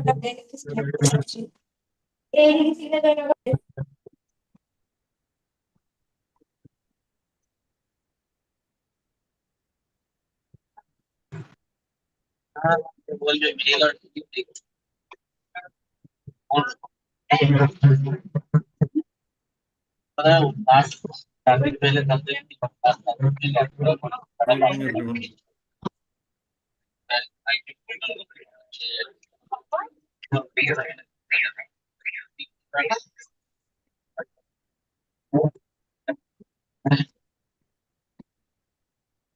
Good evening, everyone.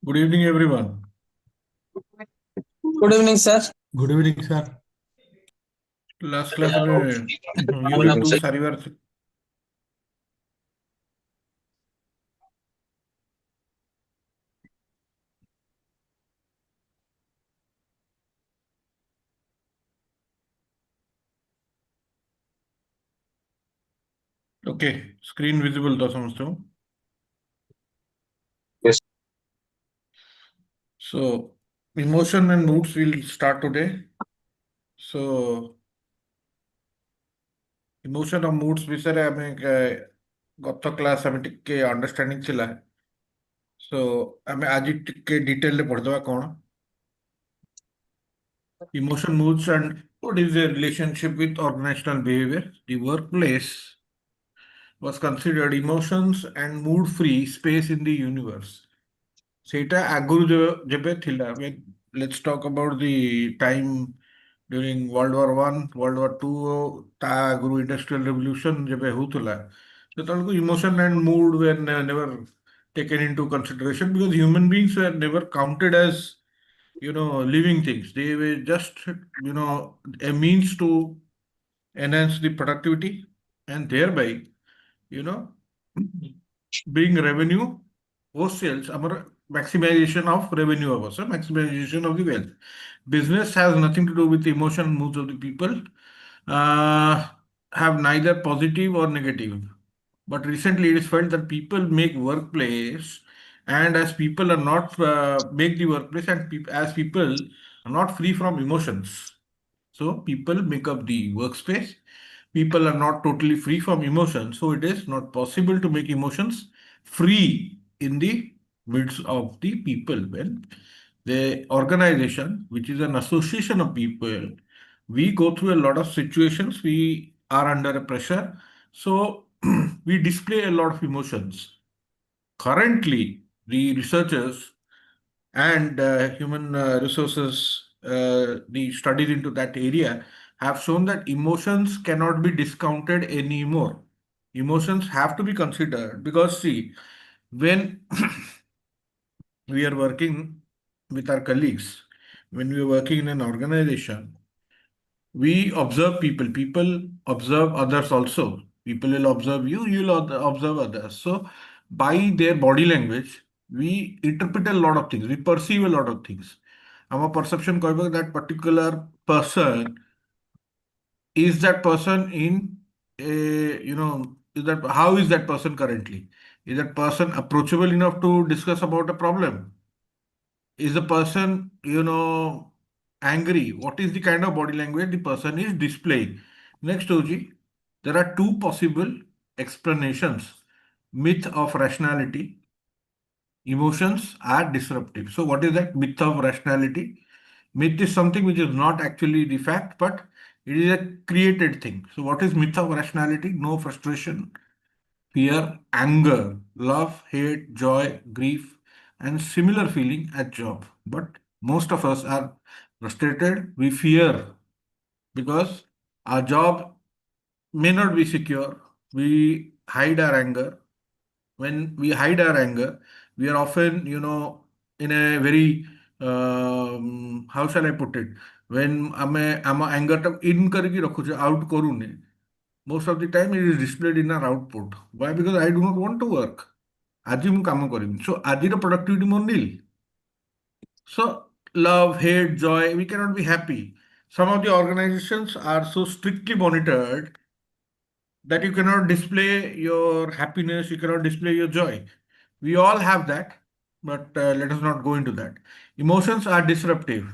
Good evening, everyone. Good evening, sir. Good evening, sir. Last class unit 2 Sarivar. Okay, screen visible to समझते हो? Yes. So, emotion and moods will start today. So, emotion और moods विषय हमें गत class हमें टिके understanding थिला. So, हमें आज टिके डिटेल ले पढ़ दवा कौन? Emotion, moods, and what is their relationship with organizational behavior? The workplace was considered emotions and mood-free space in the universe. ସେଇଟା ଆଗରୁ ଯେବେ ଥିଲା, let's talk about the time during World War I, World War II, ତା ଆଗରୁ industrial revolution ଯେବେ ହଉଥିଲା, ସେତେବେଳକୁ emotion and mood were never taken into consideration because human beings were never counted as living things. They were just a means to enhance the productivity and thereby you know bring revenue or sales, our maximization of revenue, also maximization of the wealth. Business has nothing to do with the emotion moods of the people, uh, have neither positive or negative. But recently it is felt that people make workplace, and as people are not make the workplace, and as people are not free from emotions, so people make up the workspace. People are not totally free from emotions, so it is not possible to make emotions free in the midst of the people. When the organization, which is an association of people, we go through a lot of situations, we are under a pressure, so we display a lot of emotions. Currently, the researchers and human resources, the studies into that area have shown that emotions cannot be discounted anymore. Emotions have to be considered because, see, when we are working with our colleagues, when we are working in an organization, we observe people. People observe others also. People will observe you, you'll observe others. So, by their body language, we interpret a lot of things, we perceive a lot of things. Our perception cover that particular person is that person in a, is that how is that person currently? Is that person approachable enough to discuss about a problem? Is the person, angry? What is the kind of body language the person is displaying? Next, Oji, there are two possible explanations. Myth of rationality. Emotions are disruptive. So, what is that myth of rationality? Myth is something which is not actually the fact, but it is a created thing. So, what is myth of rationality? No frustration, fear, anger, love, hate, joy, grief, and similar feeling at job. But most of us are frustrated. We fear because our job may not be secure. We hide our anger. When we hide our anger, we are often, in a very, how shall I put it? When I'm anger in kariki rakhuche, out korune, most of the time it is displayed in our output. Why? Because I do not want to work. Aji mu kamo karim. So aji the productivity more nil. So love, hate, joy, we cannot be happy. Some of the organizations are so strictly monitored that you cannot display your happiness, you cannot display your joy. We all have that, but let us not go into that. Emotions are disruptive.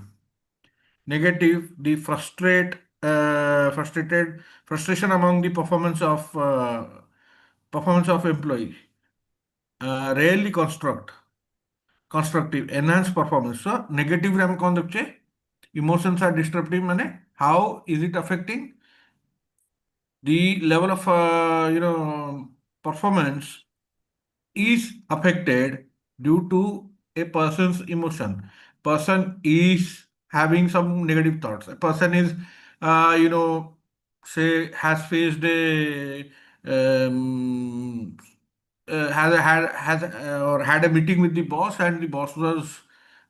Negative, they frustrate, frustration among the performance of employee, rarely constructive, enhance performance. So negative ram कौन देखचे? Emotions are disruptive माने how is it affecting the level of performance is affected due to a person's emotion. Person is having some negative thoughts. A person is, you know, say has faced a or had a meeting with the boss, and the boss was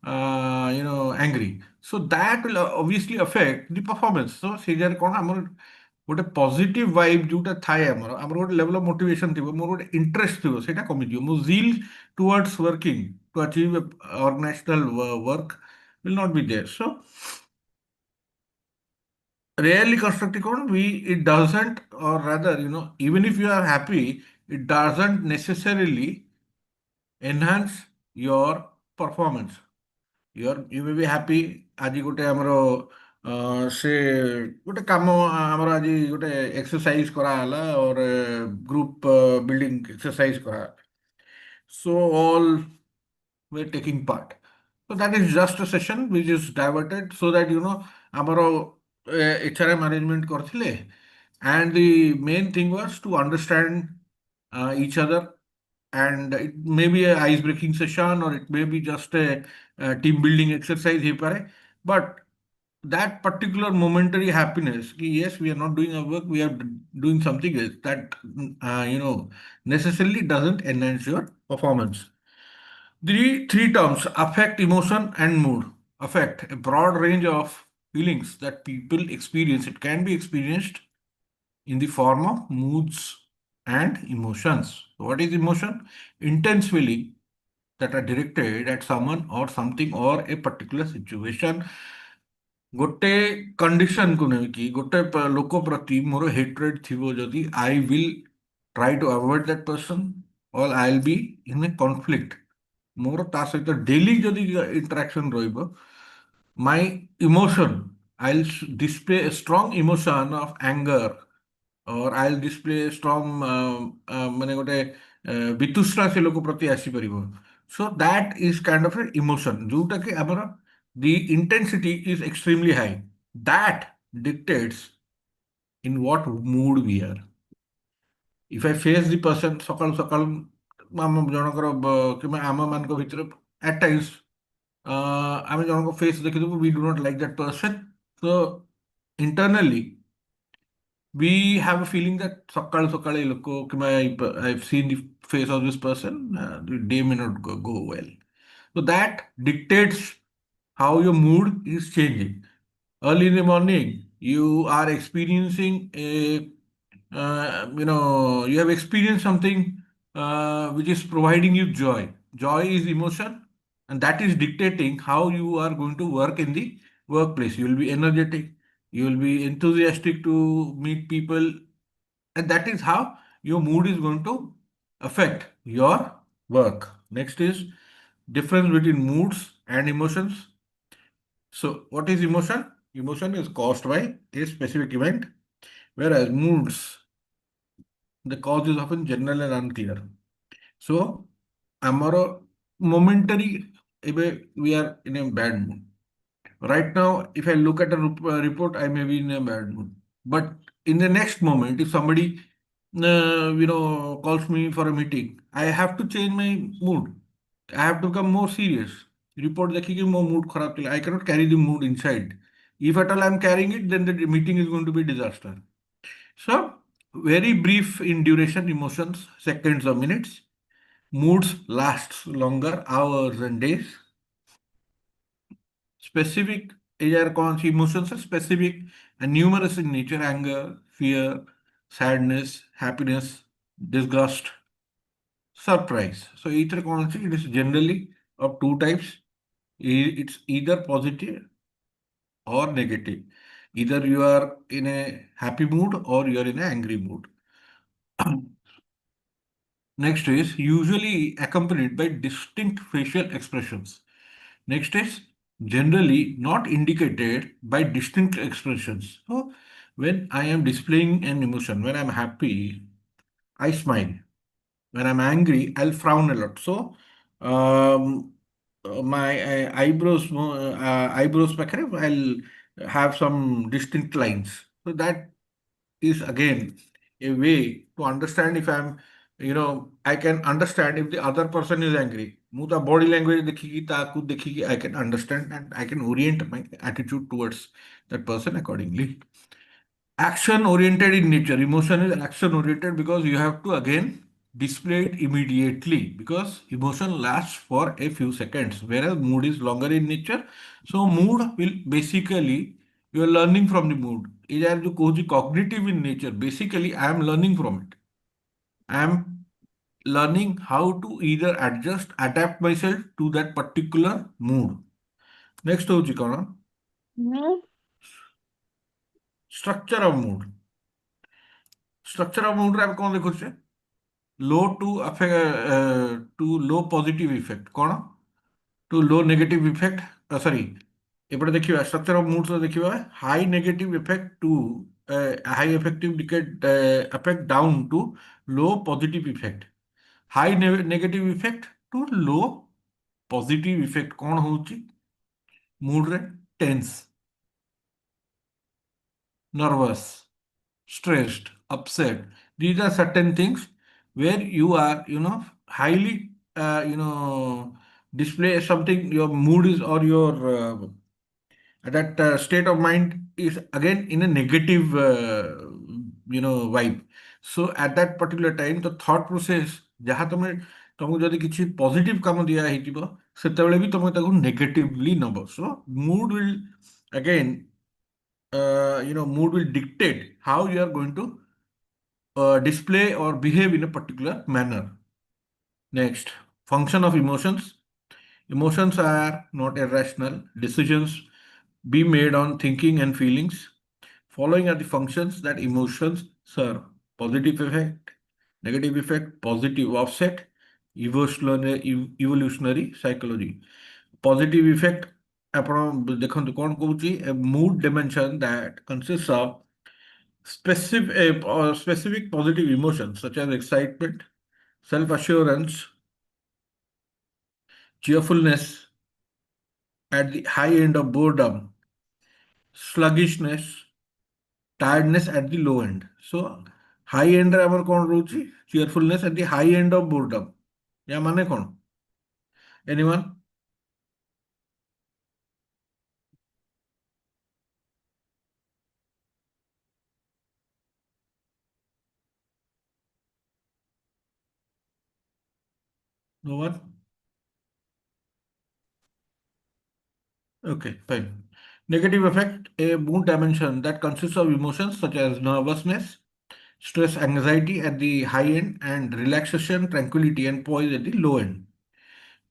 angry. So that will obviously affect the performance. So ସେ ଜାଗାରେ କ'ଣ ଆମର ଗୋଟେ positive ଭାଇବ ଯୋଉଟା ଥାଏ ଆମର ଗୋଟେ level of motivation ଥିବ, ମୋର ଗୋଟେ ଇଣ୍ଟରେଷ୍ଟ ଥିବ, ସେଇଟା କମିଯିବ। ମୋ zeal towards working to achieve organisational work will not be there. So rarely constructive କ'ଣ it doesn't, or rather, even if you are happy, it doesn't necessarily enhance your performance. You may be happy ଆଜି ଗୋଟେ ଆମର ସେ ଗୋଟେ କାମ ଆମର ଆଜି ଗୋଟେ ଏକ୍ସରସାଇଜ କରାହେଲା, or ଗ୍ରୁପ ବିଲ୍ଡିଂ ଏକ୍ସରସାଇଜ କରାହେଲା, so all were taking part. So that is just a session which is diverted so that ଆମର HRM arrangement କରିଥିଲେ, and the main thing was to understand each other, and it may be a ice breaking session, or it may be just a team building exercise ହେଇପାରେ, but that particular momentary happiness कि yes, we are not doing our work, we are doing something else, that necessarily doesn't enhance your performance. The three terms: affect, emotion, and mood. Affect, a broad range of feelings that people experience. It can be experienced in the form of moods and emotions. So what is emotion? Intense feeling that are directed at someone or something or a particular situation. ଗୋଟେ କଣ୍ଡିସନକୁ ନେଇକି ଗୋଟେ ଲୋକ ପ୍ରତି ମୋର hatred ଥିବ ଯଦି, I will try to avoid that person, or I will be in a conflict. ମୋର ତା ସହିତ ଡେଲି ଯଦି ଇଣ୍ଟରାକ୍ସନ୍ ରହିବ, my emotion, I'll display a strong emotion of anger, or I'll display a strong ମାନେ ଗୋଟେ ବିତୃଷ୍ଣା ସେ ଲୋକ ପ୍ରତି ଆସିପାରିବ। So that is kind of an emotion ଯୋଉଟା କି ଆମର the intensity is extremely high. That dictates in what mood we are. If I face the person ସକାଳୁ ସକାଳୁ ଆମ ଜଣଙ୍କର କିମ୍ବା ଆମମାନଙ୍କ ଭିତରେ at times ଆମେ ଜଣଙ୍କ face ଦେଖିଦେବୁ, we do not like that person. So internally we have a feeling that ସକାଳୁ ସକାଳୁ ଏ ଲୋକ କିମ୍ବା I've seen the face of this person, the day may not go well. So that dictates how your mood is changing. Early in the morning, you are experiencing you have experienced something which is providing you joy. Joy is emotion, and that is dictating how you are going to work in the workplace. You will be energetic, you will be enthusiastic to meet people, and that is how your mood is going to affect your work. Next is difference between moods and emotions. So, what is emotion? Emotion is caused by a specific event, whereas moods, the cause is often general and unclear. So, amaro momentary, we are in a bad mood. Right now, if I look at a report, I may be in a bad mood. But in the next moment, if somebody, calls me for a meeting, I have to change my mood. I have to become more serious. Report देखिए more mood खराब चला. I cannot carry the mood inside. If at all I am carrying it, then the meeting is going to be disaster. So very brief in duration, emotions, seconds or minutes. Moods lasts longer, hours and days. Specific emotions are specific and numerous in nature: anger, fear, sadness, happiness, disgust, surprise. So each it is generally of two types. It's either positive or negative. Either you are in a happy mood or you are in an angry mood. Next is usually accompanied by distinct facial expressions. Next is generally not indicated by distinct expressions. So, when I am displaying an emotion, when I'm happy, I smile. When I'm angry, I'll frown a lot. So, my eyebrows, I'll have some distinct lines. So that is again a way to understand if I can understand if the other person is angry. ମୁଁ ତା body language ଦେଖିକି ତାକୁ ଦେଖିକି I can understand and I can orient my attitude towards that person accordingly. Action oriented in nature. Emotion is action oriented because you have to again display it immediately because emotion lasts for a few seconds, whereas mood is longer in nature. So mood will basically you are learning from the mood. It is जो कहुची cognitive in nature. Basically, I am learning from it. I am learning how to either adapt myself to that particular mood. Next होची कौन? Structure of mood. Structure of mood रे आप कौन देखुचे? Low to low positive affect कौन to low negative affect sorry एपटे देखिए structure of moods देखिए high negative affect to high effective affect down to low positive affect high negative affect to low positive affect कौन होची mood रे tense nervous stressed, upset. These are certain things where you are, highly, display something, your mood is or your that state of mind is again in a negative, vibe. So at that particular time, the thought process, ଯାହା ତମକୁ ଯଦି କିଛି positive କାମ ଦିଆ ହେଇଥିବ ସେତେବେଳେ ବି ତମେ ତାକୁ negatively Naba so mood will again mood will dictate how you are going to display or behave in a particular manner. Next, function of emotions. Emotions are not irrational. Decisions be made on thinking and feelings. Following are the functions that emotions serve. Positive effect, negative effect, positive offset, evolutionary psychology. Positive effect ଆପଣ ଦେଖନ୍ତୁ କଣ କହୁଛି a mood dimension that consists of specific positive emotions such as excitement, self-assurance, cheerfulness at the high end of boredom, sluggishness, tiredness at the low end. So high end रे ଆମର କଣ ରହୁଛି cheerfulness at the high end of boredom. या माने कौन? Anyone? No one? Okay, fine. Negative effect, a mood dimension that consists of emotions such as nervousness, stress, anxiety at the high end, and relaxation, tranquility, and poise at the low end.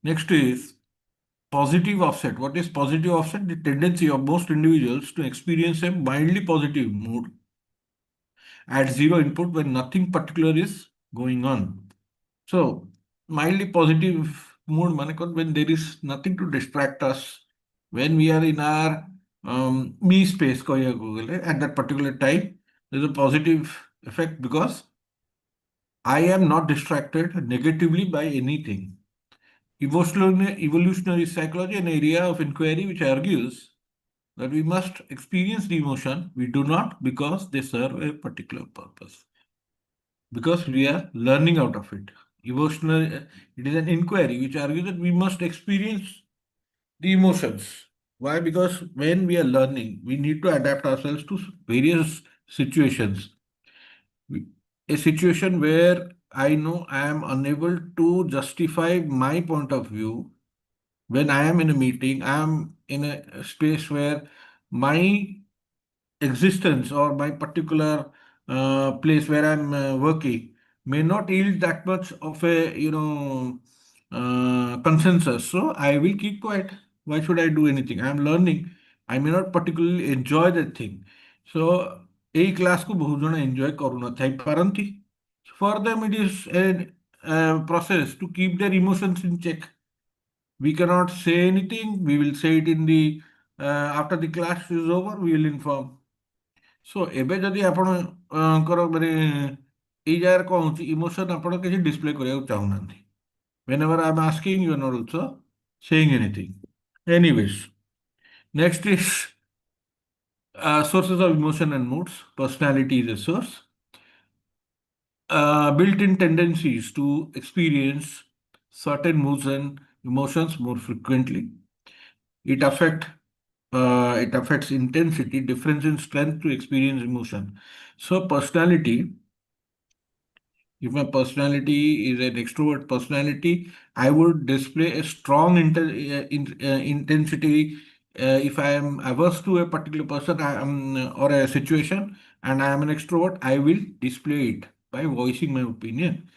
Next is positive offset. What is positive offset? The tendency of most individuals to experience a mildly positive mood at zero input when nothing particular is going on. So, mildly positive mood, manekot, when there is nothing to distract us, when we are in our me space, Google, at that particular time, there's a positive effect because I am not distracted negatively by anything. Evolutionary psychology, an area of inquiry which argues that we must experience the emotion, we do not because they serve a particular purpose, because we are learning out of it. Emotional, it is an inquiry which argues that we must experience the emotions. Why? Because when we are learning, we need to adapt ourselves to various situations. A situation where I know I am unable to justify my point of view when I am in a meeting, I am in a space where my existence or my particular place where I'm working may not yield that much of a consensus. So I will keep quiet. Why should I do anything? I'm learning. I may not particularly enjoy that thing. So এই ক্লাসକୁ ବହୁତ ଜଣ enjoy କରୁନଥାଇ ପାରନ୍ତି. For them it is a process to keep their emotions in check. We cannot say anything. We will say it in the after the class is over. We will inform. So ଏବେ ଯଦି ଆପଣଙ୍କର ମାନେ ଏଇ ଜାଗାରେ କଣ ହଉଛି emotion ଆପଣ କିଛି ଡିସପ୍ଲେ କରିବାକୁ ଚାହୁଁନାହାନ୍ତି. Whenever I'm asking, you are not also saying anything. Anyways, next is sources of emotion and moods. Personality is a source. Built-in tendencies to experience certain moods and emotions more frequently. It affect it affects intensity, difference in strength to experience emotion. So personality, if my personality is an extrovert personality, I would display a strong intensity. If I am averse to a particular person or a situation and I am an extrovert, I will display it by voicing my opinion.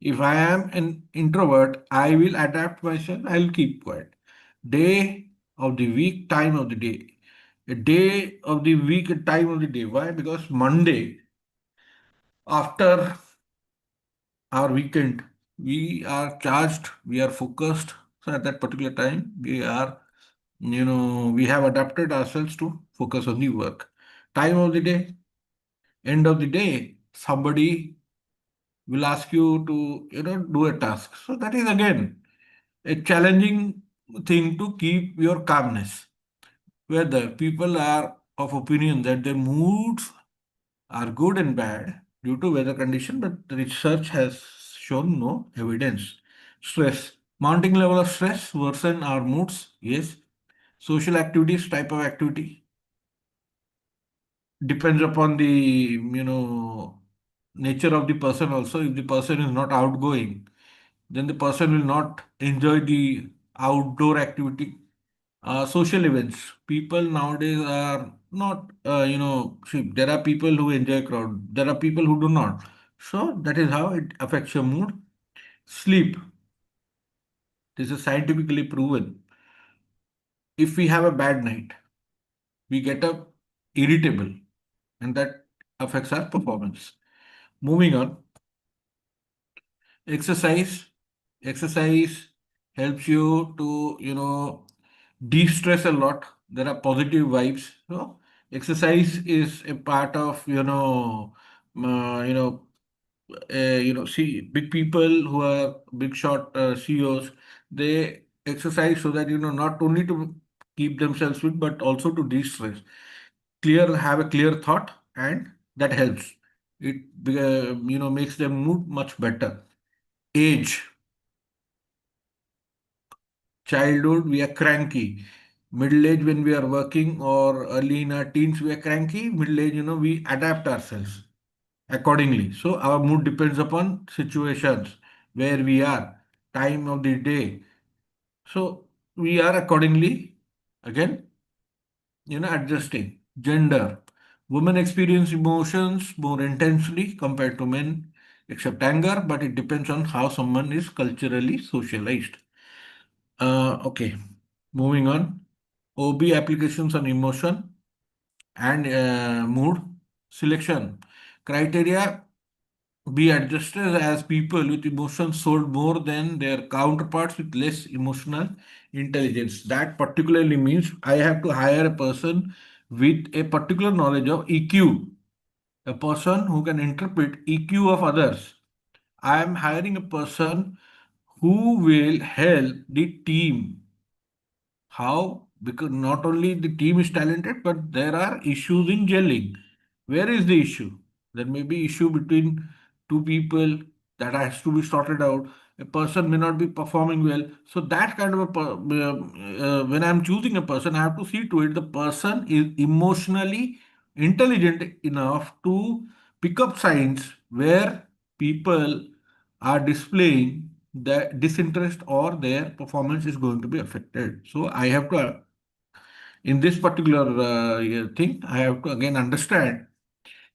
If I am an introvert, I will adapt myself, I will keep quiet. Day of the week, time of the day. A day of the week, time of the day. Why? Because Monday, after our weekend, we are charged, we are focused. So at that particular time, we have adapted ourselves to focus on the work. Time of the day, end of the day, somebody will ask you to, do a task. So that is again a challenging thing to keep your calmness. Whether people are of opinion that their moods are good and bad due to weather condition, but the research has shown no evidence. Stress. Mounting level of stress worsen our moods. Yes. Social activities, type of activity depends upon the nature of the person also. If the person is not outgoing, then the person will not enjoy the outdoor activity. Social events. People nowadays are not, see, there are people who enjoy crowd. There are people who do not. So that is how it affects your mood. Sleep. This is scientifically proven. If we have a bad night, we get up irritable, and that affects our performance. Moving on, exercise. Exercise helps you to, de-stress a lot. There are positive vibes. So exercise is a part of, see big people who are big shot CEOs, they exercise so that, not only to keep themselves fit, but also to de-stress. Have a clear thought, and that helps. It, makes them mood much better. Age. Childhood, we are cranky. Middle age, when we are working, or early in our teens, we are cranky. Middle age, we adapt ourselves accordingly. So our mood depends upon situations, where we are, time of the day. So we are accordingly, again, adjusting. Gender. Women experience emotions more intensely compared to men, except anger, but it depends on how someone is culturally socialized. Okay, moving on. OB applications on emotion and mood selection. Criteria be adjusted as people with emotions sold more than their counterparts with less emotional intelligence. That particularly means I have to hire a person with a particular knowledge of EQ, a person who can interpret EQ of others. I am hiring a person who will help the team. How? Because not only the team is talented, but there are issues in gelling. Where is the issue? There may be issue between two people that has to be sorted out. A person may not be performing well. So that kind of when I'm choosing a person, I have to see to it the person is emotionally intelligent enough to pick up signs where people are displaying the disinterest or their performance is going to be affected. So I have to, in this particular thing, I have to again understand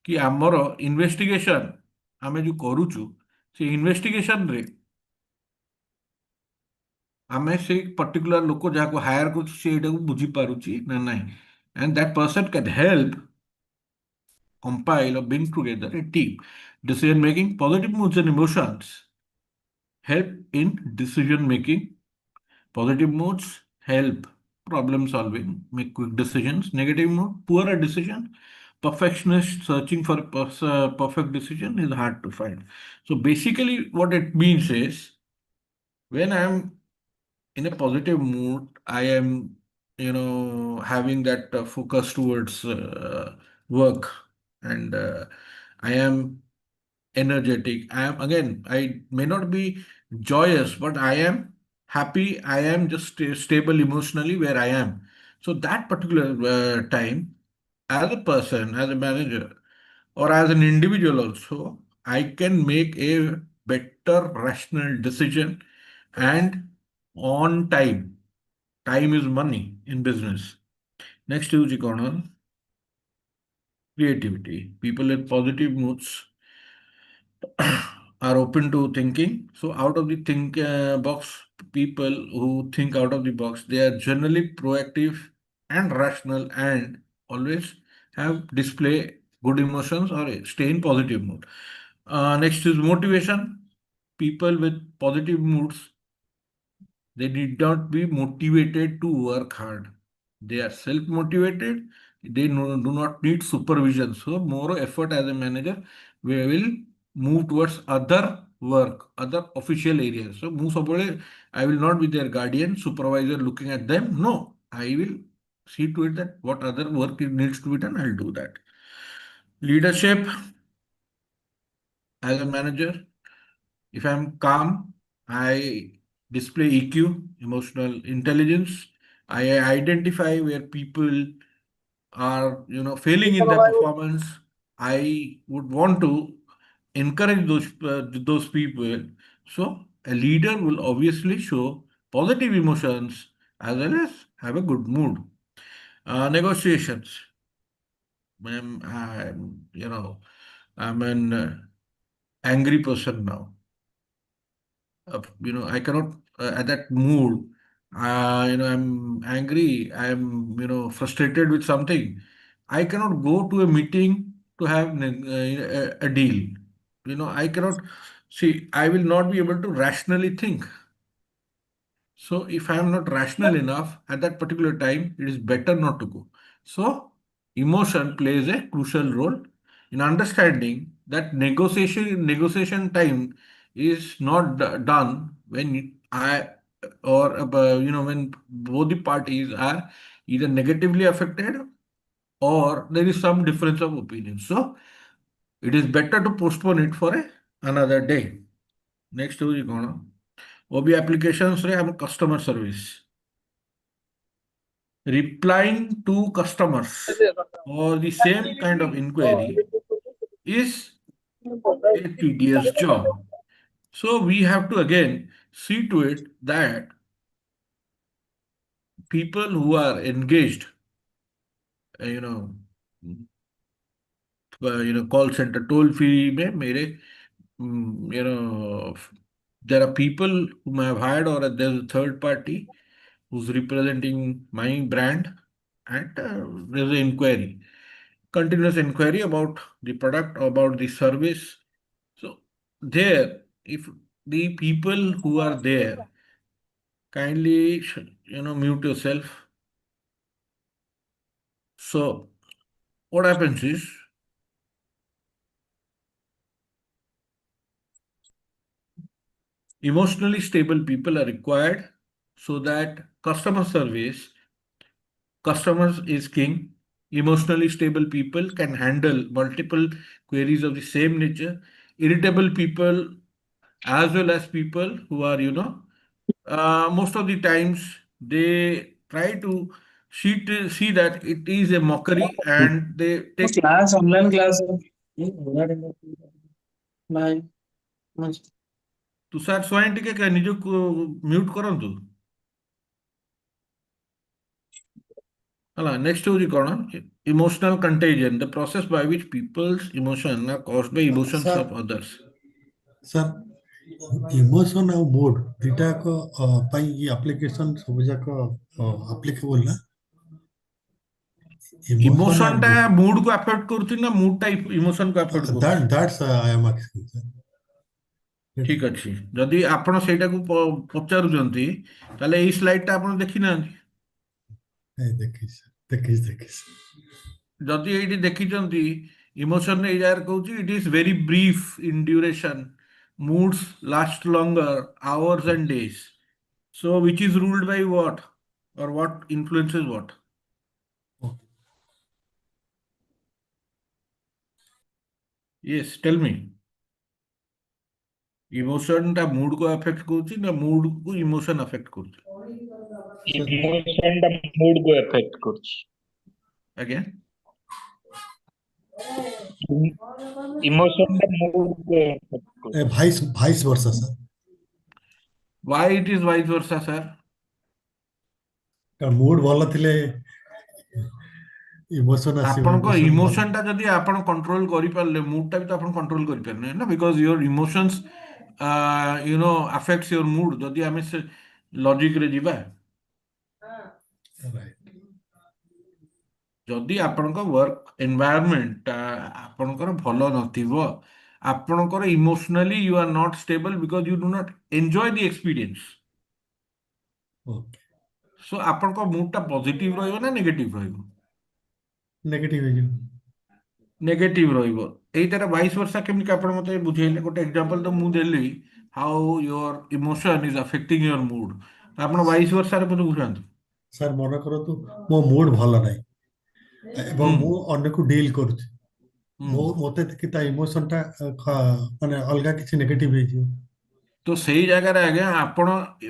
कि ଆମର investigation ଆମେ ଯୋଉ କରୁଛୁ ସେ ଇନଭେଷ୍ଟିଗେସନରେ ଆମେ ସେଇ particular ଲୋକ ଯାହାକୁ ହାୟାର କରୁଛୁ ସେ ଏଇଟାକୁ ବୁଝିପାରୁଛି ନା ନାହିଁ and that person can help compile or bring together a team. Decision making, positive moods and emotions help in decision making. Positive moods help problem solving, make quick decisions. Negative mood, poorer decision. Perfectionist searching for a perfect decision is hard to find. So basically, what it means is when I'm in a positive mood, I am, having that focus towards work, and I am energetic. I am, again, I may not be joyous, but I am happy. I am just stable emotionally where I am. So that particular time, as a person, as a manager, or as an individual also, I can make a better rational decision and on time. Time is money in business. Next is economy, creativity. People with positive moods are open to thinking. So out of the think box, people who think out of the box, they are generally proactive and rational and always have display good emotions or stay in positive mood. Next is motivation. People with positive moods, they need not be motivated to work hard. They are self-motivated. They do not need supervision. So more effort as a manager, we will move towards other work, other official areas. So move forward. I will not be their guardian, supervisor looking at them. No, I will see to it that what other work needs to be done, I'll do that. Leadership as a manager, if I'm calm, I display EQ, emotional intelligence. I identify where people are, failing in their performance. I would want to encourage those people. So a leader will obviously show positive emotions as well as have a good mood. Negotiations. I'm an angry person now. I cannot at that mood. I'm angry. I'm frustrated with something. I cannot go to a meeting to have a deal. I cannot see. I will not be able to rationally think. So if I am not rational enough at that particular time, it is better not to go. So emotion plays a crucial role in understanding that negotiation time is not done when I or when both the parties are either negatively affected or there is some difference of opinion. So it is better to postpone it for another day. Next, who is gonna? OB applications रे हम customer service. Replying to customers or the same kind of inquiry is a tedious job. So we have to again see to it that people who are engaged, uh, you know, call center toll free में मेरे, there are people whom I have hired or there's a third party who's representing my brand, and there's an inquiry, continuous inquiry about the product, about the service. So there, if the people who are there kindly, mute yourself. So what happens is emotionally stable people are required so that customer service, customers is king. Emotionally stable people can handle multiple queries of the same nature. Irritable people, as well as people who are, most of the times they try to see that it is a mockery and they take. Class online class ନାଇଁ ତୁଷାର ସ୍ୱାଇଁ ଟିକେ ନିଜକୁ mute କରନ୍ତୁ। ହେଲା, next ହେଉଛି କ'ଣ? Emotional contagion, the process by which people's emotion are caused by emotions sir of others. Sir emotion ଆଉ mood ଦିଟାକ ପାଇଁ ଇ application ସବୁ ଯାକ ଆପ୍ଲିକେବଲ ନା? ଇମୋସନ ଇମୋସନ ଟା ମୁଡ କୁ ଆଫେକ୍ଟ କରୁଛି ନା ମୁଡ ଟା ଇମୋସନ କୁ ଆଫେକ୍ଟ କରୁଛି? That's I am asking sir. ଠିକ ଅଛି। ଯଦି ଆପଣ ସେଇଟାକୁ ପଚାରୁଛନ୍ତି ତାହେଲେ ଏଇ ସ୍ଲାଇଡଟା ଆପଣ ଦେଖିନାହାନ୍ତି। ନାଇଁ ଦେଖିଛି ସାର୍, ଦେଖିଛି ଦେଖିଛି। ଯଦି ଏଇଠି ଦେଖିଛନ୍ତି ଇମୋସନ ଏଇ ଜାଗାରେ କହୁଛି it is very brief in duration, moods last longer, hours and days. So which is ruled by what, or what influences what? Yes, tell me. Emotion ଟା ମୁଡ କୁ ଆଫେକ୍ଟ କରୁଛି ନା ମୁଡ କୁ ଇମୋସନ ଆଫେକ୍ଟ କରୁଛି? Emotion ଟା mood କୁ effect କରୁଛି। ଆଜ୍ଞା। ଇମୋସନ ଟା ମୁଡ କୁ ଏଫେକ୍ଟ କରୁଛି। ଭାଇସ୍ ଭାଇସ୍ ବର୍ଷା sir. Why it is vice versa, sir? କାରଣ ମୁଡ୍ ଭଲ ଥିଲେ ଇମୋସନ ଆସିବ, ଆପଣଙ୍କ ଇମୋସନ ଭଲ। ଇମୋସନ ଟା ଯଦି ଆପଣ କଣ୍ଟ୍ରୋଲ କରିପାରିଲେ ମୁଡ ଟା ବି ତ ଆପଣ କଣ୍ଟ୍ରୋଲ କରିପାରିଲେ ନା, because your emotions affects your mood. ଯଦି ଆମେ ସେ ଲଜିକ ରେ ଯିବା, ରାଇଟ୍। ଯଦି ଆପଣଙ୍କ ୱାର୍କ ଏନଭାୟରନମେଣ୍ଟ ଆପଣଙ୍କର ଭଲ ନଥିବ, ଆପଣଙ୍କର emotionally you are not stable because you do not enjoy the experience. Okay. So ଆପଣଙ୍କ ମୁଡ ଟା ପଜିଟିଭ ରହିବ ନା ନେଗେଟିଭ ରହିବ? ନେଗେଟିଭ ହେଇଯିବ। ନେଗେଟିଭ ରହିବ। ଏଇଟାର ଭାଇସ୍ ବର୍ଷା କେମିତି ଆପଣ ମତେ ବୁଝେଇଲେ? ଗୋଟେ ଏକ୍ସାମ୍ପଲ ତ ମୁଁ ଦେଲି, how your emotion is affecting your mood. ଆପଣ ଭାଇସ୍ ବର୍ଷାରେ ମତେ ବୁଝାନ୍ତୁ। ସାର୍ ମନେ କରନ୍ତୁ ମୋ ମୁଡ୍ ଭଲ ନାହିଁ ଏବଂ ହୁଁ ମୁଁ ଅନ୍ୟକୁ ଡିଲ୍ କରୁଛି, ହୁଁ। ମତେ କି ତା ଇମୋସନ ଟା ମାନେ ଅଲଗା କିଛି ନେଗେଟିଭ ହେଇଯିବ। ତ ସେଇ ଜାଗାରେ ଆଜ୍ଞା ଆପଣ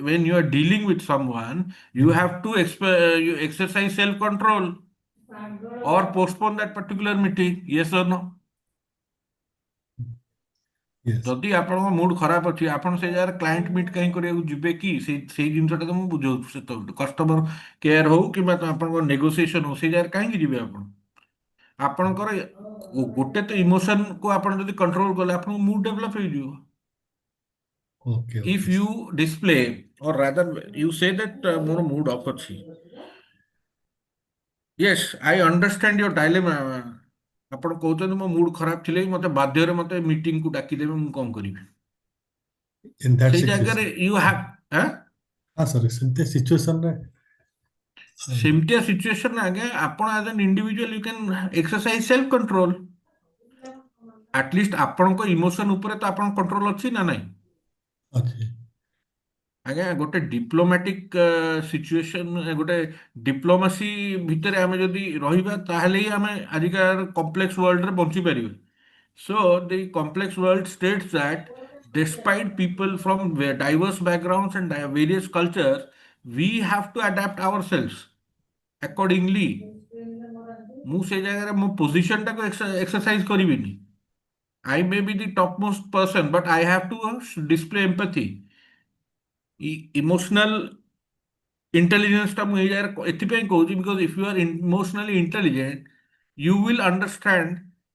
when you are dealing with someone, you have to you exercise self control or postpone that particular meeting. Yes or no? Yes. ଯଦି ଆପଣଙ୍କ ମୁଡ୍ ଖରାପ ଅଛି, ଆପଣ ସେଇ ଜାଗାରେ କ୍ଲାଏଣ୍ଟ ମିଟ୍ କାହିଁ କରିବାକୁ ଯିବେ କି? ସେଇ ସେଇ ଜିନିଷଟା ତ ମୁଁ ବୁଝାଉଛି ସେତେବେଳେ, କଷ୍ଟମର କେୟାର ହଉ କିମ୍ବା ତ ଆପଣଙ୍କ ନେଗୋସିଏସନ ହଉ, ସେଇ ଜାଗାରେ କାହିଁକି ଯିବେ ଆପଣ? ଆପଣଙ୍କର ଗୋଟେ ତ ଇମୋସନକୁ ଆପଣ ଯଦି କଣ୍ଟ୍ରୋଲ କଲେ ଆପଣଙ୍କ ମୁଡ୍ ଡେଭଲପ ହେଇଯିବ। Okay If okay you display, or rather you say that ମୋର mood off ଅଛି, yes I understand your dilemma। ଆପଣ କହୁଛନ୍ତି ମୋ ମୁଡ୍ ଖରାପ ଥିଲେ ବି ମତେ ବାଧ୍ୟରେ ମତେ ମିଟିଂକୁ ଡାକିଦେବେ, ମୁଁ କଣ କରିବି? ଇନ୍ ଦ୍ୟାଟ୍ ସେଇ ଜାଗାରେ ସିଚୁଏସନ୍। ୟୁ ହାଭ୍ ହଁ ସରି, ସେମିତି ସିଚୁଏସନରେ ସେମିତିଆ ସିଚୁଏସନ ଆଜ୍ଞା ଆପଣ ଆଜ an individual you can exercise self control. At least ଆପଣଙ୍କ ଇମୋସନ ଉପରେ ତ ଆପଣଙ୍କ କଣ୍ଟ୍ରୋଲ ଅଛି ନା ନାହିଁ? ଅଛି। ଆଜ୍ଞା ଗୋଟେ ଡିପ୍ଲୋମାଟିକ ସିଚୁଏସନ, ଗୋଟେ ଡିପ୍ଲୋମାସି ଭିତରେ ଆମେ ଯଦି ରହିବା ତାହେଲେ ହିଁ ଆମେ ଆଜିକାର କମ୍ପ୍ଲେକ୍ସ ୱାର୍ଲଡରେ ବଞ୍ଚିପାରିବା। So the complex world states that despite people from diverse backgrounds and various cultures, we have to adapt ourselves accordingly। ମୁଁ ସେଇ ଜାଗାରେ ମୋ ପୋଜିସନଟାକୁ ଏକ୍ସରସାଇଜ କରିବିନି। I may be the topmost person, but I have to display empathy। Emotional ଇଣ୍ଟେଲିଜେନ୍ସଟା ମୁଁ ଏଇ ଜାଗାରେ ଏଥିପାଇଁ କହୁଛି because if you are emotionally intelligent you will understand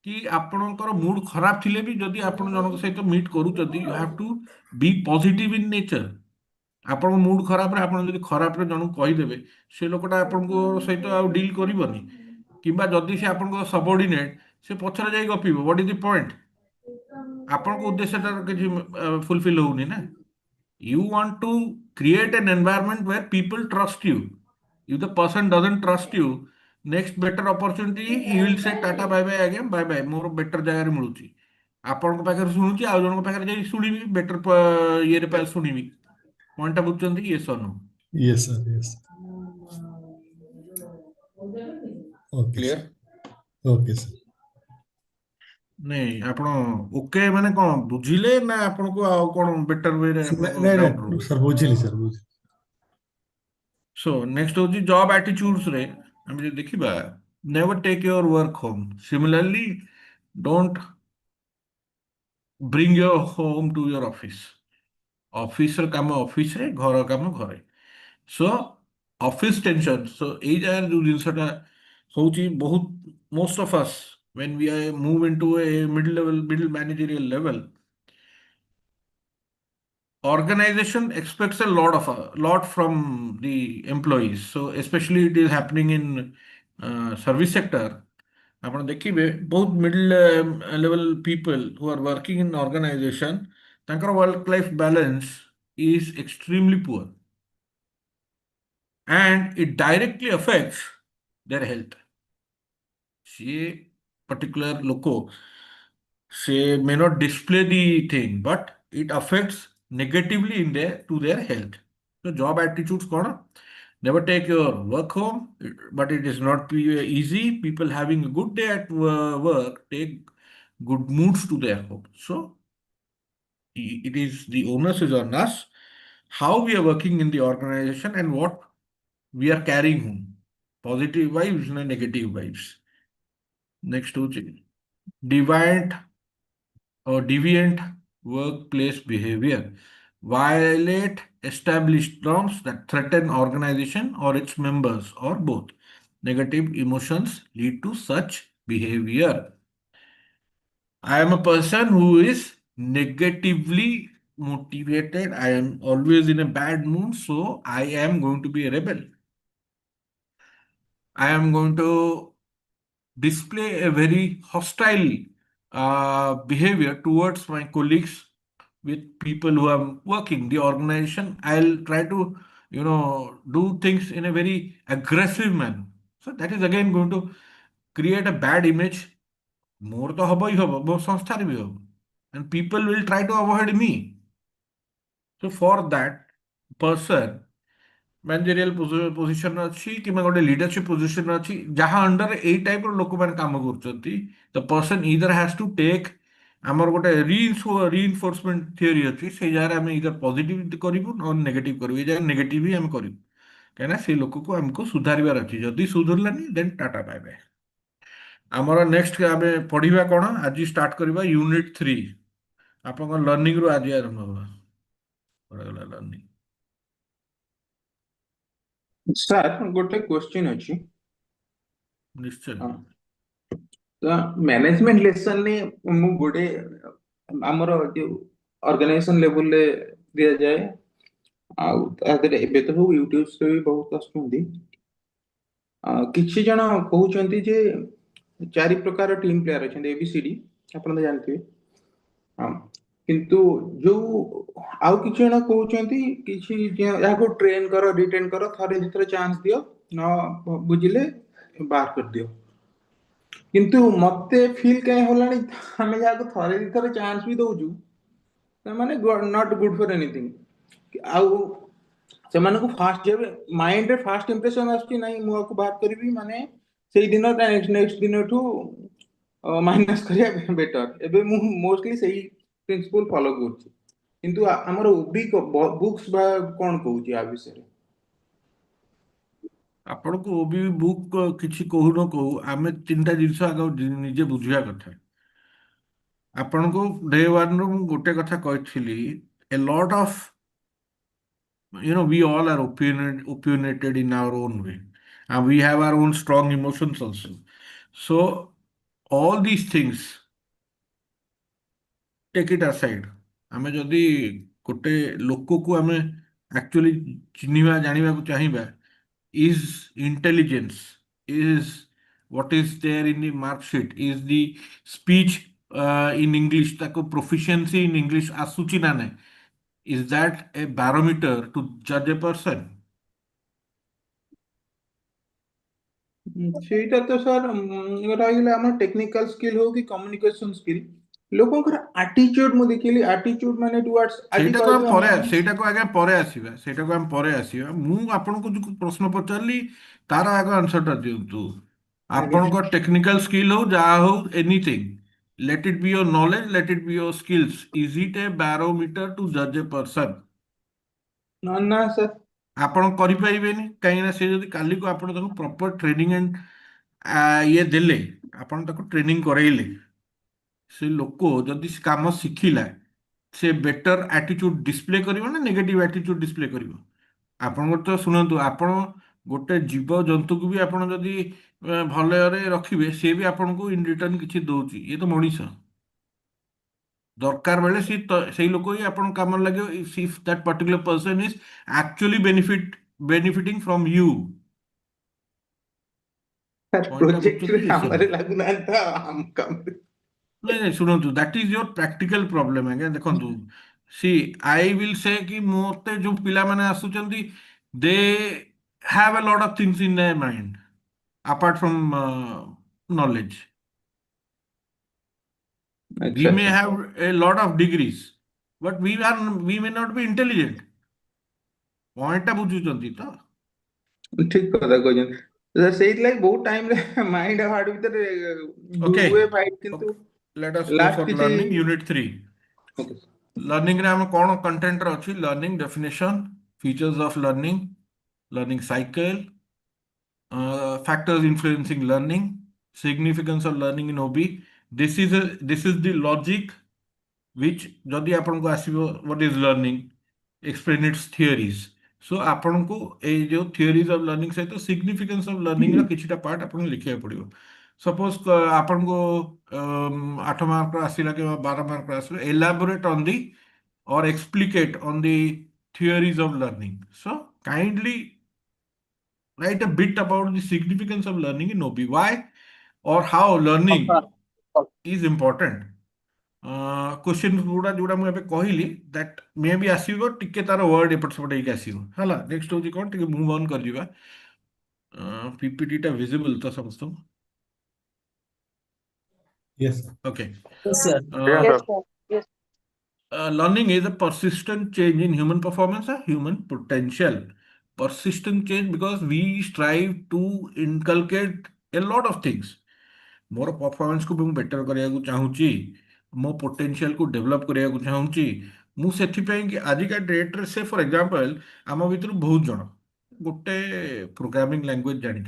କି ଆପଣଙ୍କର ମୁଡ୍ ଖରାପ ଥିଲେ ବି ଯଦି ଆପଣ ଜଣଙ୍କ ସହିତ ମିଟ୍ କରୁଛନ୍ତି, you have to be positive in nature. ଆପଣଙ୍କ ମୁଡ୍ ଖରାପରେ ଆପଣ ଯଦି ଖରାପରେ ଜଣଙ୍କୁ କହିଦେବେ, ସେ ଲୋକଟା ଆପଣଙ୍କ ସହିତ ଆଉ ଡିଲ୍ କରିବନି। କିମ୍ବା ଯଦି ସେ ଆପଣଙ୍କ ସବଅର୍ଡିନେଟ୍, ସେ ପଛରେ ଯାଇ ଗପିବ, ହ୍ୱାଟ୍ ଇଜ୍ ଦି ପଏଣ୍ଟ? ଆପଣଙ୍କ ଉଦ୍ଦେଶ୍ୟଟାର କିଛି ଫୁଲଫିଲ୍ ହଉନି ନା। You want to create an environment where people trust you. If the person doesn't trust you, next better opportunity he will say tata bye bye again, bye bye, ମୋର better ଜାଗାରେ ମିଳୁଛି। ଆପଣଙ୍କ ପାଖରେ ଶୁଣୁଛି, ଆଉ ଜଣଙ୍କ ପାଖରେ ଯାଇ ଶୁଣିବି, ବେଟର ଇଏରେ ଶୁଣିବି। ପଏଣ୍ଟଟା ବୁଝୁଛନ୍ତି? Yes or no? Yes sir, yes. Okay clear? Sir, okay sir. ନାଇଁ ଆପଣ ଓକେ ମାନେ କଣ ବୁଝିଲେ ନା ଆପଣଙ୍କୁ ଆଉ କଣ ବେଟର ୱେରେ ଆପଣଙ୍କ ନାଇଁ ଡାଉଟ୍ ନାଇଁ ରହୁଛି? ସାର୍, ବୁଝିଲି ସାର୍, ବୁଝିଲି। ସୋ ନେକ୍ସଟ ହଉଛି ଜବ୍ ଆଟିଚ୍ୟୁଡ୍ସରେ ଆମେ ଯଦି ଦେଖିବା, never take your work home. Similarly don't bring your home to your office. ଅଫିସର କାମ ଅଫିସରେ, ଘର କାମ ଘରେ। ସୋ ଅଫିସ ଟେନସନ, ସୋ ଏଇ ଜାଗାରେ ଯୋଉ ଜିନିଷଟା ହଉଛି, ବହୁତ ମୋଷ୍ଟ ଅଫ୍ ଅସ୍ when we move into a middle managerial level, organization expects a lot from the employees. So especially it is happening in service sector। ଆପଣ ଦେଖିବେ ବହୁତ middle level people who R working in organization, ତାଙ୍କର work life balance is extremely poor and it directly affects their health. ସିଏ particular ଲୋକ ସେ may not display the thing but it affects negatively in their to their health. So job attitudes କଣ? Never take your work home, but it is not easy. People having a good day at work take good moods to their home. So it is the onus is on us how we are working in the organization and what we are carrying home. Positive vibes and negative vibes. Next to deviant or deviant workplace behavior violate established norms that threaten organization or its members or both. Negative emotions lead to such behavior. I am a person who is negatively motivated. I am always in a bad mood, so I am going to be a rebel. I am going to display a very hostile behavior towards my colleagues with people who are working the organization. I'll try to do things in a very aggressive manner, so that is again going to create a bad image. More to habo hi habo, more ସଂସ୍ଥାରେ ବି ହବ, and people will try to avoid me. So for that person managerial position ଅଛି କିମ୍ବା ଗୋଟେ leadership position ଅଛି ଯାହା under ଏଇ type ର ଲୋକମାନେ କାମ କରୁଛନ୍ତି, the person either has to take ଆମର ଗୋଟେ reinforcement theory ଅଛି, ସେଇ ଜାଗାରେ ଆମେ either positive କରିବୁ ନହେଲେ ନେଗେଟିଭ କରିବୁ, ଏଇ ଜାଗାରେ ନେଗେଟିଭ ହିଁ ଆମେ କରିବୁ କାହିଁକିନା ସେଇ ଲୋକକୁ ଆମକୁ ସୁଧାରିବାର ଅଛି, ଯଦି ସୁଧରିଲାନି ଦେନ୍ ଟାଟା ବାଏ ବାଏ। ଆମର ନେକ୍ସଟ ଆମେ ପଢିବା କଣ, ଆଜି ଷ୍ଟାର୍ଟ କରିବା ୟୁନିଟ୍ 3। ଆପଣଙ୍କ ଲର୍ଣ୍ଣିଂ ରୁ ଆଜି ଆରମ୍ଭ ହବ। ଲର୍ଣ୍ଣିଂ ସାର୍ ଗୋଟେ କ୍ୱେଶ୍ଚିନ୍ ଅଛି। ନିଶ୍ଚୟ। ତ ମ୍ୟାନେଜମେଣ୍ଟ ଲେସନରେ ମୁଁ ଗୋଟେ ଆମର ଯୋଉ ଅର୍ଗାନାଇଜେସନ ଲେଭେଲରେ ଦିଆଯାଏ, ଆଉ ତା ଦେହରେ ଏବେ ତ ସବୁ ୟୁଟ୍ୟୁବରେ ବି ବହୁତ ଆସୁଛନ୍ତି। କିଛି ଜଣ କହୁଛନ୍ତି ଯେ 4 ପ୍ରକାର ଟିମ୍ ପ୍ଲେୟାର ଅଛନ୍ତି ABCD, ଆପଣ ତ ଜାଣିଥିବେ। କିନ୍ତୁ ଯୋଉ ଆଉ କିଛି ଜଣ କହୁଛନ୍ତି କିଛି ଏହାକୁ ଟ୍ରେନ କର, ରିଟ୍ରେନ କର, ଥରେ ଦିଥର ଚାନ୍ସ ଦିଅ, ନ ବୁଝିଲେ ବାହାର କରିଦିଅ। କିନ୍ତୁ ମତେ ଫିଲ୍ କାହିଁ ହେଲାଣି ଆମେ ଯାହାକୁ ଥରେ ଦିଥର ଚାନ୍ସ ବି ଦଉଛୁ ସେମାନେ ନଟ୍ ଗୁଡ୍ ଫର୍ ଏନିଥିଙ୍ଗ। ଆଉ ସେମାନଙ୍କୁ ଫାଷ୍ଟ ଯେବେ ମାଇଣ୍ଡରେ ଫାଷ୍ଟ ଇମ୍ପ୍ରେସନ ଆସୁଛି ନାଇଁ ମୁଁ ଆକୁ ବାହାର କରିବି, ମାନେ ସେଇ ଦିନ ନେକ୍ସଟ ଦିନଠୁ ମାଇନସ୍ କରିବା ବେଟର। ଏବେ ମୁଁ ମୋଷ୍ଟଲି ସେଇ ପ୍ରିନ୍ସିପଲ ଫଲୋ କରୁଛି, କିନ୍ତୁ ଆମର ବୁକ୍ସ ବା କଣ କହୁଛି ଆ ବିଷୟରେ? ଆପଣଙ୍କୁ ଓବି ବୁକ୍ କିଛି କହୁ ନ କହୁ ଆମେ 3ଟା ଜିନିଷ ଆଗ ନିଜେ ବୁଝିବା କଥା। ଆପଣଙ୍କୁ ଡେ 1 ରୁ ମୁଁ ଗୋଟେ କଥା କହିଥିଲି, a lot of we all are opinionated in our own way and we have our own strong emotions also. So all these things take it aside. ଆମେ ଯଦି ଗୋଟେ ଲୋକକୁ ଆମେ ଆକ୍ଚୁଆଲି ଚିହ୍ନିବା ଜାଣିବାକୁ ଚାହିଁବା, is intelligence, is what is there in the mark sheet, is the speech in English, ତାକୁ proficiency in English ଆସୁଛି ନା ନାହିଁ, is that a barometer to judge a person? ସେଇଟା ତ ସାର୍ ରହିଲା ଆମର ଟେକ୍ନିକାଲ ସ୍କିଲ୍ ହଉ କି କମ୍ୟୁନିକେସନ ସ୍କିଲ୍। ଲୋକଙ୍କର ଆଟିଚ୍ୟୁଡ ମୁଁ ଦେଖିଲି, ଆଟିଚ୍ୟୁଡ ମାନେ ଟୁୱାର୍ଡସ୍ ସେଇଟାକୁ ଆମେ ପରେ ଆସିବା। ମୁଁ ଆପଣଙ୍କୁ ଯୋଉ ପ୍ରଶ୍ନ ପଚାରିଲି ତାର ଆଗ ଆନ୍ସରଟା ଦିଅନ୍ତୁ। ଆପଣଙ୍କ ଟେକ୍ନିକାଲ ସ୍କିଲ୍ ହଉ ଯାହା ହଉ, anything, let it be your knowledge, let it be your skills, is it a barometer to judge a person? ନା ସାର୍, ଆପଣ କରିପାରିବେନି, କାହିଁକିନା ସେ ଯଦି କାଲିକୁ ଆପଣ ତାକୁ ପ୍ରପର ଟ୍ରେନିଂ ଆଣ୍ଡ ଇଏ ଦେଲେ, ଆପଣ ତାକୁ ଟ୍ରେନିଂ କରେଇଲେ, ସେ ଲୋକ ଯଦି କାମ ଶିଖିଲା, ସେ ବେଟର ଆଟିଚ୍ୟୁଡ ଡିସପ୍ଲେ କରିବ ନା ନେଗେଟିଭ ଆଟିଚ୍ୟୁଡ ଡିସପ୍ଲେ କରିବ? ଆପଣଙ୍କର ତ ଶୁଣନ୍ତୁ, ଆପଣ ଗୋଟେ ଜୀବଜନ୍ତୁକୁ ବି ଆପଣ ଯଦି ଭଲରେ ରଖିବେ, ସିଏ ବି ଆପଣଙ୍କୁ ଇନ୍ ରିଟର୍ନ କିଛି ଦଉଛି। ଇଏ ତ ମଣିଷ, ଦରକାର ବେଳେ ସେଇ ଲୋକ ହିଁ ଆପଣଙ୍କ କାମରେ ଲାଗିବ, if that particular person is actually benefiting from you। ପ୍ରୋଜେକ୍ଟରେ କାମରେ ଲାଗୁନାହାନ୍ତି ତ ଆମ କାମରେ। ନାଇଁ ଶୁଣନ୍ତୁ, that is your practical problem। ଆଜ୍ଞା ଦେଖନ୍ତୁ, See, I will say कि मोते जो पिला माने आसुचंदी, they have a lot of things in their mind apart from knowledge. We अच्छा may अच्छा have a lot of degrees, but we may not be intelligent. Point टा बुझुचंदी तो. ठीक କଥା କହିଛନ୍ତି। ତ ସେଇଥିଲାଗି ବହୁତ ଟାଇମ ରେ ମାଇଣ୍ଡ ହାର୍ଟ ଭିତରେ ହୁଏ Okay. Fight, Okay. କିନ୍ତୁ Let us go for last କିଛି learning unit 3. okay। Learning रे हम कौन कंटेंट रे अछि? Learning definition, features of learning, learning cycle, factors influencing learning, significance of learning in OB. This is the logic which जदि आपन को आसीबो what is learning, explain its theories. So आपन को ए जो theories of learning सहित significance of learning रा किछिटा part आपन लिखिया पड़िबो. Suppose आपन को 8 मार्क रा आसीला के 12 मार्क रा आसीला, elaborate on the or explicate on the theories of learning. So kindly write a bit about the significance of learning in OB. Why or how learning is important. Question गुड़ा जोड़ा मैं अबे कहिली that may be आसीबो टिके तार word एपट सेपट ହେଇକି ଆସିବ ହେଲା. Next होची कोन टिके मूव ऑन कर जिबा. पीपीटी टा विजिबल तो समस्तम. Yes, sir. Okay. Yes, sir. Yes, sir. Yes. Learning is a persistent change in human performance or human potential. Persistent change because we strive to inculcate a lot of things. More performance को भी better करिया चाहूँगी, मो potential को develop करिया चाहूँगी. मु सेथिपई कि आजिका डेट रे से फॉर एग्जांपल आम भितर बहुत जन गोटे प्रोग्रामिंग लैंग्वेज जानी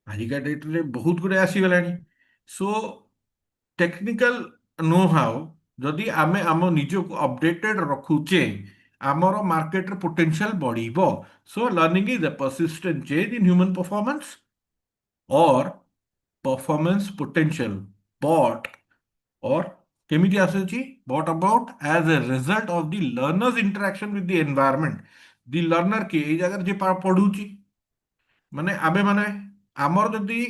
आजिका डेट रे बहुत गुड़े आसीगलानी. सो टेक्निकल नो हाउ जदि आमे आम निजको अपडेटेड रखुचे आमर मार्केट रे पोटेंशियल बढ़िबो. So learning is a persistent change in human performance और performance potential, but or केमिति आସୁଛି brought about as a result of the learner's interaction with the environment. The learner के एई जगह जे पढुची माने आबे माने आमर जदि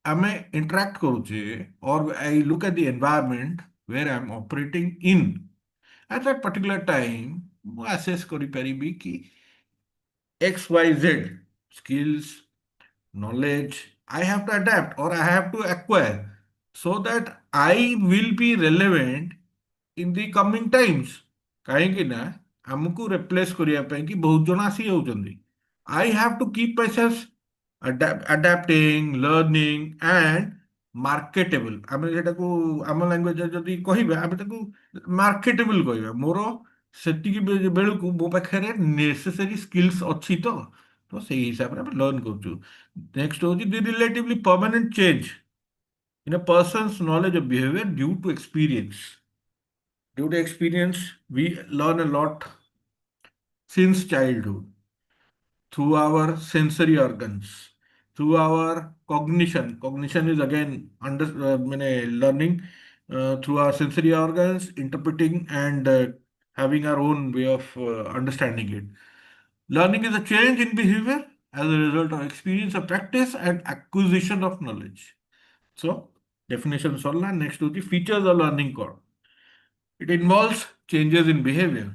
आमे इंटरैक्ट करूचे और I look at the environment where I am operating in at that particular time ମୁଁ assess କରିପାରିବି कि XYZ skills knowledge I have to adapt or I have to acquire so that I will be relevant in the coming times. କାହିଁକି ନା ଆମକୁ replace କରିବା ପାଇଁ କି ବହୁତ ଜଣ ଆସି ଯାଉଛନ୍ତି. I have to keep myself adapting, learning and marketable. ଆମେ ଯେଟାକୁ ଆମ ଲାଙ୍ଗୁଏଜରେ ଯଦି କହିବା ଆମେ ତାକୁ marketable କହିବା. ମୋର ସେତିକି ବେଳକୁ ମୋ ପାଖରେ necessary skills ଅଛି ତ ସେଇ ହିସାବରେ ଆମେ learn କରୁଛୁ. Next होगी the relatively permanent change in a person's knowledge of behavior due to experience. Due to experience, we learn a lot since childhood through our sensory organs, through our cognition. Cognition is again learning through our sensory organs, interpreting and having our own way of understanding it. Learning is a change in behavior as a result of experience of practice and acquisition of knowledge. So, definition solna. Next to the features of learning curve. It involves changes in behavior.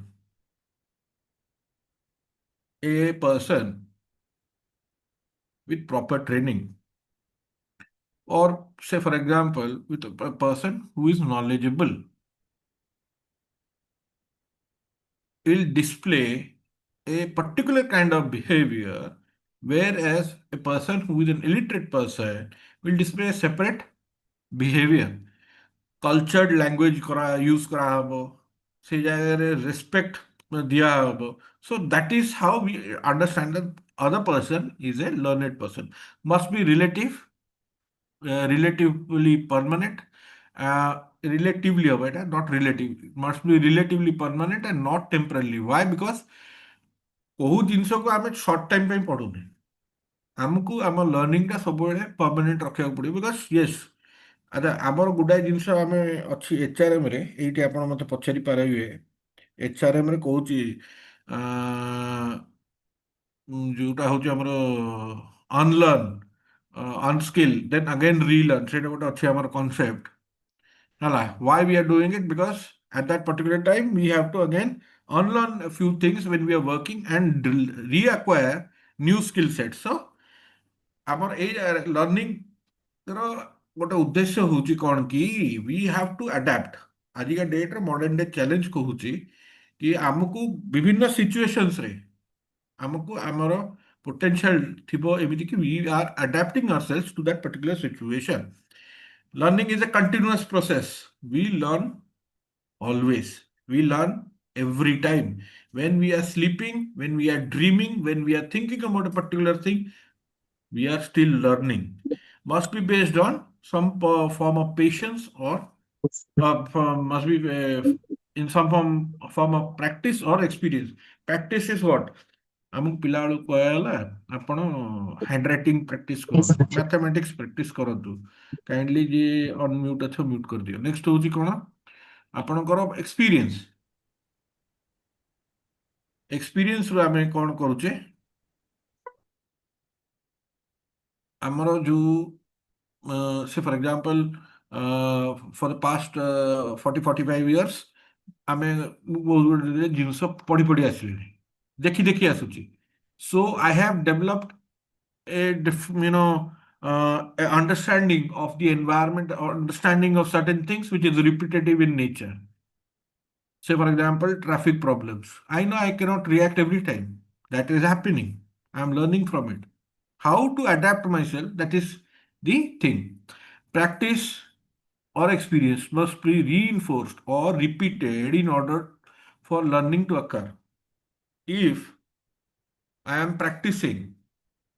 A person with proper training, or say for example, with a person who is knowledgeable, will display a particular kind of behavior, whereas a person who is an illiterate person will display a separate behavior. Cultured language use करा हबो, से जगह respect दिया हबो. So that is how we understand that other person is a learned person. Must be relatively permanent. Relatively better, not relative. Must be relatively permanent and not temporarily. Why? Because कोहू जिनस को आम short time पे पढ़ुने आमको आम learning टा सब permanent रखा पड़े. Because yes अच्छा आमर गुडाए जिनस आम अच्छी एचआरएम रे ये आप मत पचारि पारे एचआरएम रे कहूँ जोटा हूँ आमर unlearn unskill then again relearn से गोटे अच्छे आमर कनसेप्ट है. Why we are doing it? Because At that particular time, we have to again unlearn a few things when we are working and reacquire new skill sets. So, our learning ଗୋଟେ ଉଦ୍ଦେଶ୍ୟ ହଉଛି କଣ କି we have to adapt. ଆଜିକା ଡେଟ୍ରେ modern day challenge କହୁଛି କି ଆମକୁ ବିଭିନ୍ନ ସିଚୁଏସନ୍ସରେ ଆମକୁ ଆମର ପୋଟେନ୍ସିଆଲ ଥିବ ଏମିତି କି we are adapting ourselves to that particular situation. Learning is a continuous process. We learn always. We learn every time. When we are sleeping, when we are dreaming, when we are thinking about a particular thing, we are still learning. Must be based on some form of patience or must be in some form of practice or experience. Practice is what? ଆମକୁ ପିଲାବେଳୁ କୁହାଗଲା ଆପଣ hand writing practice କରନ୍ତୁ, mathematics practice କରନ୍ତୁ। Kindly ଯିଏ unmute ଅଛ mute କରିଦିଅ। Next ହଉଛି କ'ଣ ଆପଣଙ୍କର ଏକ୍ସପିରିଏନ୍ସ। ଏକ୍ସପିରିଏନ୍ସରୁ ଆମେ କ'ଣ କରୁଛେ ଆମର ଯୋଉ ସେ ଫର ଏକ୍ଜାମ୍ପଲ ଫର ଦ ପାଷ୍ଟ 40-45 years ଆମେ ବହୁତ ଗୁଡ଼ିଏ ଜିନିଷ ପଢ଼ି ପଢ଼ି ଆସିଲେଣି, ଦେଖି ଦେଖି ଆସୁଛି। So I have developed a a understanding of the environment or understanding of certain things which is repetitive in nature. Say for example, traffic problems. I know I cannot react every time. That is happening. I am learning from it. How to adapt myself, that is the thing. Practice or experience must be reinforced or repeated in order for learning to occur. If I am practicing,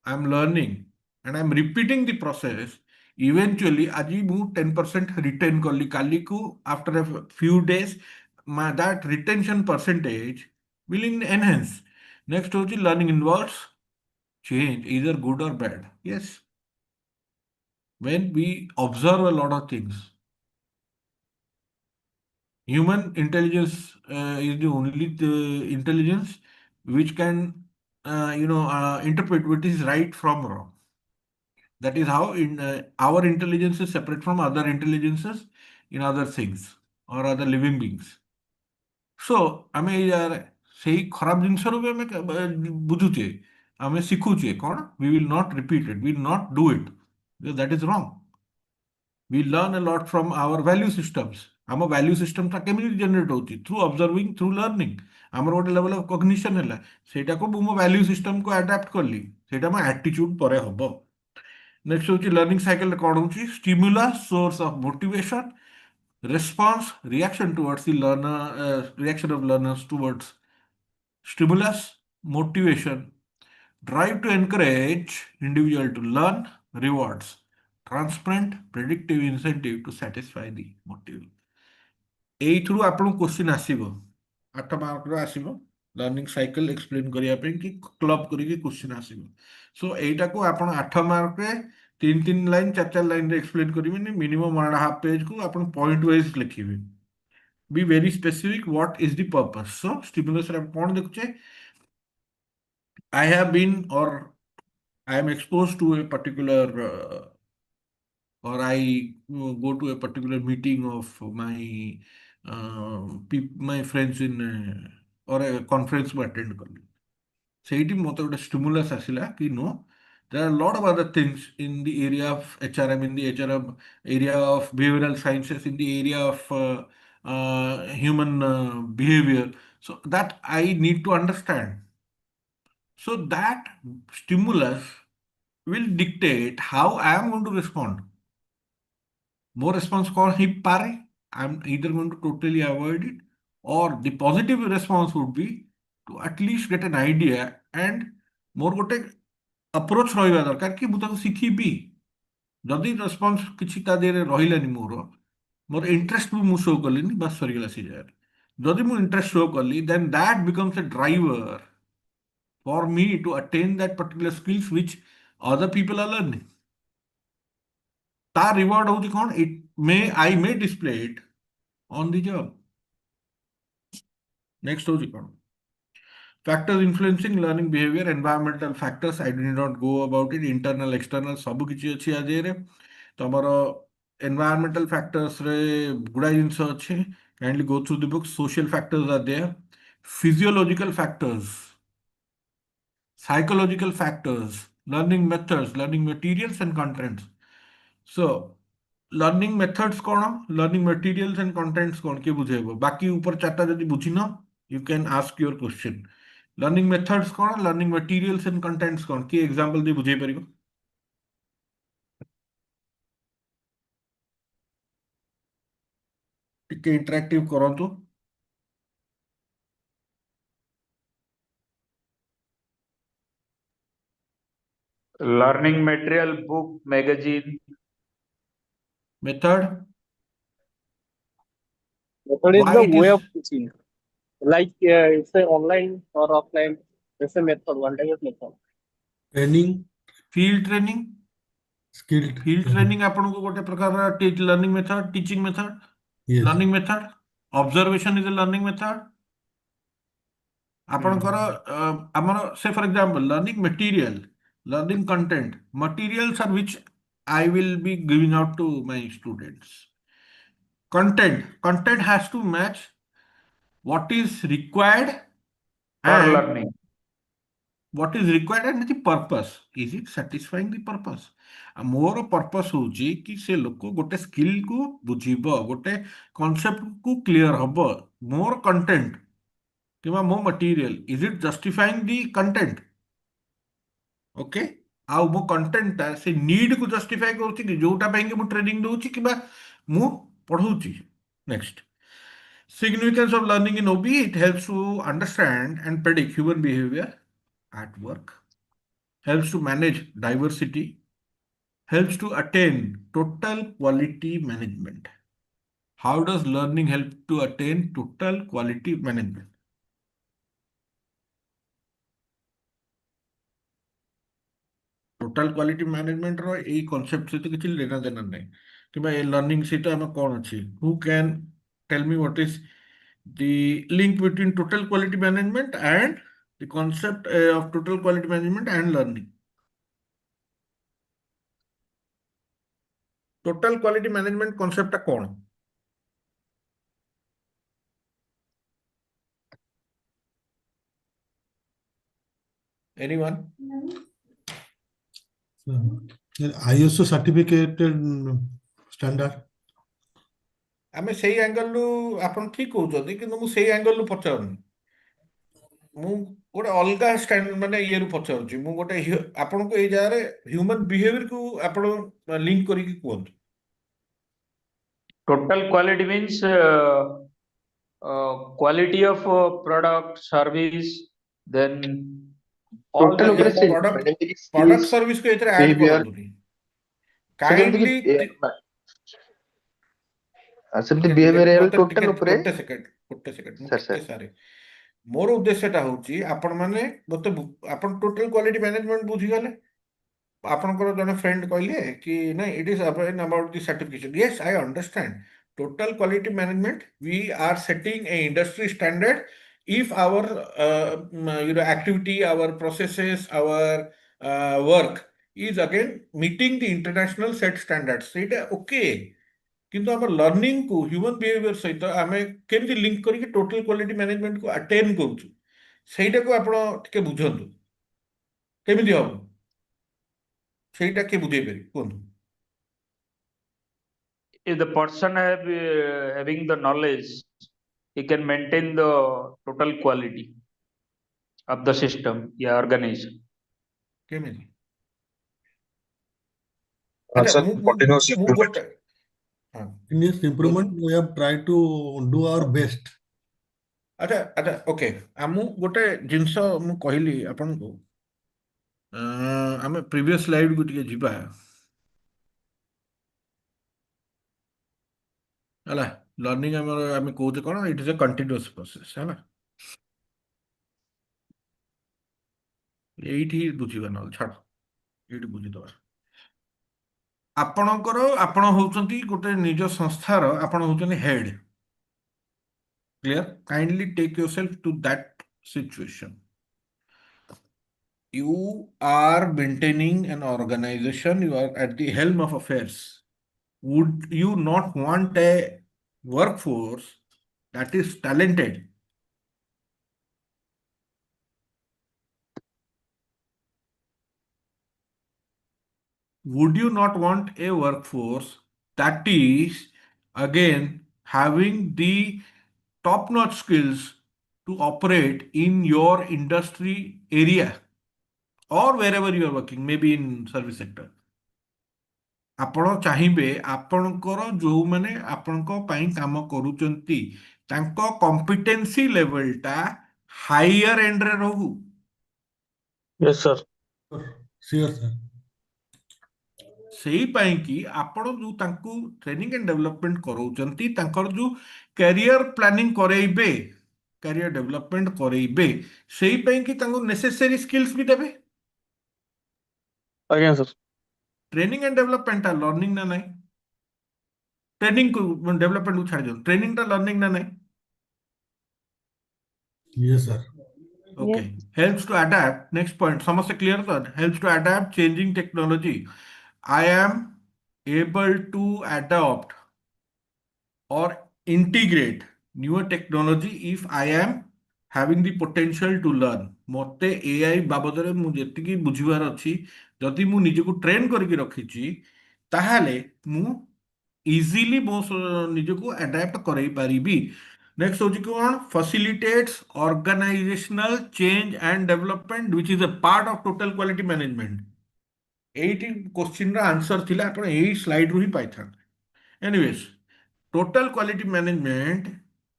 I am learning, and I am repeating the process, eventually aji mu 10% retain kali kali ku after a few days that retention percentage will enhance. Next hoji learning involves change, either good or bad. Yes, when we observe a lot of things, human intelligence is the only intelligence which can interpret what is right from wrong. That is how our intelligence is separate from other intelligences in other things or other living beings. So ଆମେ ସେଇ ଖରାପ ଜିନିଷରୁ ବି ଆମେ ବୁଝୁଛେ, ଆମେ ଶିଖୁଛେ କ'ଣ? We will not repeat it, we will not do it, because that is wrong. We learn a lot from our value systems. ଆମ value systemଟା କେମିତି generate ହେଉଛି? Through observing, through learning. ଆମର ଗୋଟେ ଲେଭେଲ ଅଫ୍ କଗ୍ନିସନ୍ ହେଲା, ସେଇଟାକୁ ମୁଁ ମୋ value systemକୁ adapt କଲି, ସେଇଟା ମୋ ଆଟିଚ୍ୟୁଡ୍ ପରେ ହବ। Next hochi learning cycle କ'ଣ ହେଉଛି? Stimulus, source of motivation, response, reaction towards the learner, reaction of learners towards stimulus, motivation, drive to encourage individual to learn, rewards, transparent, predictive incentive to satisfy the motive. ଏଇଥିରୁ ଆପଣଙ୍କୁ question ଆସିବ, 8 ମାର୍କର ଆସିବ। Learning cycle explain କରିବା ପାଇଁ କି club କରିକି question ଆସିବ। Show ଏଇଟାକୁ ଆପଣ 8 ମାର୍କରେ 3 ଲାଇନ୍ 4 ଲାଇନ୍ରେ ଏକ୍ସପ୍ଲେନ୍ କରିବେନି, ମିନିମମ୍ 1.5 ପେଜ୍କୁ ଆପଣ ପଏଣ୍ଟ ୱାଇଜ୍ ଲେଖିବେ। Be very specific, what is the purpose? So stimulus ରେ କ'ଣ ଦେଖୁଛେ? I have been or I am exposed to a particular or I go to a particular meeting of my friends in or a conference ମୁଁ attend କଲି। ସେଇଠି ମୋତେ ଗୋଟେ stimulus ଆସିଲା କି no, there are a lot of other things in the area of HRM, in the HRM area of behavioral sciences, in the area of human behavior, so that I need to understand. So that stimulus will dictate how I am going to respond. More response କ'ଣ ହେଇପାରେ? I am either going to totally avoid it, or the positive response would be to at least get an idea and ମୋର ଗୋଟେ approach ରହିବା ଦରକାର କି ମୁଁ ତାକୁ ଶିଖିବି। ଯଦି ରେସ୍ପନ୍ସ କିଛି ତା ଦେହରେ ରହିଲାନି, ମୋର ଇଣ୍ଟରେଷ୍ଟ ବି ମୁଁ ଶୋ କଲିନି, ବାସ୍ ସରିଗଲା ସେ ଜାଗାରେ। ଯଦି ମୁଁ ଇଣ୍ଟରେଷ୍ଟ ଶୋ କଲି, then that becomes a driver for me to attain that particular skills which other people are learning. ତା ରିୱାର୍ଡ ହେଉଛି କ'ଣ? I may display it on the job. Next ହେଉଛି କ'ଣ? Factors influencing learning behavior, environmental factors, I did not go about it, internal, external, ସବୁ କିଛି ଅଛି ଆଜିରେ। ତମର environmental factors ରେ ଗୁଡ଼ାଏ ଜିନିଷ ଅଛି, Kindly go through the book. Social factors are there, physiological factors, psychological factors, learning methods, learning materials and contents. So learning methods कौन, learning materials and contents कौन के बुझेबो बाकी ऊपर चारटा जदि बुझिना you can ask your question. Learning methods कौन, learning materials and contents कौन के example दे बुझे परिबो टिके इंटरैक्टिव करंतु Learning material, book, magazine. method Method is why the it way is of teaching. Like it's a online or offline. It's a method, one type of method. Training, field training skilled field training. training आपन को गोटे प्रकार learning method teaching method Yes. learning method observation is a learning method ଆପଣଙ୍କର ଆମର say for example learning material learning content materials are which I will be giving out to my students content has to match what is required For and learning. what is required and the purpose is it satisfying the purpose ମୋର purpose ହଉଛି କି ସେ ଲୋକ ଗୋଟେ skill କୁ ବୁଝିବ ଗୋଟେ concept କୁ clear ହବ ମୋର content କିମ୍ବା ମୋ material is it justifying the content okay ଆଉ ମୋ content ଟା ସେ need କୁ justify କରୁଛି କି ଯୋଉଟା ପାଇଁ କି ମୁଁ training ଦଉଛି କିମ୍ବା ମୁଁ ପଢଉଛି next significance of learning in OB it helps to understand and predict human behavior at work helps to manage diversity helps to attain total quality management how does learning help to attain total quality management total quality management रो ए concept से तो किछि लेना देना नहीं कि भाई लर्निंग से तो हम कौन अछि who can tell me what is the link between total quality management and the concept of total quality management and learning total quality management concept कौन एनीवन ISO certificated standard. आमे सेही एंगल नु आपण ठीक कहउछथि किंतु मु सेही एंगल नु पचारनी मु गोटे अलगा स्टैंड माने ये रु पचारुछि मु गोटे आपण को ए जारे ह्यूमन बिहेवियर को आपण लिंक करी कि कोन Total quality means quality of product, service, then all Total the ଉପରେ ସେ प्रोडक्ट सर्विस को एथरे ऐड behavior, करंतुनी काइंडली ସେମିତି behavioral total ଉପରେ ଗୋଟେ ସେକେଣ୍ଡ Sir, sir. ସାରେ ମୋର ଉଦ୍ଦେଶ୍ୟଟା ହଉଛି ଆପଣ ମାନେ ମତେ ଆପଣ ଟୋଟାଲ କ୍ୱାଲିଟି ମ୍ୟାନେଜମେଣ୍ଟ ବୁଝିଗଲେ ଆପଣଙ୍କର ଜଣେ ଫ୍ରେଣ୍ଡ କହିଲେ କି ନାଇଁ ଇଟ୍ is about the certification Yes I understand total quality management we are setting a industry standard if our activity our processes our work is again meeting the international set standards ସେଇଟା okay କିନ୍ତୁ ଆମ learning କୁ Humane behaviour ସହିତ ଆମେ କେମିତି link କରିକି total quality management କୁ attain କରୁଛୁ ସେଇଟାକୁ ଆପଣ ଟିକେ ବୁଝନ୍ତୁ କେମିତି ହବ ସେଇଟା କିଏ ବୁଝେଇ ପାରିବେ କୁହନ୍ତୁ if the person having the knowledge, he can maintain the total quality of the system, yeah, organization. କେମିତି Sir, ଆଚ୍ଛା continuous ମୁଁ improvement. ଗୋଟେ ହଁ Continuous improvement, we have tried to do our best. ଆଚ୍ଛା ଆଚ୍ଛା ଓକେ ମୁଁ ଗୋଟେ ଜିନିଷ ମୁଁ କହିଲି ଆପଣଙ୍କୁ ଆମେ ପ୍ରିଭିୟସ୍ ସ୍ଲାଇଡକୁ ଟିକେ ଯିବା ହେଲା ଲର୍ଣ୍ଣିଂ ଆମର ଆମେ କହୁଛେ କ'ଣ ଇଟ୍ ଇଜ ଏ କଣ୍ଟିନ୍ୟୁଅସ୍ ପ୍ରୋସେସ୍ ହେଲା ଏଇଠି ବୁଝିବା ନହେଲେ ଛାଡ଼ ଏଇଠି ବୁଝିଦବା ଆପଣଙ୍କର ଆପଣ ହଉଛନ୍ତି ଗୋଟେ ନିଜ ସଂସ୍ଥାର ଆପଣ ହଉଛନ୍ତି head clear kindly take yourself to that situation you are maintaining an organization you are at the helm of affairs would you not want a workforce that is talented. Would you not want a workforce that is again having the top-notch skills to operate in your industry area or wherever you are working, maybe in service sector? ଆପଣ ଚାହିଁବେ ଆପଣଙ୍କର ଯୋଉମାନେ ଆପଣଙ୍କ ପାଇଁ କାମ କରୁଛନ୍ତି ତାଙ୍କ କମ୍ପିଟେନ୍ସି ଲେଭେଲଟା higher ଏଣ୍ଡରେ ରହୁ। Yes, sir. Sure, sir. ସେଇ ପାଇଁ କି ଆପଣ ଯୋଉ ତାଙ୍କୁ ଟ୍ରେନିଂ ଆଣ୍ଡ ଡେଭଲପମେଣ୍ଟ କରାଉଛନ୍ତି ତାଙ୍କର ଯୋଉ କ୍ୟାରିୟର ପ୍ଲାନିଂ କରେଇବେ କ୍ୟାରିୟର ଡେଭଲପମେଣ୍ଟ କରେଇବେ ସେଇ ପାଇଁ କି ତାଙ୍କୁ ନେସେସରି ସ୍କିଲ୍ସ ବି ଦେବେ। Again, sir. Training and development learning ना नहीं ट्रेनिंग को डेवलपमेंट को छाड़ दियो ट्रेनिंग टा लर्निंग ना नहीं Yes, sir. okay helps to adapt next point समस्त clear तो helps to adapt changing technology I am able to adopt or integrate newer technology if I am having the potential to learn ମତେ AI ବାବଦରେ ମୁଁ ଯେତିକି ବୁଝିବାର ଅଛି ଯଦି ମୁଁ ନିଜକୁ ଟ୍ରେନ୍ କରିକି ରଖିଛି ତାହେଲେ ମୁଁ ଇଜିଲି ମୋ ନିଜକୁ ଆଡାପ୍ଟ କରେଇ ପାରିବି। ନେକ୍ସଟ ହଉଛି କଣ facilitates organisational change and development which is a part of total quality management। ଏଇଠି କୋଶ୍ଚିନ୍ର ଆନ୍ସର ଥିଲା ଆପଣ ଏଇ ସ୍ଲାଇଡରୁ ହିଁ ପାଇଥାନ୍ତେ। ଏନିୱେଜ total quality management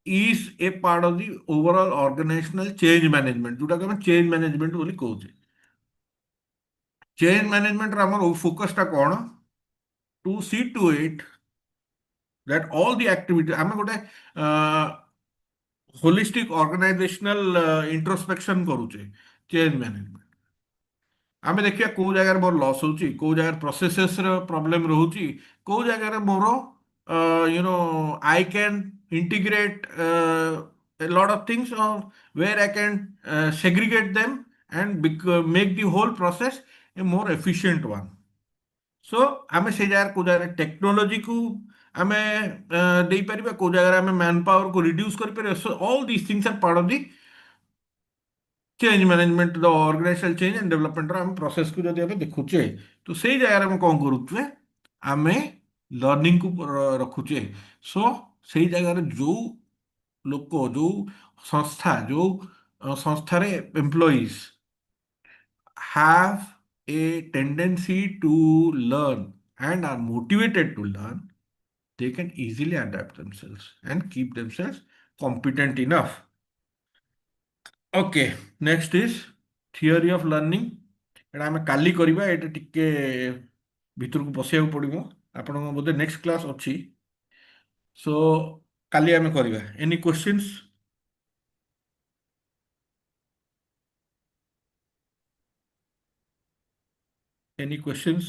is a part of the overall organizational change management जोटाକୁ ଆମେ change management ବୋଲି କହୁଛେ। change management ର ଆମର ଫୋକସଟା କଣ to see to it that all the activity ଆମେ ଗୋଟେ holistic organizational introspection କରୁଛେ change management। ଆମେ ଦେଖିବା କୋଉ ଜାଗାରେ ମୋର ଲସ୍ ହଉଛି କୋଉ ଜାଗାରେ ପ୍ରୋସେସେସର ପ୍ରୋବ୍ଲେମ ରହୁଛି କୋଉ ଜାଗାରେ ମୋର I can integrate a lot of things or where I can segregate them and make the whole process a more efficient one। सो आम से जगह को जगह टेक्नोलोजी को आम दे पार को जगह आम मैन पावर को रिड्यूस कर so all these things are part of the change management the organizational change and development आम प्रोसेस को जब आम देखुचे तो से जगह आम कौन करुचे आम लर्निंग को रखुचे। सो से जगह जो लोक जो संस्था जो संस्थार employees have a tendency to learn and are motivated to learn, they can easily adapt themselves and keep themselves competent enough। Okay, next is theory of learning। ଏଇଟା ଆମେ କାଲି କରିବା ଏଇଟା ଟିକେ ଭିତରକୁ ପଶିବାକୁ ପଡ଼ିବ ଆପଣଙ୍କ ବୋଧେ ନେକ୍ସଟ କ୍ଲାସ୍ ଅଛି ସୋ କାଲି ଆମେ କରିବା। Any questions? Any questions?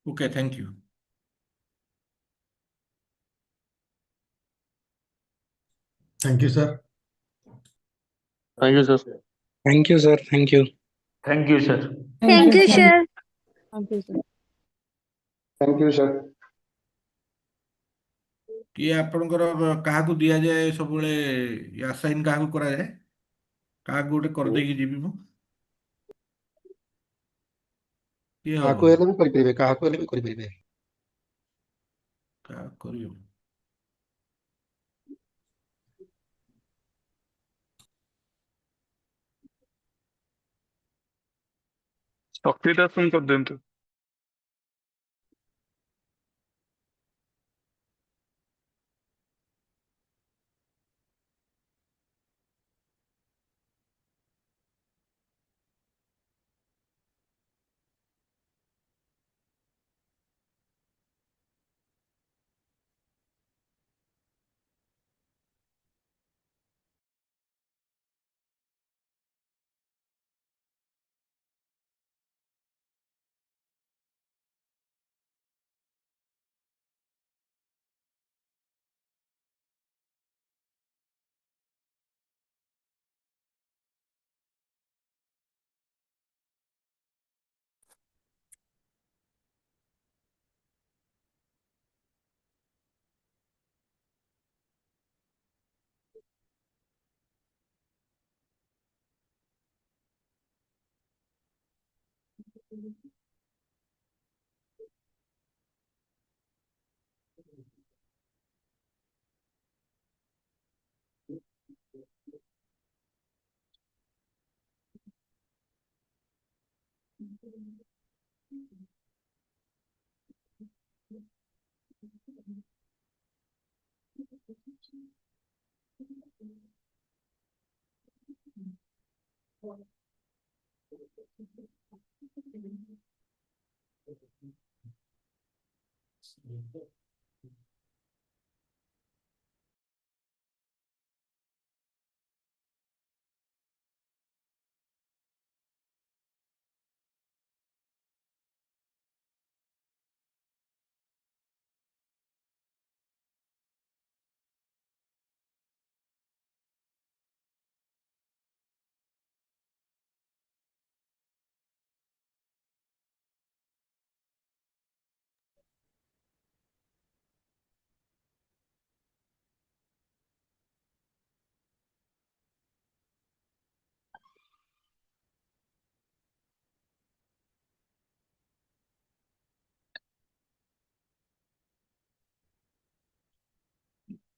Okay, thank you। Thank you, sir. Thank you, sir. Thank you, sir. Thank you. Thank you, sir. Thank you, sir. Thank you, sir. Thank you, sir. କିଏ ଆପଣଙ୍କର କାହାକୁ ଦିଆଯାଏ ସବୁବେଳେ assign କାହାକୁ କରାଯାଏ କାହାକୁ ଗୋଟେ କରିଦେଇକି ଯିବି ମୁଁ କିଏ ହବ କାହାକୁ ହେଲେ ବି କରିପାରିବେ କାହାକୁ ହେଲେ ବି କରିପାରିବେ। କାହାକୁ କରିବ ଶକ୍ତି ଦାସଙ୍କୁ କରିଦିଅନ୍ତୁ।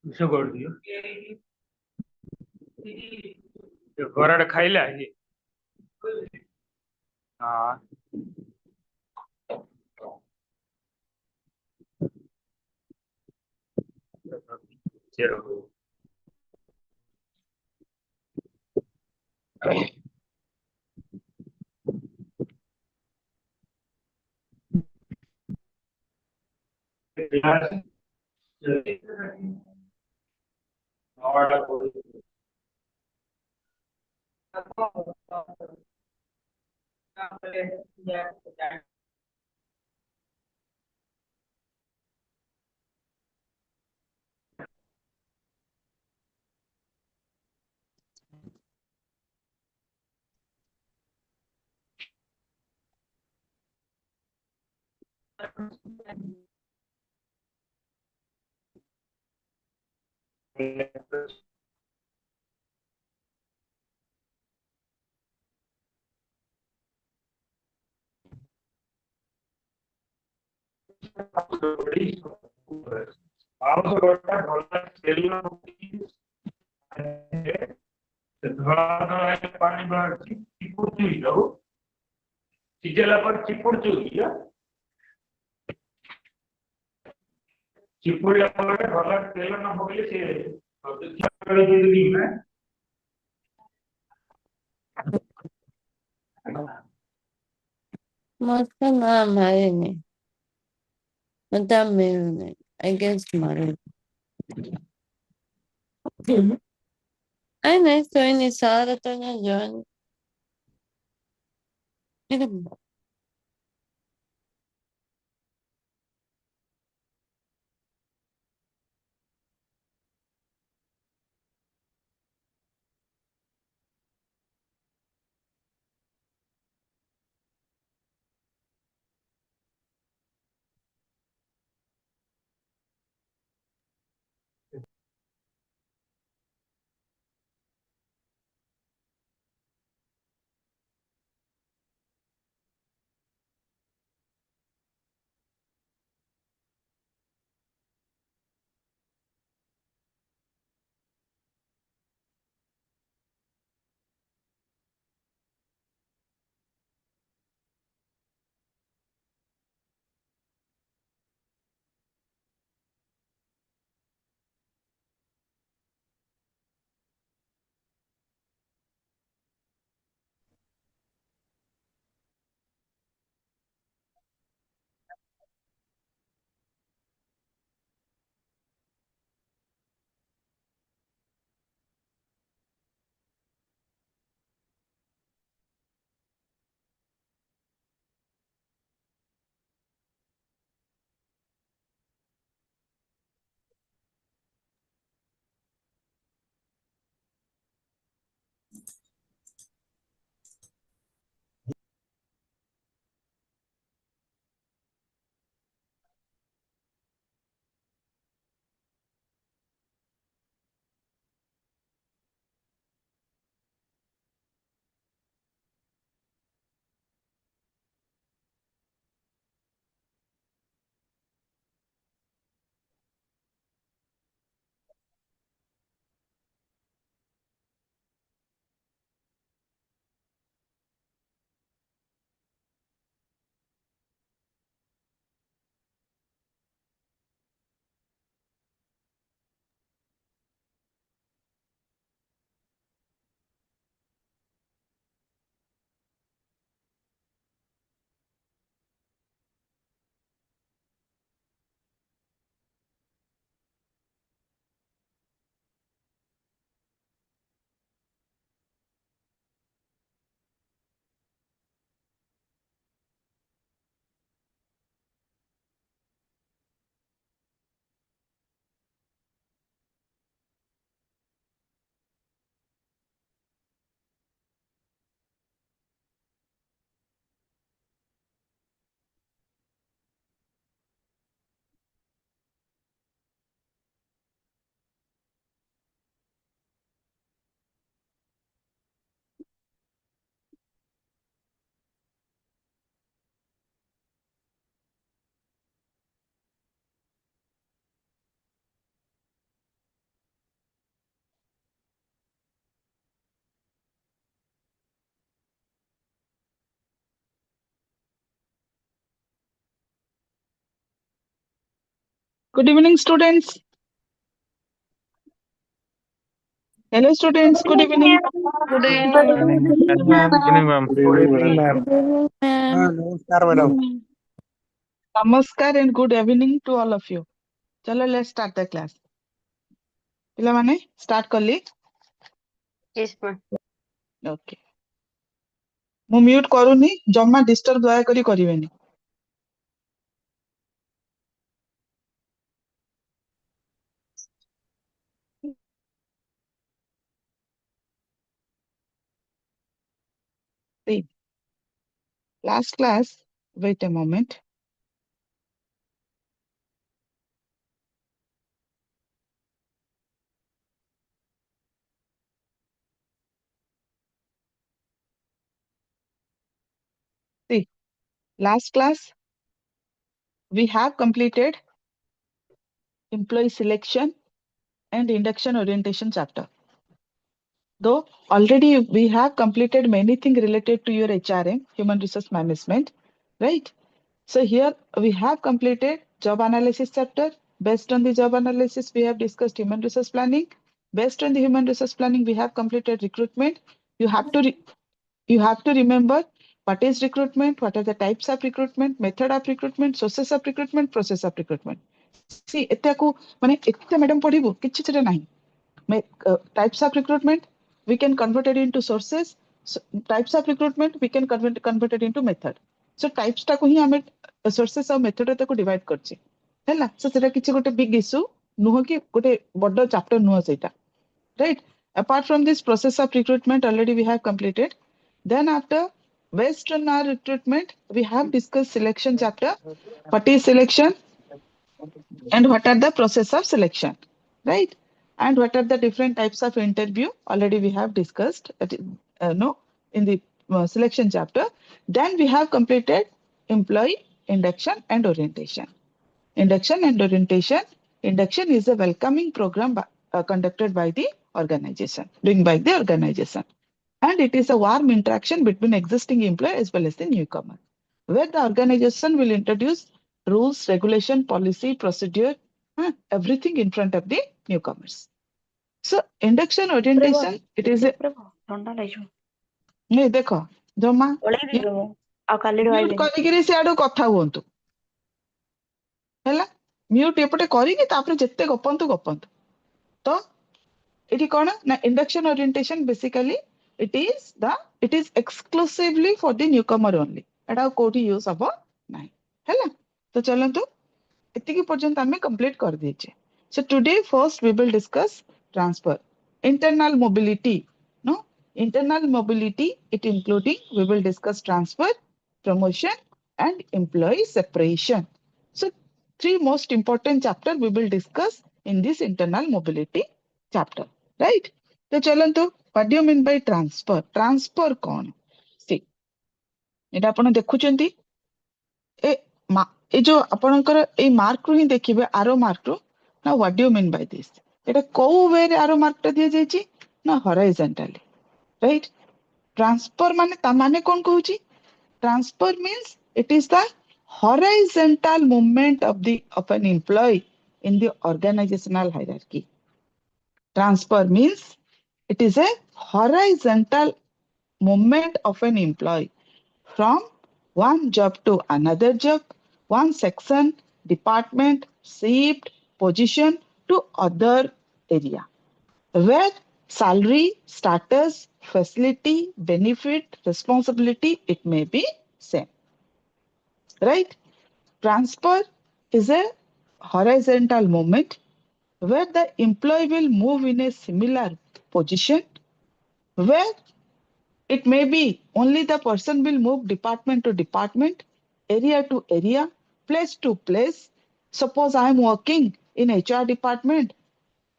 କିସ କରୁଛୁ? ଘରଆଡେ ଖାଇଲା ଆଜି? ହଁ। ଚେର। ପାଣି ବାହାରୁଛି ଚିପୁଡୁଛୁ ଯାଉ ସିଝେଇଲା ପରେ ଚିପୁଡୁଛୁ ଚିପୁଡିଲା ପରେ ଭଲ ତେଲ ନ ପକେଇଲେ ସିଏ Mosca no, Marine. Madame Marine. I guess Marine. Ay, no estoy ni Sara, Toña John. Mira, Good evening, students. Hello, students. Good evening. Good evening. Evening, ma'am. Good evening, ma'am. Good evening, ma'am. Namaskar, madam. Namaskar and good evening to all of you. Chalo, let's start the class. ପିଲାମାନେ start କଲି? Yes, ma'am. Okay. ମୁଁ mute କରୁନି, ଜମା disturb ଦୟାକରି କରିବେନି। See, last class, wait a moment. See, last class, we have completed employee selection and induction orientation chapter. Though already we have completed many things related to your HRM, human resource management, right? So here we have completed job analysis chapter. Based on the job analysis, we have discussed human resource planning. Based on the human resource planning, we have completed recruitment. You have to remember what is recruitment, what are the types of recruitment, method of recruitment, sources of recruitment, process of recruitment. See, ଏଟାକୁ ମାନେ ଏତେ madam ପଢିବୁ କିଛି ସେଟା ନାହିଁ। Types of recruitment, we can convert it into sources. So, types of recruitment, we can convert it into method. So types टाକୁ ही हमें sources और method ताको divide करछे हैला। So सेटा किछि गोटे big issue नुह कि गोटे बड्ड chapter नुह सेटा, right? Apart from this process of recruitment, already we have completed. Then after, based on our recruitment, we have discussed selection chapter. What is selection and what are the process of selection, right? And what are the different types of interview? Already we have discussed in the selection chapter. Then we have completed employee induction and orientation. Induction and orientation. Induction is a welcoming program conducted by the organization, doing by the organization. And it is a warm interaction between existing employee as well as the newcomer, where the organization will introduce rules, regulation, policy, procedure, everything in front of the newcomers. So induction orientation, it is a ଦେଖ ଜମା mute କରିକିରି ସିଆଡୁ କଥା ହୁଅନ୍ତୁ ହେଲା। mute ଏପଟେ କରିକି ତାପରେ ଯେତେ ଗପନ୍ତୁ ଗପନ୍ତୁ। ତ ଏଠି କଣ ନା induction orientation basically it is exclusively for the newcomer only. ଏଟା ଆଉ କୋଉଠି ୟୁଜ ହବ ନାହିଁ ହେଲା। ତ ଚଲନ୍ତୁ ଏତିକି ପର୍ଯ୍ୟନ୍ତ ଆମେ complete କରିଦେଇଛେ। So today first we will discuss transfer, internal mobility. No, internal mobility, it including we will discuss transfer, promotion and employee separation. So three most important chapter we will discuss in this internal mobility chapter, right? So चलନ୍ତୁ, what do you mean by transfer? Transfer कौन? See, ଏଟା ଆପଣ ଦେଖୁଛନ୍ତି ए जो आपणकर ए mark रु ही देखिबे आरो mark रु ना what do you mean by this एटा को वे रे आरो मार्क टा दिया जायछि ना हॉरिजॉन्टली, राइट? ट्रांसफर माने ता माने कोन कहूची? Transfer means it is the horizontal movement of an employee in the organizational hierarchy. Transfer means it is a horizontal movement of an employee from one job to another job, one section, department, shift, position to other area, where salary, status, facility, benefit, responsibility, it may be same, right? Transfer is a horizontal movement where the employee will move in a similar position, where it may be only the person will move department to department, area to area, place to place. Suppose I am working in HR department.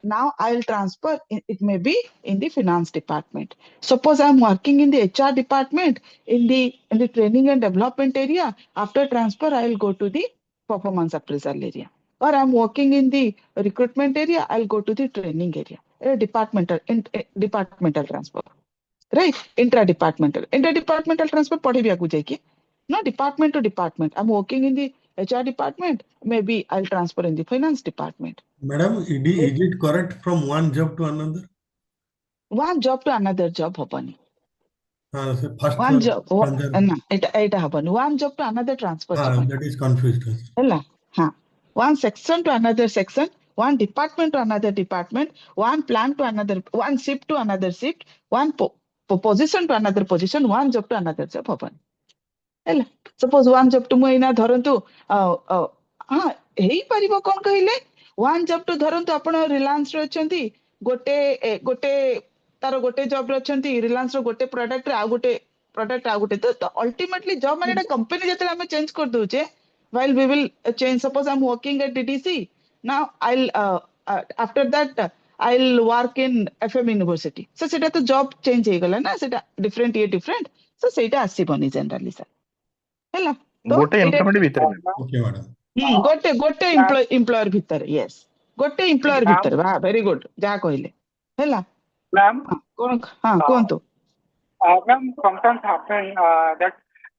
Now I'll transfer, it may be in the finance department. Suppose I'm working in the HR department in the training and development area. After transfer, I'll go to the performance appraisal area. Or I'm working in the recruitment area, I'll go to the training area. Departmental transfer. Right? Intra-departmental transfer पढ़े भी आगु जाइए. No, department to department. I'm working in the HR department, maybe I'll transfer in the finance department. Madam, is it correct from one job to another? One job to another job hapani. First One job, transaction. na, eta hapani. One job to another transfer hapani. That is confused. Hela, ha. One section to another section, one department to another department, one plant to another, one shift to another shift, one position to another position, one job to another job hapani. Hela, suppose one job to mu eina dharantu ହେଇପାରିବ କଣ କହିଲେ one job to ଧରନ୍ତୁ ଆପଣ Reliance ରେ ଅଛନ୍ତି ଗୋଟେ ତାର ଗୋଟେ ଜବ ରେ ଅଛନ୍ତି ରିଲାଏନ୍ସ ର ଗୋଟେ ପ୍ରଡକ୍ଟ ରେ ଆଉ ଗୋଟେ ପ୍ରଡକ୍ଟ ଆଉ ଗୋଟେ ତ ଅଲ୍ଟିମେଟଲି ଜବ ମାନେ ଏଟା କମ୍ପାନୀ ଯେତେବେଳେ ଆମେ change କରିଦଉଛେ while we will change, suppose I'm working at DTC, now I'll after that I'll work in FM University, so ସେଟା ତ job change ହେଇଗଲା ନା ସେଟା different so ସେଇଟା ଆସିବନି generally sir ହେଲା ଗୋଟେ employee ଭିତରେ Okay, madam. ଗୋଟେ employer ଭିତରେ yes ଗୋଟେ employer ଭିତରେ very good ଯାହା କହିଲେ ହେଲା ma'am କଣ କୁହନ୍ତୁ ma'am sometimes happen that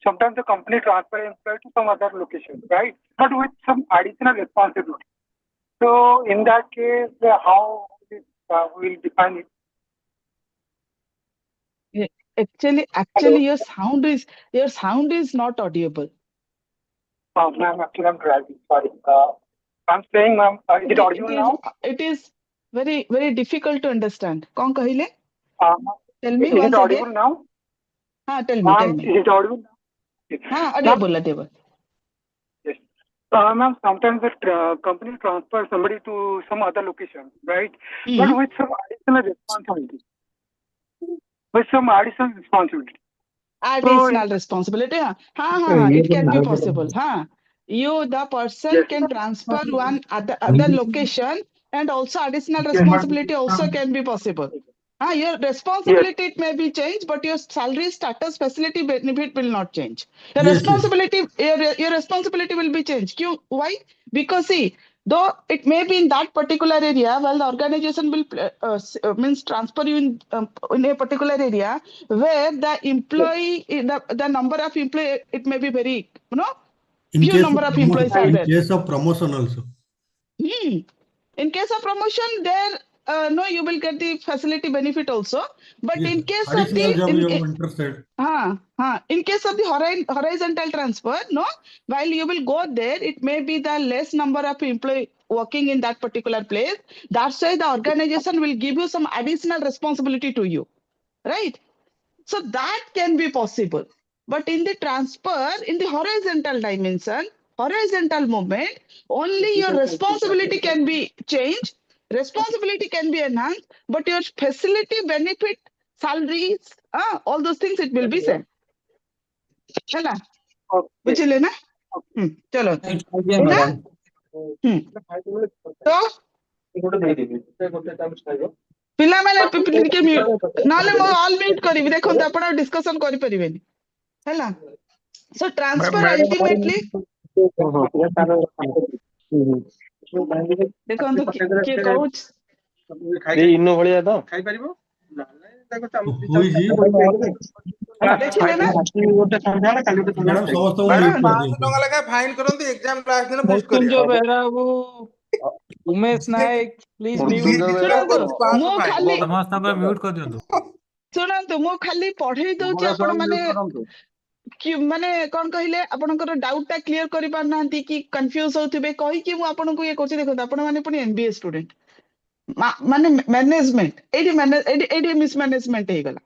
sometimes the company transfer employee to some other location, right, but with some additional responsibility. So in that case how we'll define it? Actually your sound is not audible. Ma'am, actually I'm driving, sorry. I'm saying, ma'am, is it audible now? It is very, very difficult to understand. Kaun kahile? Tell me is once it audible again. now? Tell me. Is it audible now? Audible. Yes. Ma'am, sometimes the company transfers somebody to some other location, right? But with some additional responsibility. Responsibility. It can be possible. The person can transfer one other location and also additional responsibility also can be possible. Your responsibility it may be changed, but your salary status facility benefit will not change. Your responsibility your responsibility will be changed. Why? Because see, though it may be in that particular area, while the organization will means transfer you in a particular area where the employee the number of employee it may be very few number of employees are there. In case of promotion also. In case of promotion, there no, you will get the facility benefit also. But in case of the in case of the horizontal transfer, no, while you will go there, it may be the less number of employee working in that particular place. That's why the organization will give you some additional responsibility to you, right? So that can be possible. But in the transfer, in the horizontal dimension, horizontal movement, only your responsibility can be changed. Responsibility can be enhanced, but your facility, benefit, salaries, all those things, it will be same. Chalo. बुझिले ना? चलो. तो ପିଲାମାନେ ଟିକେ ନହେଲେ ମୁଁ all mute କରିବି ଦେଖନ୍ତୁ ଆପଣ ଡିସ୍କସନ କରିପାରିବେନି ହେଲା ସୋ ଟ୍ରାନ୍ସଫର ଅଲ୍ଟିମେଟଲି ଦେଖନ୍ତୁ କିଏ କହୁଛି ଇନୋ ଭଳିଆ ତ ଖାଇପାରିବ ଦେଖିଲେ ନା ଫାଇନ କରନ୍ତୁ ଏକ୍ସାମ କ୍ଲାସ ଦିନ ବୁଷ୍ଟ କରିବା उमेश नायक प्लीज ଶୁଣନ୍ତୁ ମୁଁ ଖାଲି ପଢେଇ ଦଉଛି ଆପଣ ମାନେ ମାନେ କଣ କହିଲେ ଆପଣଙ୍କର ଡାଉଟ ଟା କ୍ଲିୟର କରିପାରୁନାହାନ୍ତି କି କନଫ୍ୟୁଜ ହଉଥିବେ କହିକି ମୁଁ ଆପଣଙ୍କୁ ଇଏ କରୁଛି ଦେଖନ୍ତୁ ଆପଣ ମାନେ ପୁଣି MBA ଷ୍ଟୁଡେଣ୍ଟ ମାନେ ମ୍ୟାନେଜମେଣ୍ଟ ଏଇଠି ମିସମ୍ୟାନେଜମେଣ୍ଟ ହେଇଗଲା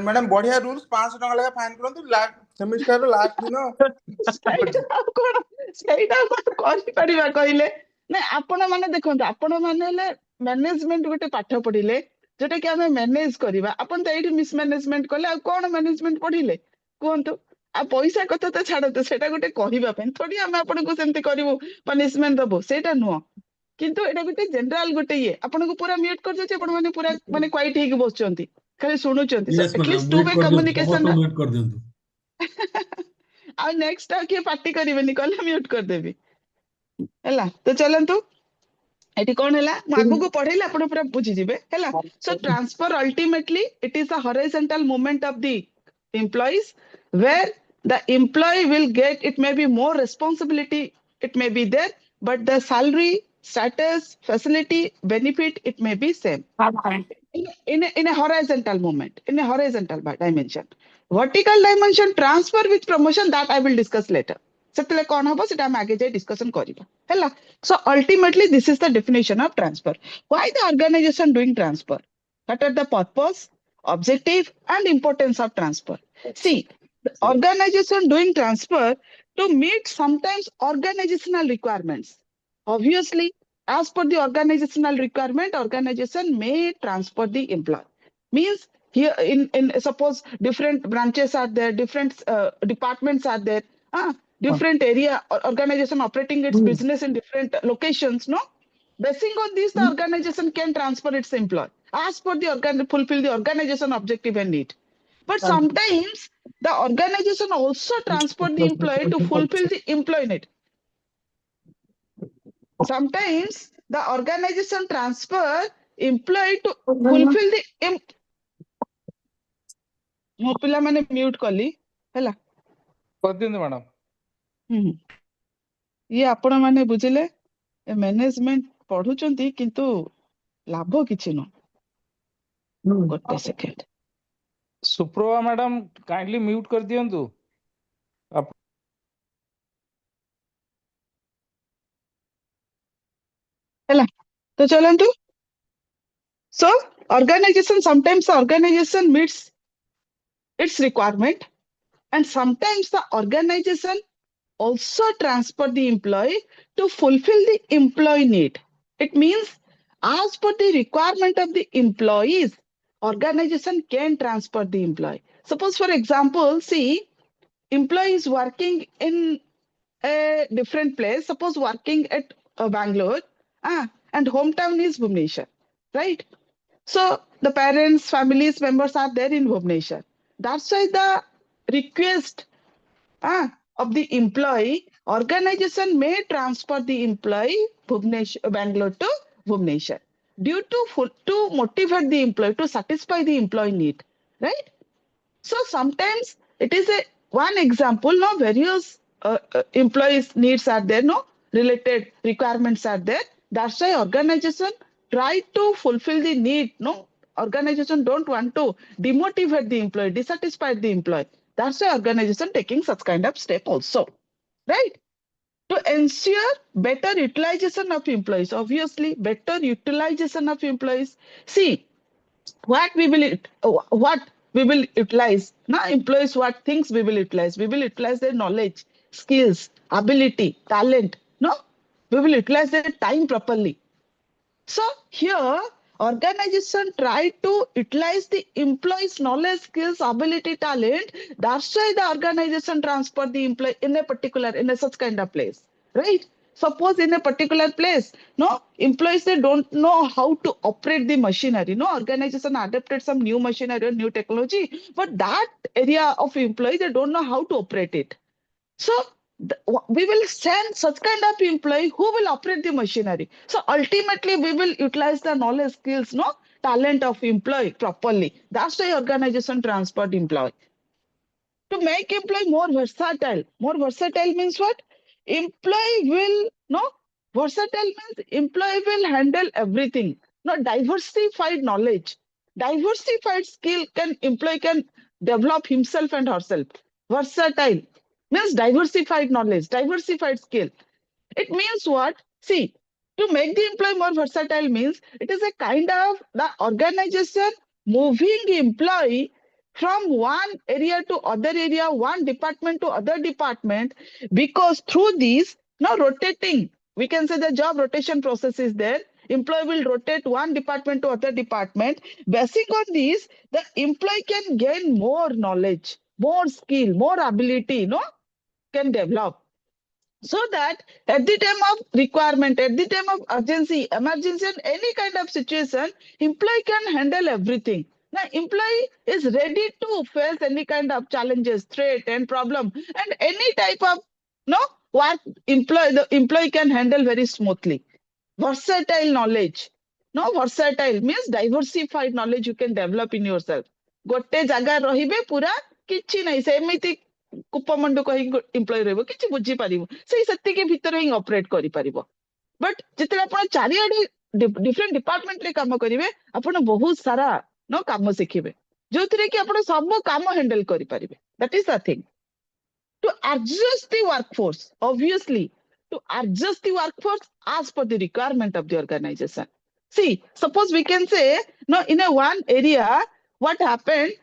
ମ୍ୟାଡାମ ବଢିଆ ରୁଲ୍ସ 500 ଟଙ୍କା ଲେଖା ଫାଇନ କରନ୍ତୁ ଲାଷ୍ଟ ସେମିଷ୍ଟର ଲାଷ୍ଟ ଦିନ ସେଇଟା କରିପାରିବା କହିଲେ ନା ଆପଣ ମାନେ ଦେଖନ୍ତୁ ଆପଣ ମାନେ ହେଲେ ମ୍ୟାନେଜମେଣ୍ଟ ଗୋଟେ ପାଠ ପଢିଲେ ଯୋଉଟା କି ଆମେ ମ୍ୟାନେଜ କରିବା ଆପଣ ତ ଏଇଠି ମିସମ୍ୟାନେଜମେଣ୍ଟ କଲେ ଆଉ କଣ ମ୍ୟାନେଜମେଣ୍ଟ ପଢିଲେ କୁହନ୍ତୁ ଆଉ ପଇସା କଥା ତ ଛାଡନ୍ତୁ ସେଇଟା ଗୋଟେ କହିବା ପାଇଁ ଥୋଡି ଆମେ ଆପଣଙ୍କୁ ସେମିତି କରିବୁ ପନିଶମେଣ୍ଟ ଦବୁ ସେଇଟା ନୁହଁ କିନ୍ତୁ ଏଇଟା ଗୋଟେ ଜେନେରାଲ ଗୋଟେ ଇଏ ଆପଣଙ୍କୁ ପୁରା ମ୍ୟୁଟ କରିଦଉଛି ଆପଣ ମାନେ ପୁରା ମାନେ କ୍ୱାଇଟ ହେଇକି ବସୁଛନ୍ତି ଖାଲି ଶୁଣୁଛନ୍ତି ଆଟଲିଷ୍ଟ ଟୁ ୱେ କମ୍ୟୁନିକେସନ ଆଉ ନେକ୍ସଟ ଆଉ କିଏ ପାର୍ଟି କରିବେନି କହିଲେ ମ୍ୟୁଟ କରିଦେବି ହେଲା ତ ଚାଲନ୍ତୁ ଏଠି କଣ ହେଲା ମୁଁ ଆଗକୁ ପଢେଇଲେ ଆପଣ ପୁରା ବୁଝିଯିବେ ହେଲା so transfer ultimately it is the horizontal movement of the employees where the employee will get, it may be more responsibility, it may be there, but the salary, status, facility, benefit, it may be same. In a horizontal movement, in a horizontal dimension. Vertical dimension, transfer with promotion, that I will discuss later. So discussion kariba. So ultimately, this is the definition of transfer. Why the organization doing transfer? What are the purpose, objective, and importance of transfer? See, the organization doing transfer to meet sometimes organizational requirements. Obviously, as per the organizational requirement, organization may transfer the employee. Means here in suppose different branches are there, different departments are there, different area or organization operating its business in different locations, no? Basing on this, the organization can transfer its employee as per the fulfill the organization objective and need. But sometimes the organization also transfer the employee to fulfill the employee need. Sometimes the organization transfer employee to fulfill the ମୋ ପିଲାମାନେ mute କଲି ହେଲା କରିଦିଅନ୍ତୁ madam. ଇଏ ଆପଣ ମାନେ ବୁଝିଲେ management ପଢୁଛନ୍ତି କିନ୍ତୁ ଲାଭ କିଛି ନୁହଁ। ଗୋଟେ second Suprabha madam kindly mute କରିଦିଅନ୍ତୁ। ହେଲା ତ ଚଲନ୍ତୁ। So organization, sometimes the organization meets its requirement and sometimes the organization also transfer the employee to fulfill the employee need. It means as per the requirement of the employees, organization can transfer the employee. Suppose for example, see, employee is working in a different place, suppose working at Bangalore, and hometown is Bhubaneswar, right? So the parents, families, members are there in Bhubaneswar. That's why the request of the employee, organization may transfer the employee Bangalore to Bhubaneswar due to motivate the employee, to satisfy the employee need, right? So sometimes it is a one example, no, various employees needs are there, no, related requirements are there. That's why organization try to fulfill the need, no, organization don't want to demotivate the employee, dissatisfy the employee. That's why organization taking such kind of step also, right? To ensure better utilization of employees, obviously better utilization of employees. See, what we will utilize now, employees, what things we will utilize their knowledge, skills, ability, talent, no, we will utilize their time properly. So here organization try to utilize the employees knowledge, skills, ability, talent. That's why the organization transfer the employee in a particular, in a such kind of place, right? Suppose in a particular place, no, employees, they don't know how to operate the machinery, no, organization adapted some new machinery or new technology, but that area of employee, they don't know how to operate it. So we will send such kind of employee who will operate the machinery. So ultimately we will utilize the knowledge, skills, no, talent of employee properly. That's why organization transferred employee. To make employee more versatile means what? Employee will, no, versatile means employee will handle everything. No, diversified knowledge, diversified skill can employee can develop himself and herself. Versatile means diversified knowledge, diversified skill. It means what? See, to make the employee more versatile means it is a kind of the organization moving employee from one area to other area, one department to other department, because through these, now rotating, we can say the job rotation process is there. Employee will rotate one department to other department. Basing on this, the employee can gain more knowledge, more skill, more ability, no, can develop. So that at the time of requirement, at the time of urgency, emergency, and any kind of situation, employee can handle everything. Now, employee is ready to face any kind of challenges, threat, and problem, and any type of, no, what the employee can handle very smoothly. Versatile knowledge. No, versatile means diversified knowledge you can develop in yourself. गोटे जगह रहिबे पूरा किछि नहीं सेमिति କୂପମଣ୍ଡୁ କହି employ ରହିବ କିଛି ବୁଝିପାରିବ ସେଇ ସେତିକି ଭିତରେ ହିଁ ଅପରେଟ କରିପାରିବ ବଟ୍ ଯେତେବେଳେ ଆପଣ ଚାରିଆଡେ ଡିଫରେଣ୍ଟ ଡିପାର୍ଟମେଣ୍ଟରେ କାମ କରିବେ ଆପଣ ବହୁତ ସାରା କାମ ଶିଖିବେ ଯୋଉଥିରେ କି ଆପଣ ସବୁ କାମ ହ୍ୟାଣ୍ଡେଲ କରିପାରିବେ that is the thing to adjust the workforce obviously to adjust the workforce as per the requirement of the organization. See, suppose we can say in a one area what happened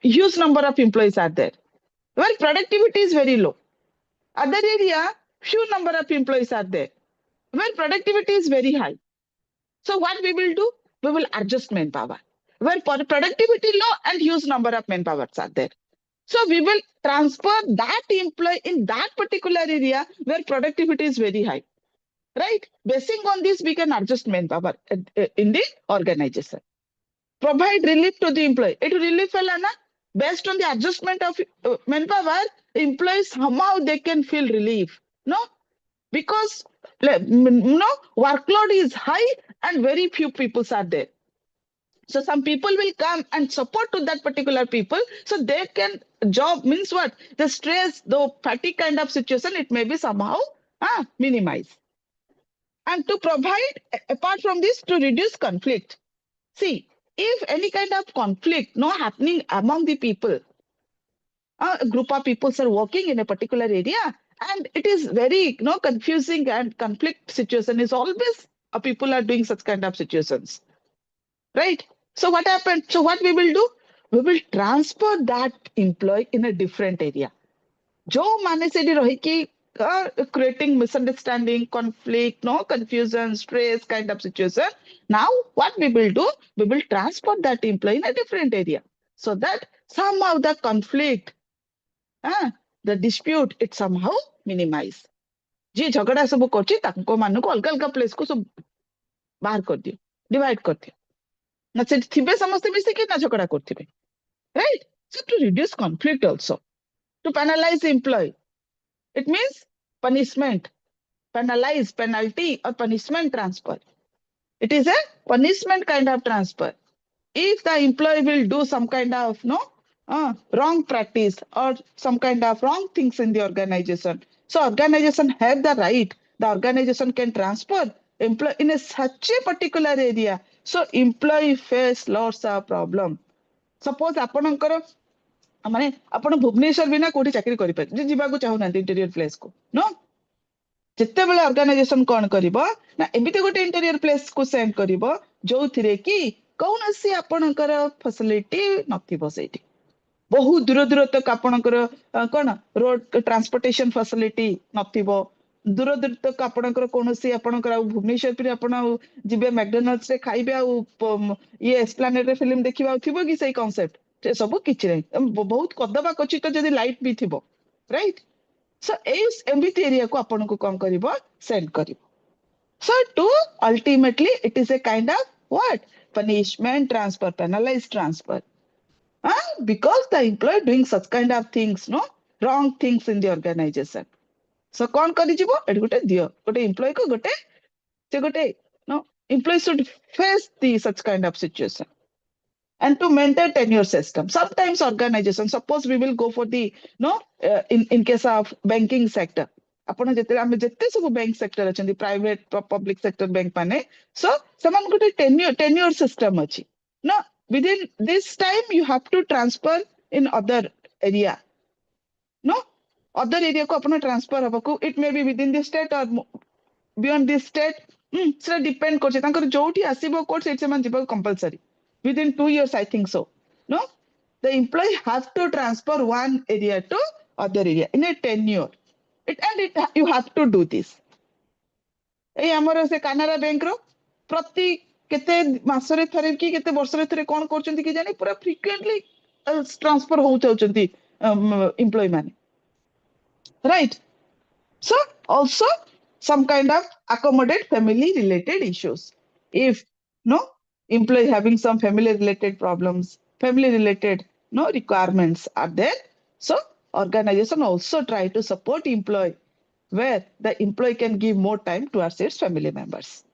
huge number of employees are there where productivity is very low. Other area few number of employees are there where productivity is very high. So what we will do? We will adjust manpower where productivity low and huge number of manpowers are there. So we will transfer that employee in that particular area where productivity is very high, right? Basing on this, we can adjust manpower in the organization. Provide relief to the employee. It relief based on the adjustment of manpower, employees somehow they can feel relief. Because workload is high and very few people are there. So some people will come and support to that particular people. So they can job means what? The stress, the fatigue kind of situation, it may be somehow minimized. And to provide, apart from this, to reduce conflict. See, if any kind of conflict happening among the people, a group of people are working in a particular area, and it is very confusing and conflict situation is always people are doing such kind of situations, right? So what happened? So what we will do? We will transfer that employee in a different area. Jo mane se rahiki creating misunderstanding, conflict, confusion, stress kind of situation. Now what we will do? We will transfer that employee in a different area so that somehow the conflict, the dispute, it somehow minimize. जी झगड़ा सब करछि ताको मानु को अलग अलग place को सब बाहर कर दियो, डिवाइड कर दियो ना से थिबे समस्त मिसे कि ना झगड़ा करथिबे, right? So to reduce conflict also, to penalize the employee, it means punishment, penalize, penalty or punishment transfer. It is a punishment kind of transfer. If the employee will do some kind of wrong practice or some kind of wrong things in the organization, so organization have the right, the organization can transfer employee in such a particular area. So employee face lots of problem. Suppose ଆପଣଙ୍କର ମାନେ ଆପଣ ଭୁବନେଶ୍ୱର ବିନା କୋଉଠି ଚାକିରି କରିପାରିବେ ଯିବାକୁ ଚାହୁଁନାହାନ୍ତି interior place କୁ ଯେତେବେଳେ ଅର୍ଗାନାଇଜେସନ କଣ କରିବ ନା ଏମିତି ଗୋଟେ ଇଣ୍ଟେରିୟର ପ୍ଲେସ କୁ ସେଣ୍ଡ କରିବ ଯୋଉଥିରେ କି କୌଣସି ଆପଣଙ୍କର ଫ୍ୟାସିଲିଟି ନଥିବ ସେଇଠି ବହୁତ ଦୂର ଦୂର ତକ ଆପଣଙ୍କର କଣ ରୋଡ ଟ୍ରାନ୍ସପୋର୍ଟେସନ ଫ୍ୟାସିଲିଟି ନଥିବ ଦୂର ଦୂର ତକ ଆପଣଙ୍କର କୌଣସି ଆପଣଙ୍କର ଆଉ ଭୁବନେଶ୍ୱରରେ ଆପଣ ଯିବେ ମ୍ୟାକଡୋନାଲ୍ଡସ ରେ ଖାଇବେ ଆଉ ଇଏ ଏସ୍ପ୍ଲାନେଡ ରେ ଫିଲ୍ମ ଦେଖିବାକୁ ଥିବ କି ସେଇ କନସେପ୍ଟ ସେ ସବୁ କିଛି ନାହିଁ ବହୁତ କଦବା କଚିତ ଯଦି ଲାଇଟ ବି ଥିବ ରାଇଟ So ଏମିତି ଏରିଆକୁ ଆପଣଙ୍କୁ କଣ କରିବ ସେଣ୍ଡ କରିବ So to ultimately it is a kind of what punishment transfer, penalized transfer because the employee doing such kind of things wrong things in the organization. So କଣ କରିଯିବ ଏଠି ଗୋଟେ ଦିଅ ଗୋଟେ employee କୁ ଗୋଟେ ସେ ଗୋଟେ employee should face the such kind of situation. And to maintain tenure system, sometimes organization, suppose we will go for the in case of banking sector, आपण जेते हम जेते सब बैंक सेक्टर अछंती प्राइवेट पब्लिक सेक्टर बैंक माने so समान गोटे tenure system अछि within this time you have to transfer in other area other area को आपण transfer हबको it may be within the state or beyond this state सेटा depend करछ तांकर जोठी आसीबो course set समान जिबो compulsory within 2 years I think so the employee have to transfer one area to other area in a tenure you have to do this ए हमर से Canara bank रो प्रति केते मासरे थरे की केते वर्षरे थरे कोन करचंती कि जानी पूरा फ्रीक्वेंटली ट्रांसफर हो जाउचंती एम्प्लॉय माने right so also some kind of accommodate family related issues if employee having some family related problems, family related requirements are there. So organization also try to support employee where the employee can give more time towards its family members.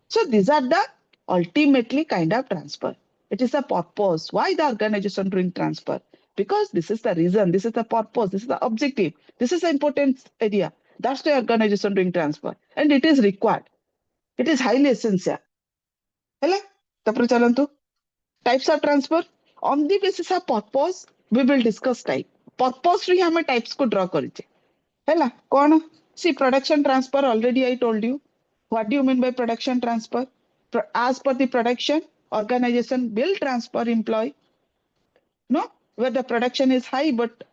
So these are the ultimately kind of transfer. It is a purpose. Why the organization doing transfer? because this is the reason, this is the purpose, this is the objective, this is the important area. That's the organization doing transfer, and it is required. It is highly essential. Hela, tapre chalantu. Types of transfer. On the basis of purpose, we will discuss type. Purpose ri hame types ko draw kariche. Hela, kona? See, production transfer, already I told you. What do you mean by production transfer? As per the production, organization will transfer employee. No, where the production is high, but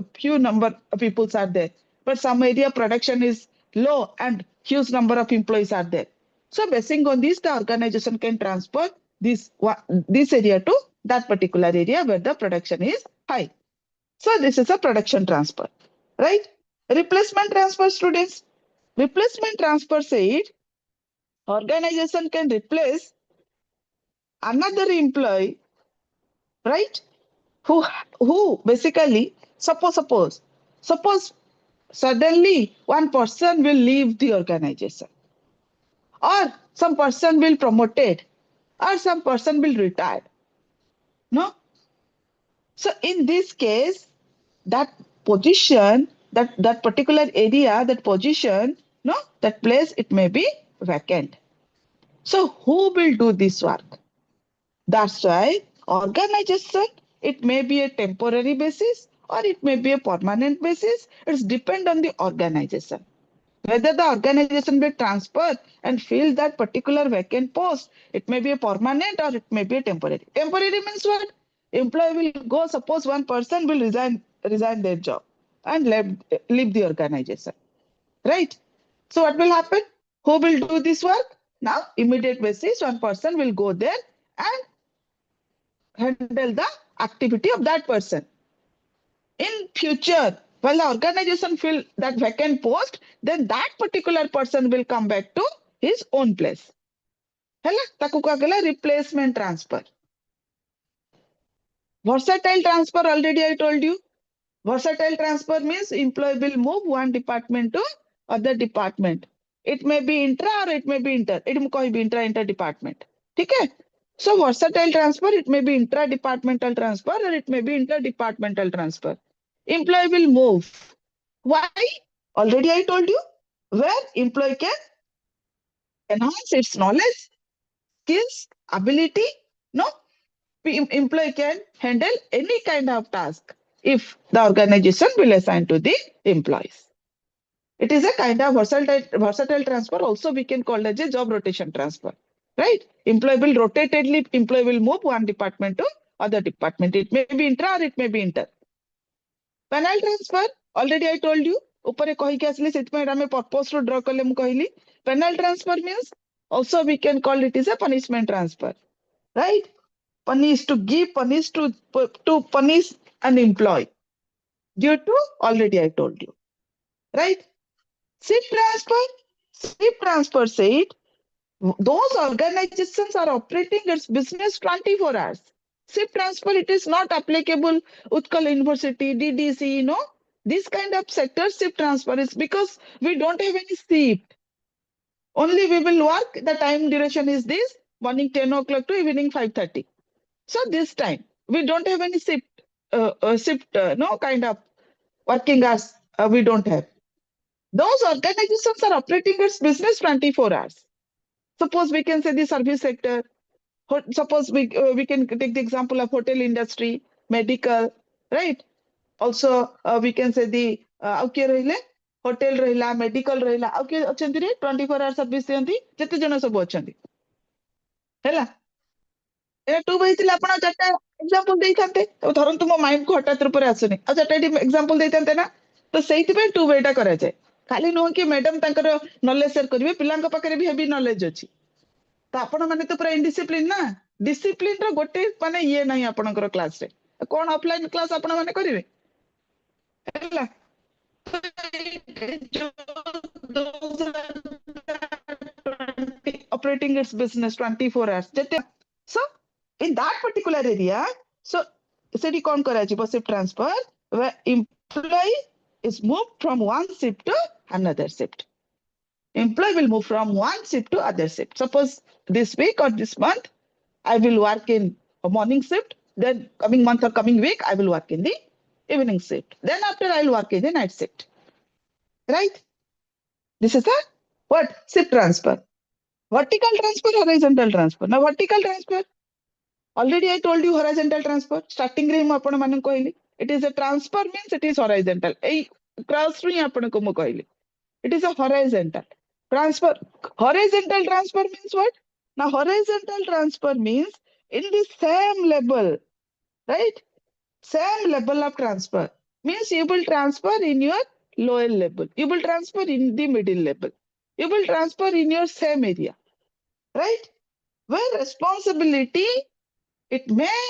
a few number of people are there. But some area production is low and huge number of employees are there. So basing on this, the organization can transfer this area to that particular area where the production is high. So this is a production transfer, right? Replacement transfer, students. Replacement transfer said organization can replace another employee, right? Who basically, suppose suddenly one person will leave the organization, or some person will promoted, or some person will retire. No? So in this case, that position, that particular area, that position, no, that place, it may be vacant. So who will do this work? That's why organization, it may be a temporary basis or it may be a permanent basis. It's depend on the organization. Whether the organization will transfer and fill that particular vacant post, it may be a permanent or it may be a temporary. Temporary means what? Employee will go, suppose one person will resign their job and leave the organization, right? So what will happen? Who will do this work? Now, immediate basis, one person will go there and handle the activity of that person. In future, while the organization fill that vacant post, then that particular person will come back to his own place. Hela, taku kagala replacement transfer. Versatile transfer, already I told you. Versatile transfer means employee will move one department to other department. It may be intra or it may be inter. It may be inter department. Okay? So versatile transfer, it may be intra-departmental transfer or it may be interdepartmental transfer. Employee will move. Why? Already I told you, where employee can enhance its knowledge, skills, ability. No, employee can handle any kind of task if the organization will assign to the employees. It is a kind of versatile transfer. Also, we can call it as a job rotation transfer. Right? Employee will rotatedly, employee will move one department to other department. It may be intra or it may be inter. Penal transfer, already I told you. Upare kahi ke asli sitme rame purpose to draw kale mu kahili. Penal transfer means also we can call it as a punishment transfer. Right? Punish, to give punish, to punish an employee. Due to, already I told you. Right? Shift transfer said, those organizations are operating its business 24 hours. Shift transfer, it is not applicable Utkal University, DDC, you know. This kind of sector shift transfer is because we don't have any shift. Only we will work, the time duration is this, morning 10 o'clock to evening 5:30. So this time, we don't have any shift, no kind of working hours, we don't have. Those organizations are operating its business 24 hours. Suppose we can say the service sector. Suppose we can take the example of hotel industry, medical, right? Also, we can say the hotel rahila, medical rahila. Okay, 24-hour service diyanti. Jete jana sabu achandi. Hela. ए 2 बहिथिले आपण चारटा example देइथांते धरंतु मो mind को हठात रूप रे आसुनी आ चारटा example देइथांते ना तो सेइति पे 2 वेटा करा जाय खाली नो कि मैडम तांकर नॉलेज शेयर करिवे पिलांक पाखरे भी हेवी नॉलेज अछि तो आपण माने तो पूरा इनडिसिप्लिन ना डिसिप्लिन रो गोटे माने ये नाही आपनकर क्लास रे कोन ऑफलाइन क्लास आपण माने करिवे हला operating its business 24 hours. So in that particular area, so city con shift transfer where employee is moved from one shift to another shift. Employee will move from one shift to other shift. Suppose this week or this month, I will work in a morning shift. Then coming month or coming week, I will work in the evening shift. Then after I will work in the night shift. Right? This is a what? Shift transfer. Vertical transfer, horizontal transfer. Now vertical transfer. Already I told you horizontal transfer. Starting रे ମୁଁ ଆପଣ ମାନଙ୍କୁ କହିଲି. It is a transfer means it is horizontal. ଏଇ cross ରୁ ହିଁ ଆପଣଙ୍କୁ ମୁଁ କହିଲି. It is a horizontal transfer. Horizontal transfer means what? Now horizontal transfer means in the same level, right? Same level of transfer means you will transfer in your lower level. You will transfer in the middle level. You will transfer in your same area, right? Where responsibility, it may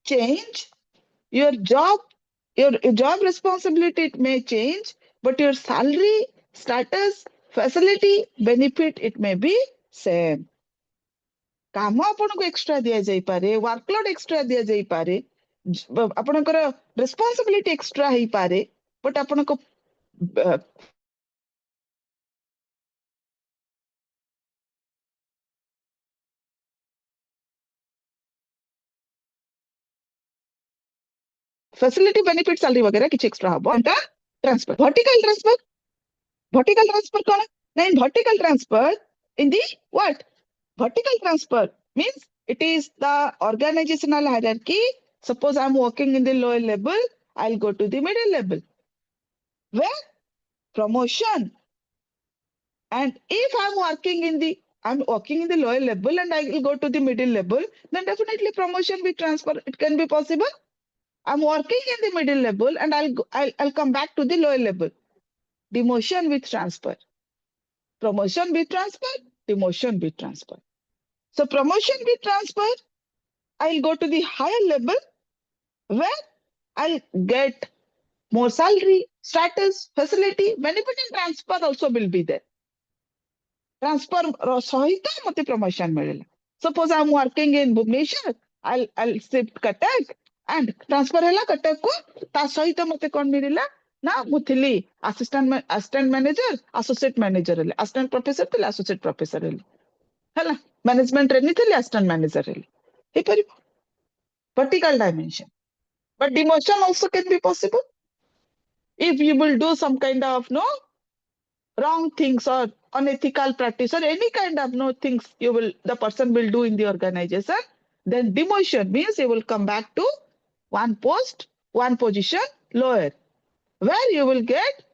change. Your job responsibility, it may change, but your salary, status, facility, benefit, it may be same. काम आपनको extra दिया जाई पारे, workload extra दिया जाई पारे, आपनकर responsibility extra ही पारे, but आपनको facility benefit salary वगैरह किछ एक्स्ट्रा हबो एंड ट्रांसफर वर्टिकल ट्रांसफर कोन नहीं vertical transfer in the what vertical transfer means it is the organizational hierarchy. Suppose I'm working in the lower level, I'll go to the middle level where promotion, and if I'm working in the lower level and I will go to the middle level, then definitely promotion with transfer, it can be possible. I'm working in the middle level and I'll come back to the lower level. Demotion with transfer. Promotion with transfer, demotion with transfer. So promotion with transfer, I'll go to the higher level where I'll get more salary, status, facility, benefit and transfer also will be there. Transfer सहित मते promotion मिलेला. Suppose I'm working in Bhubaneswar, I'll shift Cuttack and transfer हैला Cuttack को ता सहित मते कोन मिलेला ना मुथिली assistant manager, associate manager हैले, assistant professor थे associate professor हैले. हैला मैनेजमेंट ट्रेनी थे असिस्टेंट मैनेजर रे हे परिबो vertical dimension, but demotion also can be possible if you will do some kind of wrong things or unethical practice or any kind of things the person will do in the organization, then demotion means you will come back to one position lower where you will get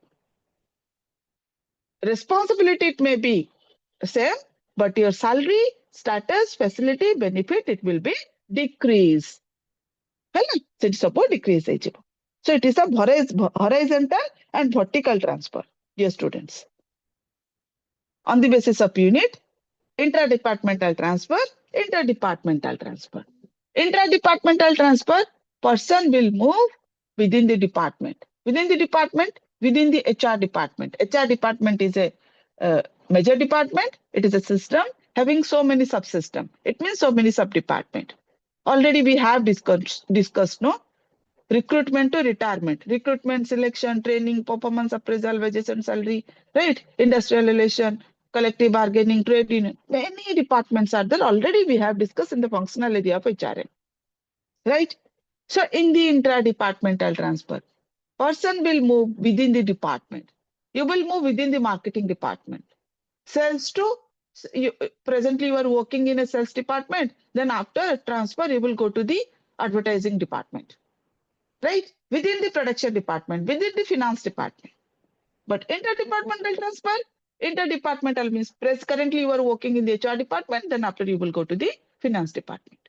responsibility, it may be same, but your salary, status, facility, benefit, it will be decrease. Suppose decrease. So it is a horizontal and vertical transfer, dear students. On the basis of unit, interdepartmental transfer, interdepartmental transfer. Interdepartmental transfer, person will move within the department. Within the department, within the HR department. HR department is a major department. It is a system having so many subsystems. It means so many sub-departments. Already we have discussed, recruitment to retirement, recruitment, selection, training, performance appraisal, wages and salary, right? Industrial relation, collective bargaining, trade union. Many departments are there. Already we have discussed in the functional area of HRM, right? So in the intra-departmental transfer, person will move within the department. You will move within the marketing department. Sales to, presently you are working in a sales department. Then after transfer, you will go to the advertising department, right? Within the production department, within the finance department. But interdepartmental transfer, interdepartmental means currently you are working in the HR department. Then after you will go to the finance department.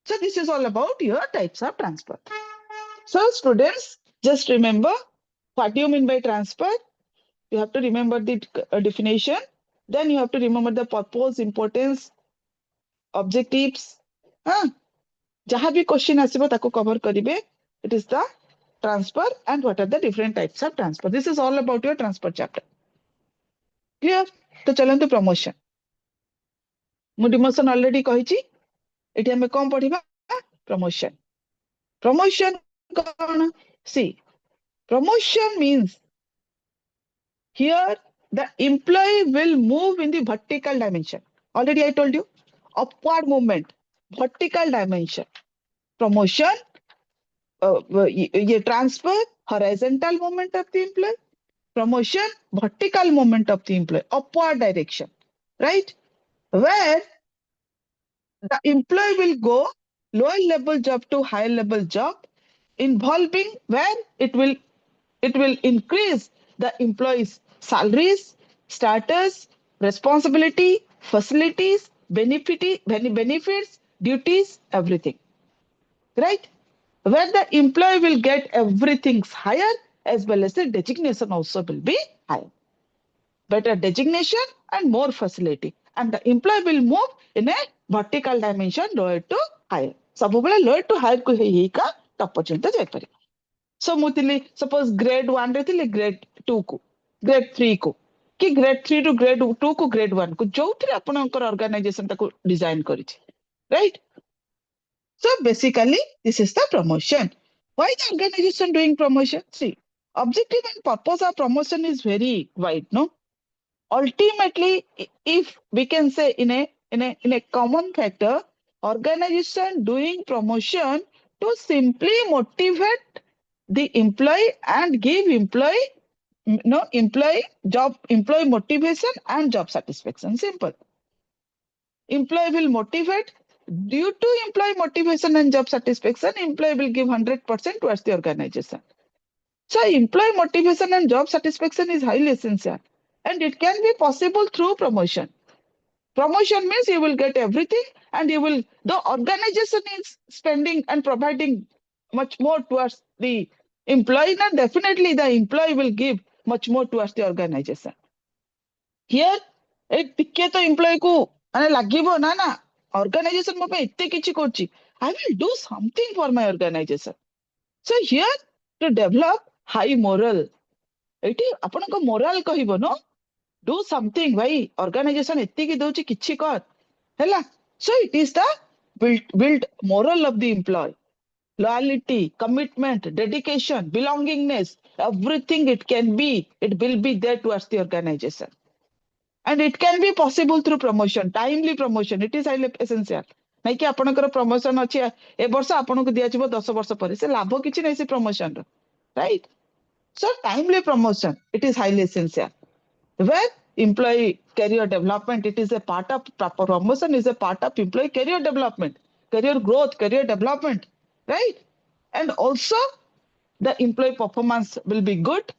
So this is all about your types of transfer. So students, just remember what do you mean by transfer? You have to remember the definition. Then you have to remember the purpose, importance, objectives. Jaha bhi question asibo taku cover karibe. It is the transfer and what are the different types of transfer. This is all about your transfer chapter. Clear? To chalantu promotion. Mu demotion already kahichi. Eti hame kom padhiba? Promotion. Promotion kona? See, promotion means here the employee will move in the vertical dimension. Already I told you, upward movement, vertical dimension. promotion, transfer, horizontal movement of the employee, promotion, vertical movement of the employee, upward direction, right? Where the employee will go lower level job to higher level job, involving where it will increase the employee's salaries, status, responsibility, facilities, benefits, duties, everything, right? Where the employee will get everything higher, as well as the designation also will be higher. Better designation and more facility, and the employee will move in a vertical dimension, lower to higher. सबुबले lower to higher को ही का top पर्यंत जाई पारे. So ମୁଁ ଥିଲି suppose grade 1 रे ଥିଲି grade 2 को, grade 3 को, कि grade 3 to grade 2 को grade 1 को, जोउथिरे आपनकर organization ताको design करिछि, right? So basically this is the promotion. Why the organization doing promotion? See, objective and purpose of promotion is very wide, no? Ultimately, if we can say in a common factor, organization doing promotion to simply motivate the employee and give employee employee motivation and job satisfaction. Simple. Employee will motivate. Due to employee motivation and job satisfaction, employee will give 100% towards the organization. So employee motivation and job satisfaction is highly essential, and it can be possible through promotion. Promotion means you will get everything, and the organization is spending and providing much more towards the employee, and definitely the employee will give much more towards the organization. Here, ଟିକେ ତ employee को ମାନେ ଲାଗିବ ନା organization ମୋ ପାଇଁ ଏତେ କିଛି କରୁଛି, I will do something for my organization. So here to develop high moral, ଏଠି ଆପଣଙ୍କ moral କହିବ, no? Do something, ଭାଇ organization ଏତିକି ଦଉଛି କିଛି କର, ହେଲା? So it is the build moral of the employee. Loyalty, commitment, dedication, belongingness, everything it will be there towards the organization. And it can be possible through promotion, timely promotion. It is highly essential. ନାଇଁ କି ଆପଣଙ୍କର promotion ଅଛି ଏ ବର୍ଷ ଆପଣଙ୍କୁ ଦିଆଯିବ 10 ବର୍ଷ ପରେ, ସେ ଲାଭ କିଛି ନାହିଁ ସେ promotion ର, right? So timely promotion, it is highly essential. Where employee career development, it is a part of promotion, is a part of employee career development, career growth, career development, right? And also the employee performance will be good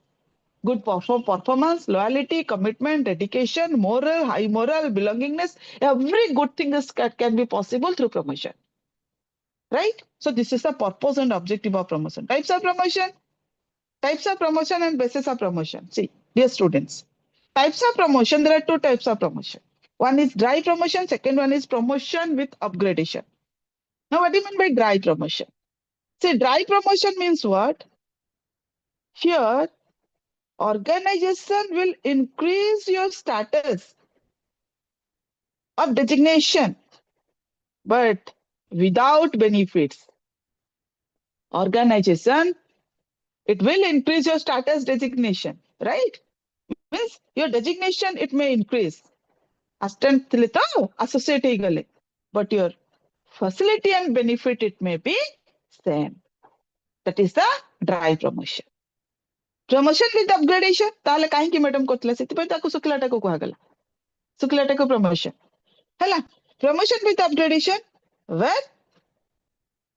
performance, loyalty, commitment, dedication, moral, high moral, belongingness, every good thing can be possible through promotion, right? So this is the purpose and objective of promotion. Types of promotion and basis of promotion. See, dear students, types of promotion, there are two types of promotion. One is dry promotion, second one is promotion with upgradation. Now what do you mean by dry promotion? See, dry promotion means what? Here, organization will increase your status of designation, but without benefits. Organization, it will increase your status designation, right? Means your designation, it may increase. Assistant thile to associate ହେଇଗଲେ, but your facility and benefit, it may be same. That is the dry promotion. Promotion with upgradation, ताले काहे की madam Kotla से तिपै ताको सुखलाटा को कुहागला, सुखलाटा को promotion हैला. Promotion with upgradation, where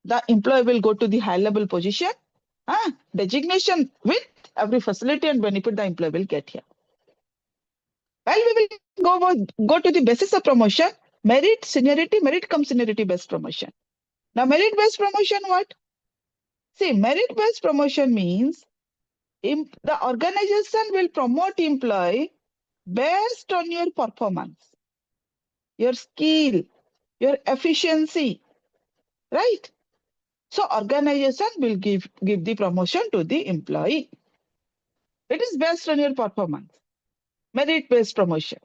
the employee will go to the high level position, designation with every facility and benefit the employee will get here. While we will go to the basis of promotion, merit, seniority, merit comes seniority based promotion. Now merit based promotion, what? See, merit based promotion means the organization will promote employee based on your performance, your skill, your efficiency, right? So organization will give the promotion to the employee. It is based on your performance. Merit based promotion.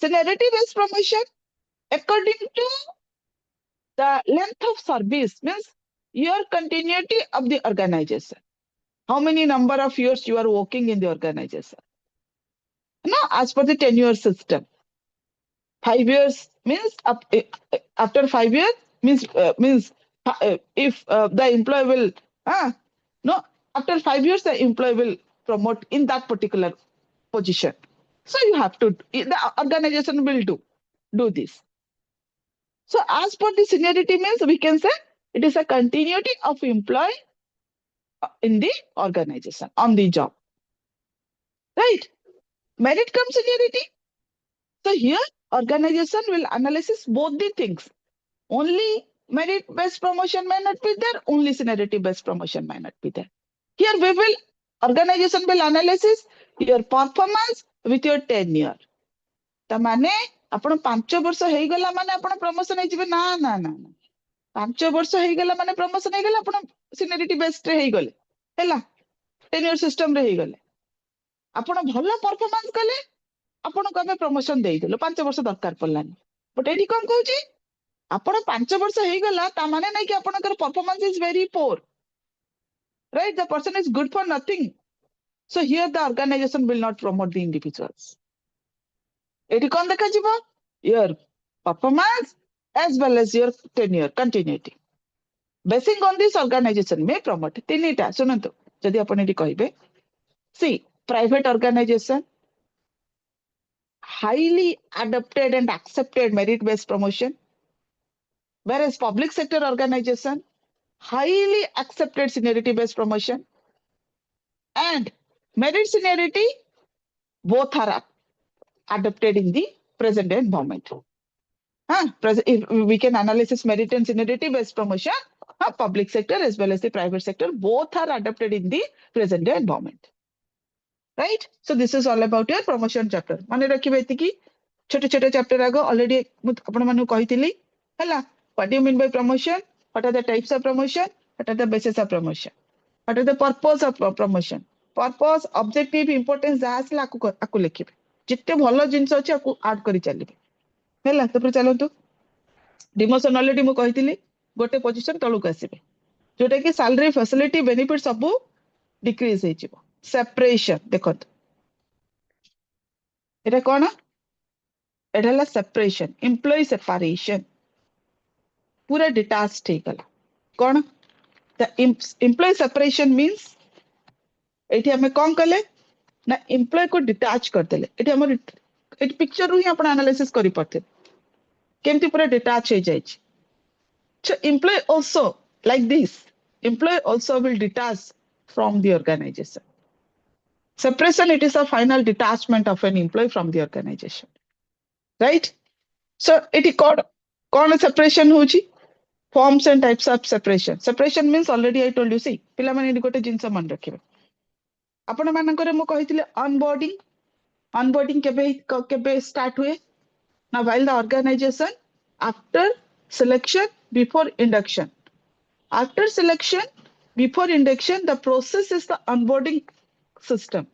Seniority based promotion, according to the length of service, means your continuity of the organization. How many number of years you are working in the organization? Now, as per the tenure system, 5 years means after 5 years means if the employee will no, after 5 years the employee will promote in that particular position. So you have to, the organization will do this. So as per the seniority means, we can say it is a continuity of employee in the organization on the job, right? Merit cum seniority. So here organization will analyze both the things. Only merit based promotion may not be there, only seniority based promotion may not be there. Here we will, organization will analyze your performance with your tenure. ता माने आपण 5 वर्ष हेई गला माने आपण promotion हे जिवे ना ना ना ना 5 वर्ष हेई गला माने प्रमोशन हे गला आपण सीनियरिटी बेस्ड रे हेई गले हैला टेन्योर सिस्टम रे हेई गले आपण भलो परफॉर्मेंस कले आपण को हमें प्रमोशन देई देलो 5 वर्ष दरकार पड़लानी बट एठी कोन कहूची आपण 5 वर्ष हेई गला ता माने नै कि आपण कर performance is very poor right the person is good for nothing so here the organization will not promote the individuals एठी कोन देखा जिवो your performance as well as your tenure continuity basing on this organization may promote तीनटा सुनंतु जदि आपण एठी कहिबे see private organization highly adopted and accepted merit based promotion whereas public sector organization highly accepted seniority based promotion and merit seniority both are adopted in the present environment. If we can analyze merit and seniority based promotion, public sector as well as the private sector, both are adopted in the present day environment. Right? So this is all about your promotion chapter. Mane rakhibe etiki chote chote chapter ago already apna manu kahithili hala. What do you mean by promotion? What are the types of promotion? What are the basis of promotion? What are the purpose of promotion? Purpose, objective, importance jahasla aku lekhibe. जिते भलो जिंस अछि aku add करी चलिबे हैला तपर चलंतु demotion already मु कहितली गोटे position तळुक आसीबे जोटा कि salary facility benefit सब डिक्रीज हे जिवो सेपरेशन देखत एटा कोन एटाला सेपरेशन एम्प्लॉय सेपरेशन पूरा डिटैच्ड हे गला कोन द एम्प्लॉय सेपरेशन मींस एठी हमें कोन कले ना एम्प्लॉय को डिटैच कर देले एठी हमर एठी पिक्चर रु ही आपण एनालिसिस करि पड़ते केमती पूरा डिटैच हो जाय छी so employee also like this employee also will detach from the organisation separation it is a final detachment of an employee from the organization right so एठी कोन सेपरेशन होची forms and types of separation means already I told you see पिला माने एठी गोटे जिंस मन रखिबे आपण मानकर मु कहितले onboarding केबे स्टार्ट हुए ना while the organization after selection before induction after selection before induction the process is the onboarding system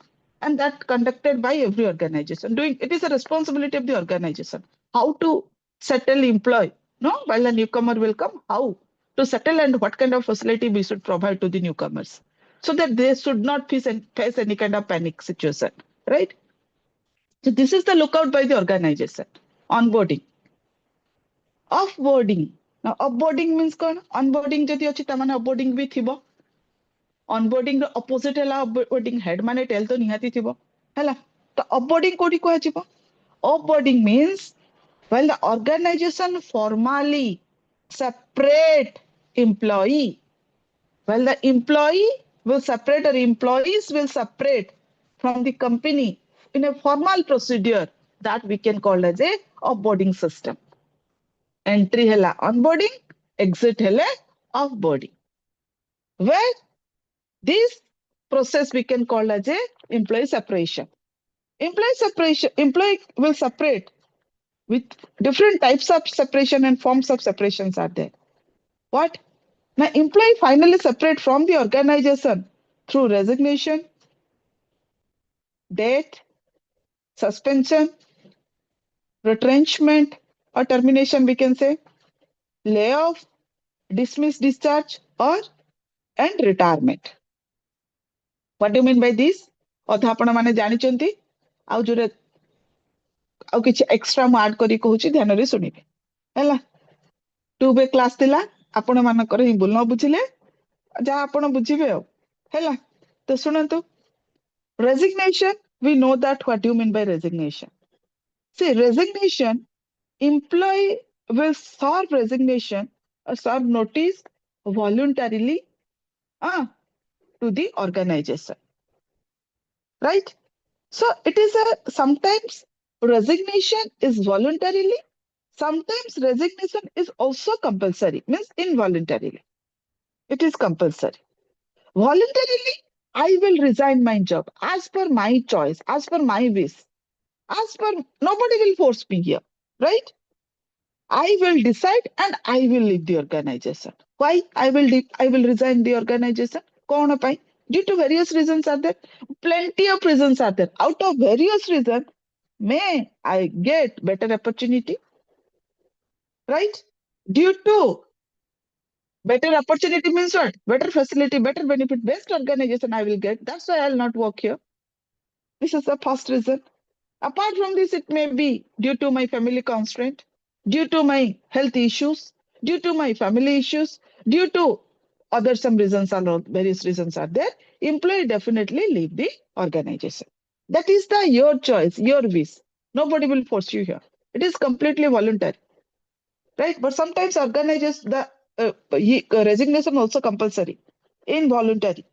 and that conducted by every organization doing it is a responsibility of the organization how to settle employee no while the newcomer will come how to settle and what kind of facility we should provide to the newcomers so that they should not face any kind of panic situation, right? So this is the lookout by the organization. Onboarding. Offboarding. Now offboarding means kona? Onboarding jodi achi ta mane offboarding bhi thibo. Onboarding ro opposite hela offboarding head mane tail to nihati thibo. Hela. To offboarding kodi ko achibo? Offboarding means while the organization formally separate employee, while the employee will separate or employees will separate from the company in a formal procedure that we can call as a offboarding system. Entry hela onboarding, exit hela offboarding. Where this process we can call as a employee separation. Employee will separate with different types of separation and forms of separations are there. What? Now, employee finally separate from the organization through resignation, death, suspension, retrenchment or termination we can say, layoff, dismiss, discharge or and retirement. What do you mean by this? अधा आपण माने जानि चंती आउ जोरे आउ किछि extra मु add करी कहूची ध्यान रे सुनिबे हैला 2 बे क्लास दिला आपण मानकर ही भूल न बुझिले जहाँ आपण बुझिबे हैला तो सुनंतु resignation we know that what you mean by resignation. See, resignation, employee will serve resignation or serve notice voluntarily to the organization, right? So it is a sometimes resignation is voluntarily, sometimes resignation is also compulsory, means involuntarily. It is compulsory. Voluntarily, I will resign my job as per my choice, as per my wish, as per nobody will force me here, right? I will decide and I will leave the organization. Why I will resign the organization? कौन पाई? Due to various reasons are there. Plenty of reasons are there. Out of various reasons, may I get better opportunity, right? Due to better opportunity means what? Better facility, better benefit, best organization I will get. That's why I'll not work here. This is the first reason. Apart from this, it may be due to my family constraint, due to my health issues, due to my family issues, due to other some reasons are various reasons are there. Employee definitely leave the organization. That is your choice, your wish. Nobody will force you here. It is completely voluntary, right? But sometimes organization the resignation also compulsory, involuntary.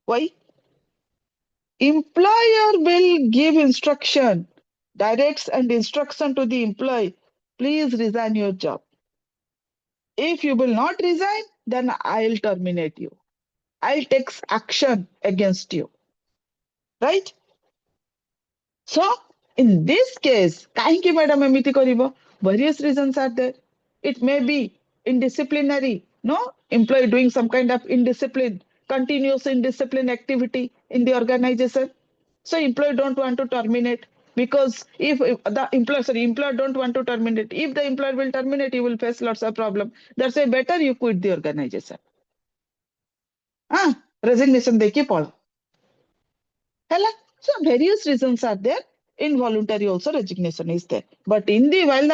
Why? Employer will give instruction, directs and instruction to the employee, please resign your job. If you will not resign, then I'll terminate you. I'll take action against you. Right? So, in this case, kahinki madam emiti karibo? Various reasons are there. It may be indisciplinary, no? Employee doing some kind of indiscipline, continuous indiscipline activity in the organization. So employee don't want to terminate because if the employer don't want to terminate, if the employer will terminate, you will face lots of problem. That's why better you quit the organization. Resignation deki pol. Hela. So various reasons are there. Involuntary also resignation is there. But in the while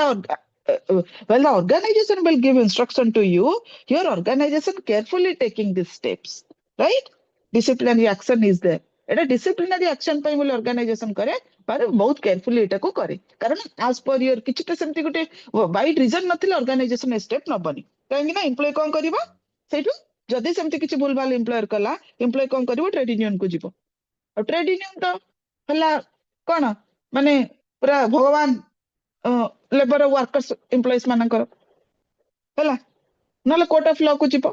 the organization will give instruction to you, your organization carefully taking these steps, right? Disciplinary action is there. এটা disciplinary action ପାଇଁ ବୋଲି organization କରେ ਪਰ ବହୁତ carefully ଏଟାକୁ କରେ କାରଣ as per your କିଛିଟା ସେମିତି ଗୋଟେ wide reason ନଥିଲେ organization step ନବନି କାହିଁକି ନା employee କଣ କରିବ ସେଇଠୁ ଯଦି ସେମିତି କିଛି ଭୁଲ ଭାଲ employer କଲା employee କଣ କରିବ trade union କୁ ଯିବ ଆଉ trade union ତ ହେଲା କଣ ମାନେ ପୁରା ଭଗବାନ labor workers employees ମାନଙ୍କର ହେଲା ନହେଲେ court of law କୁ ଯିବ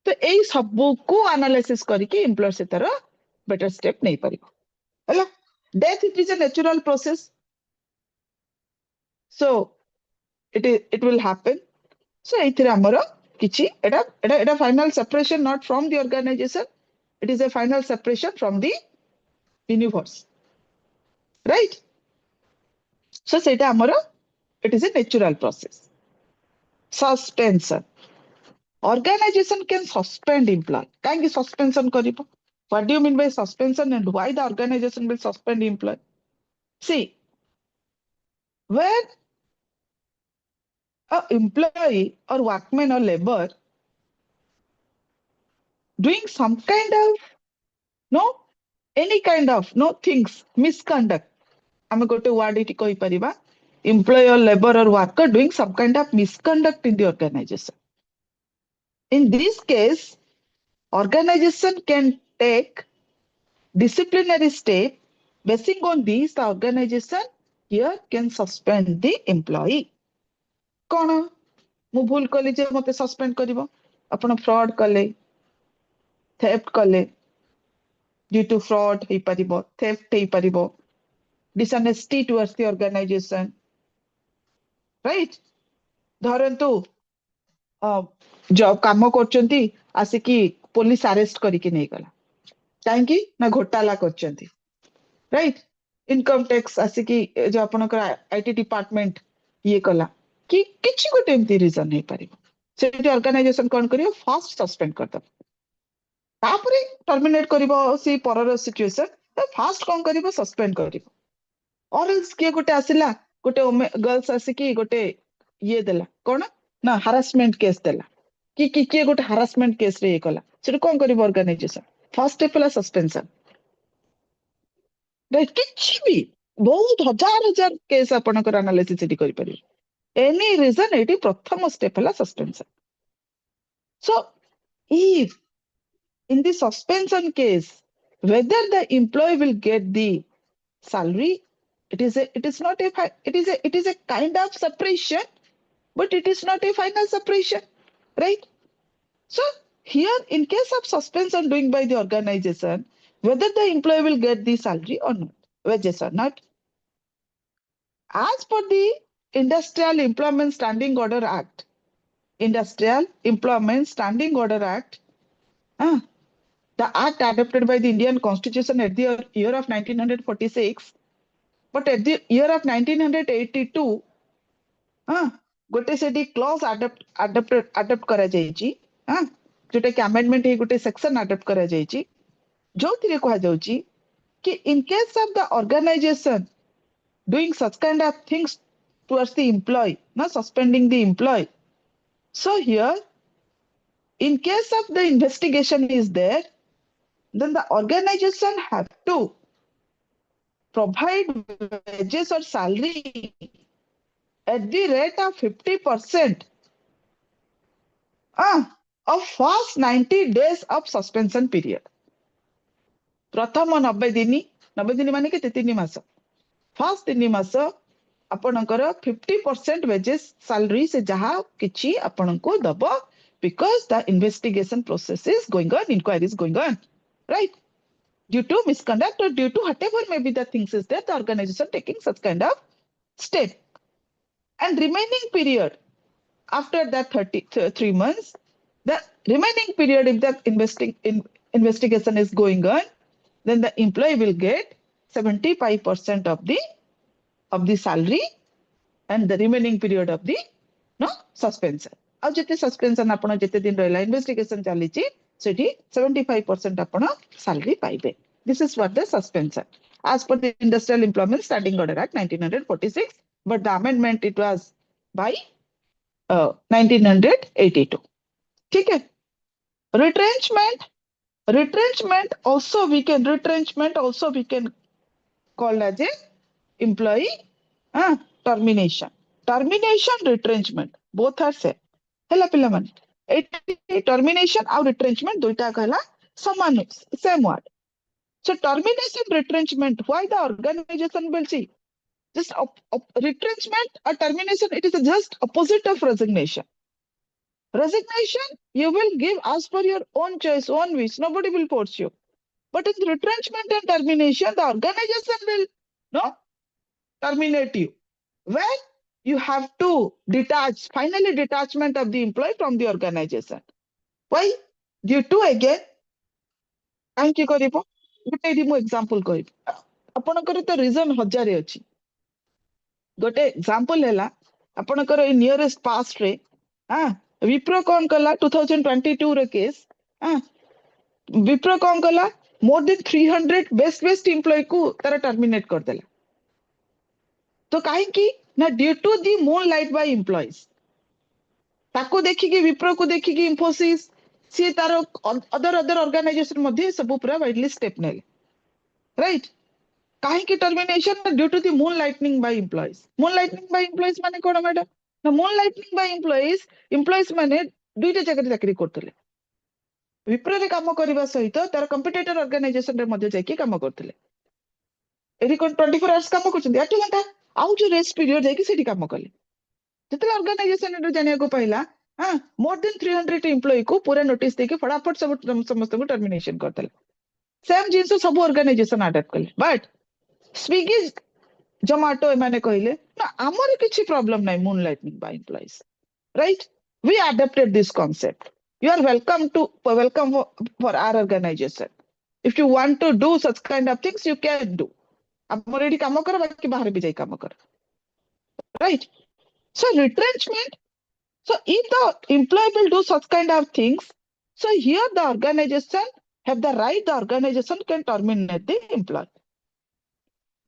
तो यही सबू को एनालिसिस करके एम्प्लॉयर से तरह बेटर स्टेप नहीं परिबो हैला death it is a natural process so it will happen so एथिरे हमरो किछि एटा final separation not from the organisation it is a final separation from the universe right so सेटा हमरो it is a natural process suspension Organization can suspend employee. Kahinki suspension karibo? What do you mean by suspension and why the organization will suspend employee? See, when a employee or workman or labor doing some kind of any kind of things misconduct, ame gote word iti koi pariba employee or labor or worker doing some kind of misconduct in the organization. In this case, organization can take disciplinary step. Basing on this, the organization here can suspend the employee. कौन मु भूल कली जे मते suspend करिवो आपण fraud कले theft कले due to fraud हे परिबो थेफ्ट हे परिबो dishonesty towards the organisation right धरंतु जॉब काम करचंती आसिकी पुलिस अरेस्ट करिके नै गला काहेकि ना घोटाला करचंती राइट इनकम टैक्स आसिकी जो आपनकर आईटी डिपार्टमेंट ये कला कि किछि गोटे एमती रीजन नै परिबो सेठी ऑर्गेनाइजेशन कोन करियो फर्स्ट सस्पेंड कर दब तापरे टर्मिनेट करिवो सी परर सिचुएशन तो फर्स्ट कोन करिवो सस्पेंड करिवो और एल्स के गोटे आसिला गोटे गर्ल्स आसिकी गोटे ये देला कोन ना harassment case देला कि गोटे harassment case रे ये कला सेटु कोन करिव ऑर्गेनाइजेशन फर्स्ट स्टेप हला सस्पेंशन राइट किछि भी बहुत हजार केस आपनकर एनालिसिस एटी करि परिबे एनी रीजन एटी प्रथम स्टेप हला suspension so if in the suspension case whether the employee will get the salary it is not a it is a kind of separation but it is not a final separation right so here in case of suspension doing by the organization whether the employee will get the salary or not wages or not as per the Industrial Employment Standing Order Act Industrial Employment Standing Order Act the act adopted by the Indian Constitution at the year of 1946 but at the year of 1982 गोटे सेठी clause adopt करा जायछि जोटा कि amendment हे गोटे section adopt करा जायछि जोथिरे कहा जाउछि कि in case of the organization doing such kind of things towards the employee not suspending the employee so here in case of the investigation is there then the organization have to provide wages or salary at the rate of 50% of first 90 days of suspension period. प्रथम 90 दिन माने के 3 मास first 3 मास आपनकर 50% wages salary से जहा किछि आपनको दबो because the investigation process is going on inquiry is going on right due to misconduct or due to whatever maybe the things is there the organization taking such kind of step and remaining period after that 3 months the remaining period if the investigation is going on then the employee will get 75% of the salary and the remaining period of the suspension ଆଉ जेते suspension आपण जेते दिन रहला investigation चली छि सेठी 75% आपण salary पाइबे this is what the suspension as per the Industrial Employment Standing Order Act 1946 but the amendment it was by 1982 ठीक है retrenchment also we can call as a employee termination retrenchment both are same हला पिला माने termination और retrenchment दुईटा कहला समान same word so termination retrenchment why the organization will see just retrenchment or termination it is just opposite of resignation you will give as per your own choice own wish nobody will force you but in retrenchment and termination the organization will terminate you where you have to finally detachment of the employee from the organization why due to again thank you karibo गोटे मु example कहि आपनकर तो reason हजार अछि गोटे example हैला आपनकर नियरेस्ट पास्ट रे विप्रो कोन कला 2022 रे केस विप्रो कोन कला मोर देन 300 बेस्ट एम्प्लॉय को तारा टर्मिनेट कर देला तो काहे की ना due to the moonlight by employees ताको देखि कि विप्रो को देखि कि इंफोसिस सी तारो अदर ऑर्गेनाइजेशन मध्ये सब पूरा वाइडली स्टेप नेले राइट काहे की termination due to the moonlighting by employees माने कोन मैडम ना मून लाइटनिंग बाय एम्प्लॉइज माने दुईटा जगह चाकरी करथले विप्रो रे काम करबा सहित तार कंपिटिटर ऑर्गेनाइजेशन रे मध्ये जाई काम करथले एरी कोन 24 आवर्स काम करछन 8 घंटा आउ जो रेस्ट पीरियड जाई कि सेठी काम कले जेतले ऑर्गेनाइजेशन रे जानिया को पहिला मोर देन 300 एम्प्लॉय को पूरा नोटिस देके फटाफट सब समस्त को टर्मिनेशन करथले सेम जिंस सब ऑर्गेनाइजेशन अडॉप्ट कले बट स्विगी जोमाटो माने कहले ना हमर किछि प्रॉब्लम नै moonlighting by employees right we adopted this concept you are welcome for our organization if you want to do such kind of things you can do हम ready काम कर बाकी बाहर भी जाई काम कर right so retrenchment so if the employee will do such kind of things so here the organization have the right the organization can terminate the employee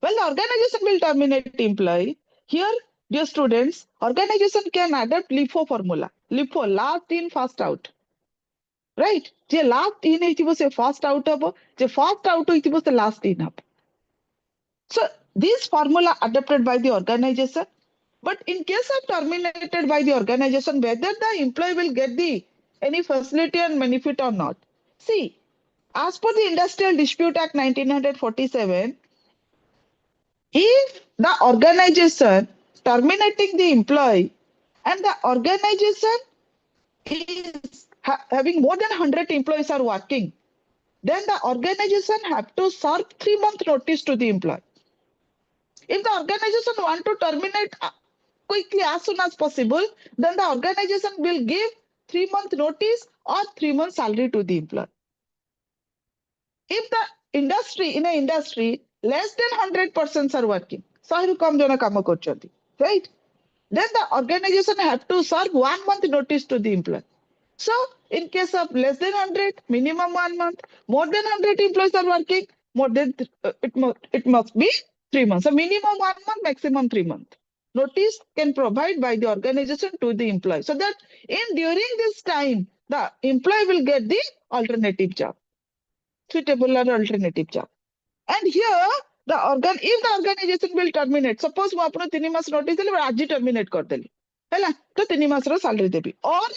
well the organization will terminate the employee here dear students, organization can adapt LIFO formula. LIFO, last in, first out. Right? J last in ହେଇଥିବ ସେ first out ହବ, ଯେ first out ହେଇଥିବ ସେ last in ହବ. So this formula adopted by the organization, but in case of terminated by the organization, whether the employee will get the any facility and benefit or not. See, as per the Industrial Dispute Act 1947, if the organization terminating the employee and the organization is having more than 100 employees are working, then the organization have to serve 3-month notice to the employee. If the organization want to terminate quickly as soon as possible, then the organization will give 3-month notice or 3 months salary to the employee. If the industry, in an industry, less than 100 persons are working, right? Then the organization have to serve 1 month notice to the employee. So in case of less than 100, minimum 1 month, more than 100 employees are working, more than it must be 3 months. So minimum 1 month, maximum 3 months. Notice can provide by the organization to the employee, so that during this time, the employee will get the alternative job, suitable or alternative job. And here, if the organization will terminate, suppose ମୁଁ ଆପଣ 3 ମାସ notice ଦେଲି, ଆଜି terminate କରିଦେଲି, ହେଲା, ତ 3 ମାସର salary ଦେବି. Or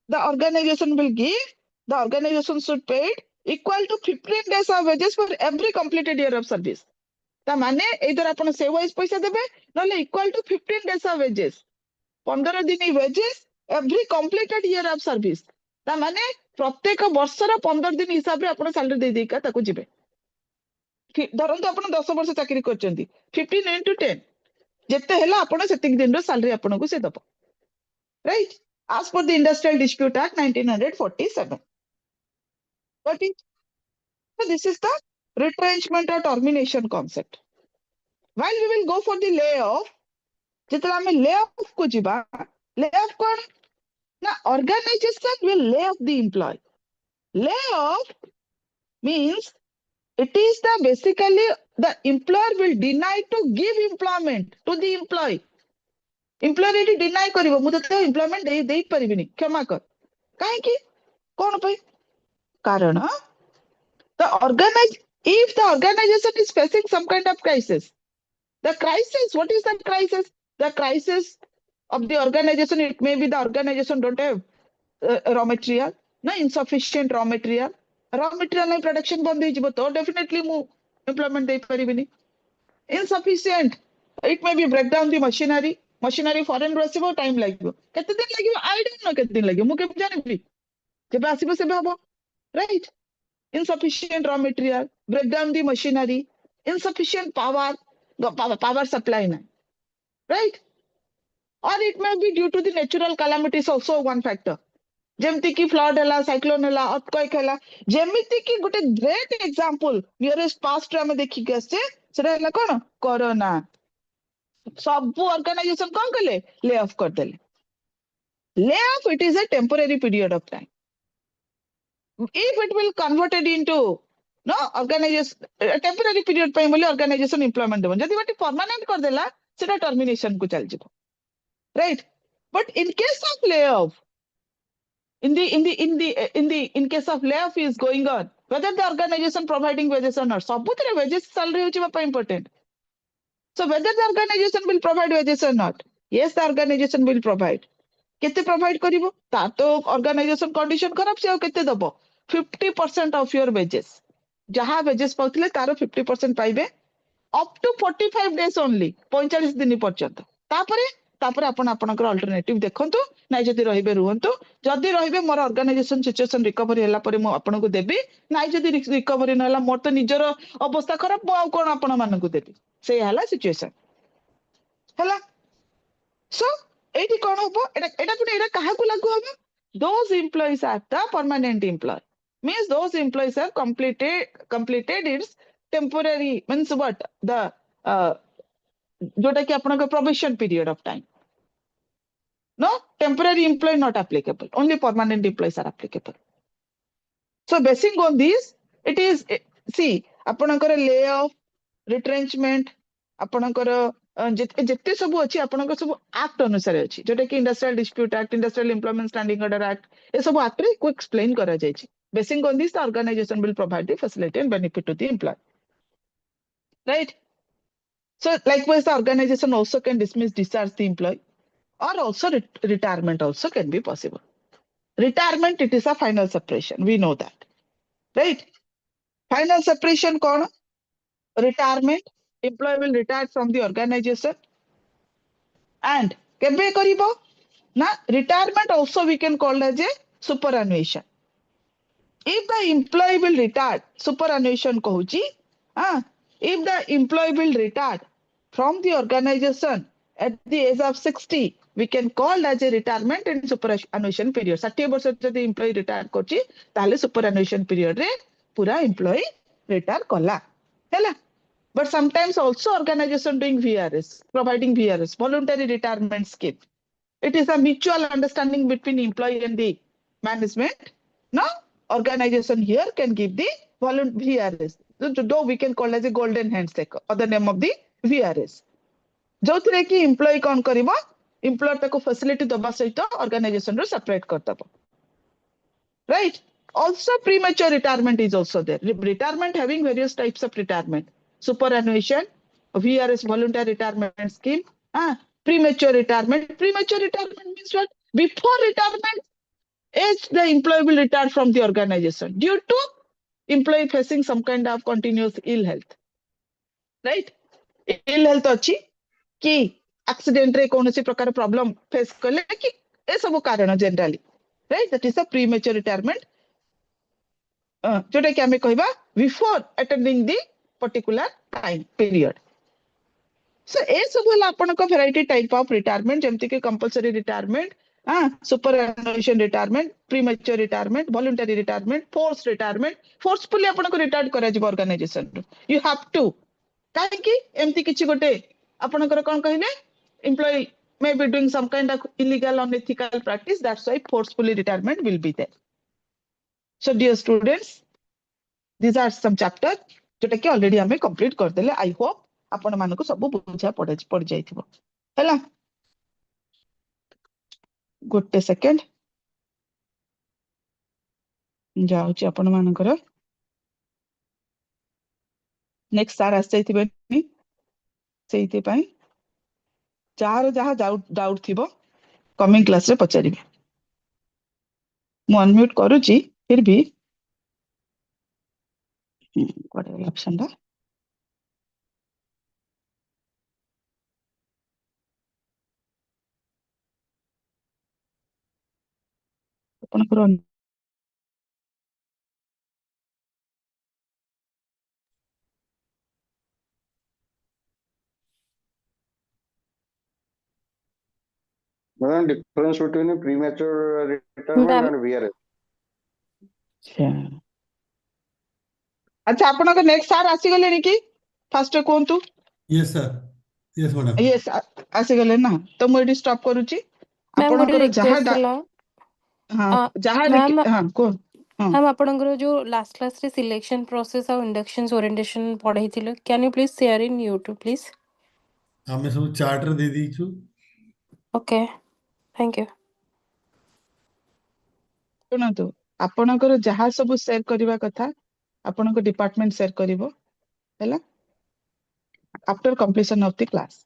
the organization will give, the organization should pay equal to 15 days of wages for every completed year of service. ତା ମାନେ either ଆପଣ say wise पैसा देबे, नले equal to 15 days of wages, 15 दिन wages every completed year of service. ତା ମାନେ ପ୍ରତ୍ୟେକ ବର୍ଷର 15 दिन ହିସାବରେ ଆପଣ salary ଦେଇ ଦେଇକା ତାକୁ ଯିବେ. ଧରନ୍ତୁ ଆପଣ 10 ବର୍ଷ ଚାକିରି କରିଛନ୍ତି, 15 into 10 ଯେତେ ହେଲା ଆପଣ ସେତିକି ଦିନର salary ଆପଣଙ୍କୁ ସେ ଦବ, right? As per the Industrial Dispute Act 1947. Got it? So this is the retrenchment or termination concept. While we will go for the layoff, ଯେତେବେଳେ ଆମେ layoff କୁ ଯିବା, layoff କଣ ନା organization will lay off the employee. Layoff means it is the basically the employer will deny to give employment to the employee. Employer ଏଠି deny କରିବ, ମୁଁ ତତେ employment ଦେଇ ପାରିବିନି, କ୍ଷମା କର. କାହିଁକି? କଣ ପାଇଁ? କାରଣ if the organization is facing some kind of crisis, the crisis, what is the crisis? The crisis of the organization, it may be the organization don't have raw material, insufficient raw material. Raw material production बंद ହେଇଯିବ ତ definitely ମୁଁ employment ଦେଇ ପାରିବିନି. Insufficient, it may be break down the machinery foreign ରୁ ଆସିବ, time ଲାଗିବ. କେତେ ଦିନ ଲାଗିବ? I don't know କେତେ ଦିନ ଲାଗିବ, ମୁଁ କେମିତି ଜାଣିବି? ଯେବେ ଆସିବ ସେବେ ହବ, right? Insufficient raw material, break down the machinery, insufficient power supply, right? Or it may be due to the natural calamities, also one factor. ଯେମିତି କି flood ହେଲା, cyclone ହେଲା, earthquake ହେଲା, ଯେମିତି କି ଗୋଟେ great example nearest past ରେ ଆମେ ଦେଖିକି ଆସିଛେ, ସେଟା ହେଲା କଣ? corona. ସବୁ organization କଣ କଲେ? lay off କରିଦେଲେ. Layoff, it is a temporary period of time. If it will converted into organization temporary period ପାଇଁ ବୋଲି organization employment ଦେବ, ଯଦି ଗୋଟେ permanent କରିଦେଲା ସେଟା termination କୁ ଚାଲିଯିବ, right? But in case of layoff, in case of layoff is going on, whether the organization providing wages or not, ସବୁଥିରେ wages salary ହେଉଛି ବାପା important. So whether the organization will provide wages or not, yes, the organization will provide. କେତେ provide କରିବ? ତାର ତ organization condition ଖରାପ, ସେ ଆଉ କେତେ ଦବ? 50% of your wages. ଯାହା wages ପାଉଥିଲେ ତାର 50% ପାଇବେ, up to 45 days only, 45 ଦିନ ପର୍ଯ୍ୟନ୍ତ. ତାପରେ ଆପଣ ଆପଣଙ୍କର alternative ଦେଖନ୍ତୁ, ନାଇଁ ଯଦି ରହିବେ ରୁହନ୍ତୁ, ଯଦି ରହିବେ ମୋର organization situation recovery ହେଲା ପରେ ମୁଁ ଆପଣଙ୍କୁ ଦେବି, ନାଇଁ ଯଦି recovery ନ ହେଲା, ମୋର ତ ନିଜର ଅବସ୍ଥା ଖରାପ, ମୁଁ ଆଉ କଣ ଆପଣ ମାନଙ୍କୁ ଦେବି? ସେଇ ହେଲା situation, ହେଲା? So ଏଇଠି କଣ ହବ? ଏଟା କାହାକୁ ଲାଗୁ ହବ? Those employees are the permanent employee. Means those employees have completed its temporary, means what? The जोटा कि आपनका probation period of time. No, temporary employee not applicable. Only permanent employees are applicable. So basing on this, it is, see, ଆପଣଙ୍କର layoff, retrenchment, ଆପଣଙ୍କର ଯେତେ ସବୁ ଅଛି ଆପଣଙ୍କ ସବୁ act ଅନୁସାରେ ଅଛି ଯୋଉଟା କି industrial dispute act industrial employment standing order act ଏ ସବୁ ଆକ୍ଟରେ କୁ ଏକ୍ସପ୍ଲେନ କରାଯାଇଛି basing on this the organisation will provide the facility and benefit to the employee, right? So likewise the organization also can dismiss discharge the employee or also retirement also can be possible. Retirement, it is a final separation, we know that, right? Final separation कौन? Retirement, employee will retire from the organization and केबे करिबो ना retirement also we can call as a superannuation. If the employee will retire, superannuation कहूची, if the employee will retire from the organization at the age of 60, we can call as a retirement and superannuation period. 60 वर्ष जदि employee retire करची ताले superannuation period रे पूरा employee retire कला हैला. But sometimes also organization doing VRS, providing VRS, voluntary retirement scheme. It is a mutual understanding between employee and the management. Now, organization here can give the voluntary VRS. Though we can call as a golden handshake, or the name of the VRS. जोथिरे कि employee कौन करिबो, employer ताको facility दबा सहित organization row separate करतबो. Right? Also premature retirement is also there. Retirement having various types of retirement. Superannuation, VRS, voluntary retirement scheme, premature retirement. Premature retirement means what? Before retirement age, the employee will retire from the organization due to employee facing some kind of continuous ill health. Right? Ill health अच्छी कि accident रे कौन सी प्रकार problem face करले कि ये सब कारण generally. Right? That is a premature retirement. जोटा कि हमें कहबा before attending the particular time period. So ए सब होला आपनको variety type of retirement जेमति कि compulsory retirement, superannuation retirement, premature retirement, voluntary retirement, forced retirement. Forcefully आपनको retire करा जिवो organization. You have to. काहे कि एमति किछि गोटे आपनकर कोन कहिले employee may be doing some kind of illegal or unethical practice, that's why forcefully retirement will be there. So dear students, these are some chapters जोटा कि already हमें complete कर देले. I hope आपण मानको सब बुझा पड़ जाइथिबो हैला. गोटे सेकंड जाउची आपण मानकर नेक्स्ट सार आस जाइथिबे नि सेइते पई जार जहा डाउट थिबो कमिंग क्लास रे पचारिबे. मु अनम्यूट करूची फिर भी कोडे ऑप्शन दा आपनकर Madam, difference between premature retirement and VRS. अच्छा आपनकर नेक्स्ट सार आसी गले नि कि फास्ट कोंतु. Yes, sir. Yes, madam. Yes आसी गले ना तो मु एडी स्टॉप करूची. मैम गोटे आपनकर जहा रिक्वेस्ट होला हां जहा मैम हां को मैम आपनकर जो लास्ट क्लास रे सिलेक्शन प्रोसेस और इंडक्शन ओरिएंटेशन पढाइथिले can you please share in YouTube please. आमे सब चार्ट रे दे दीछु. Okay thank you. सुनतु आपनकर जहा सब शेयर करबा कथा आपनकर डिपार्टमेंट शेयर करिवो हैला after completion of the class.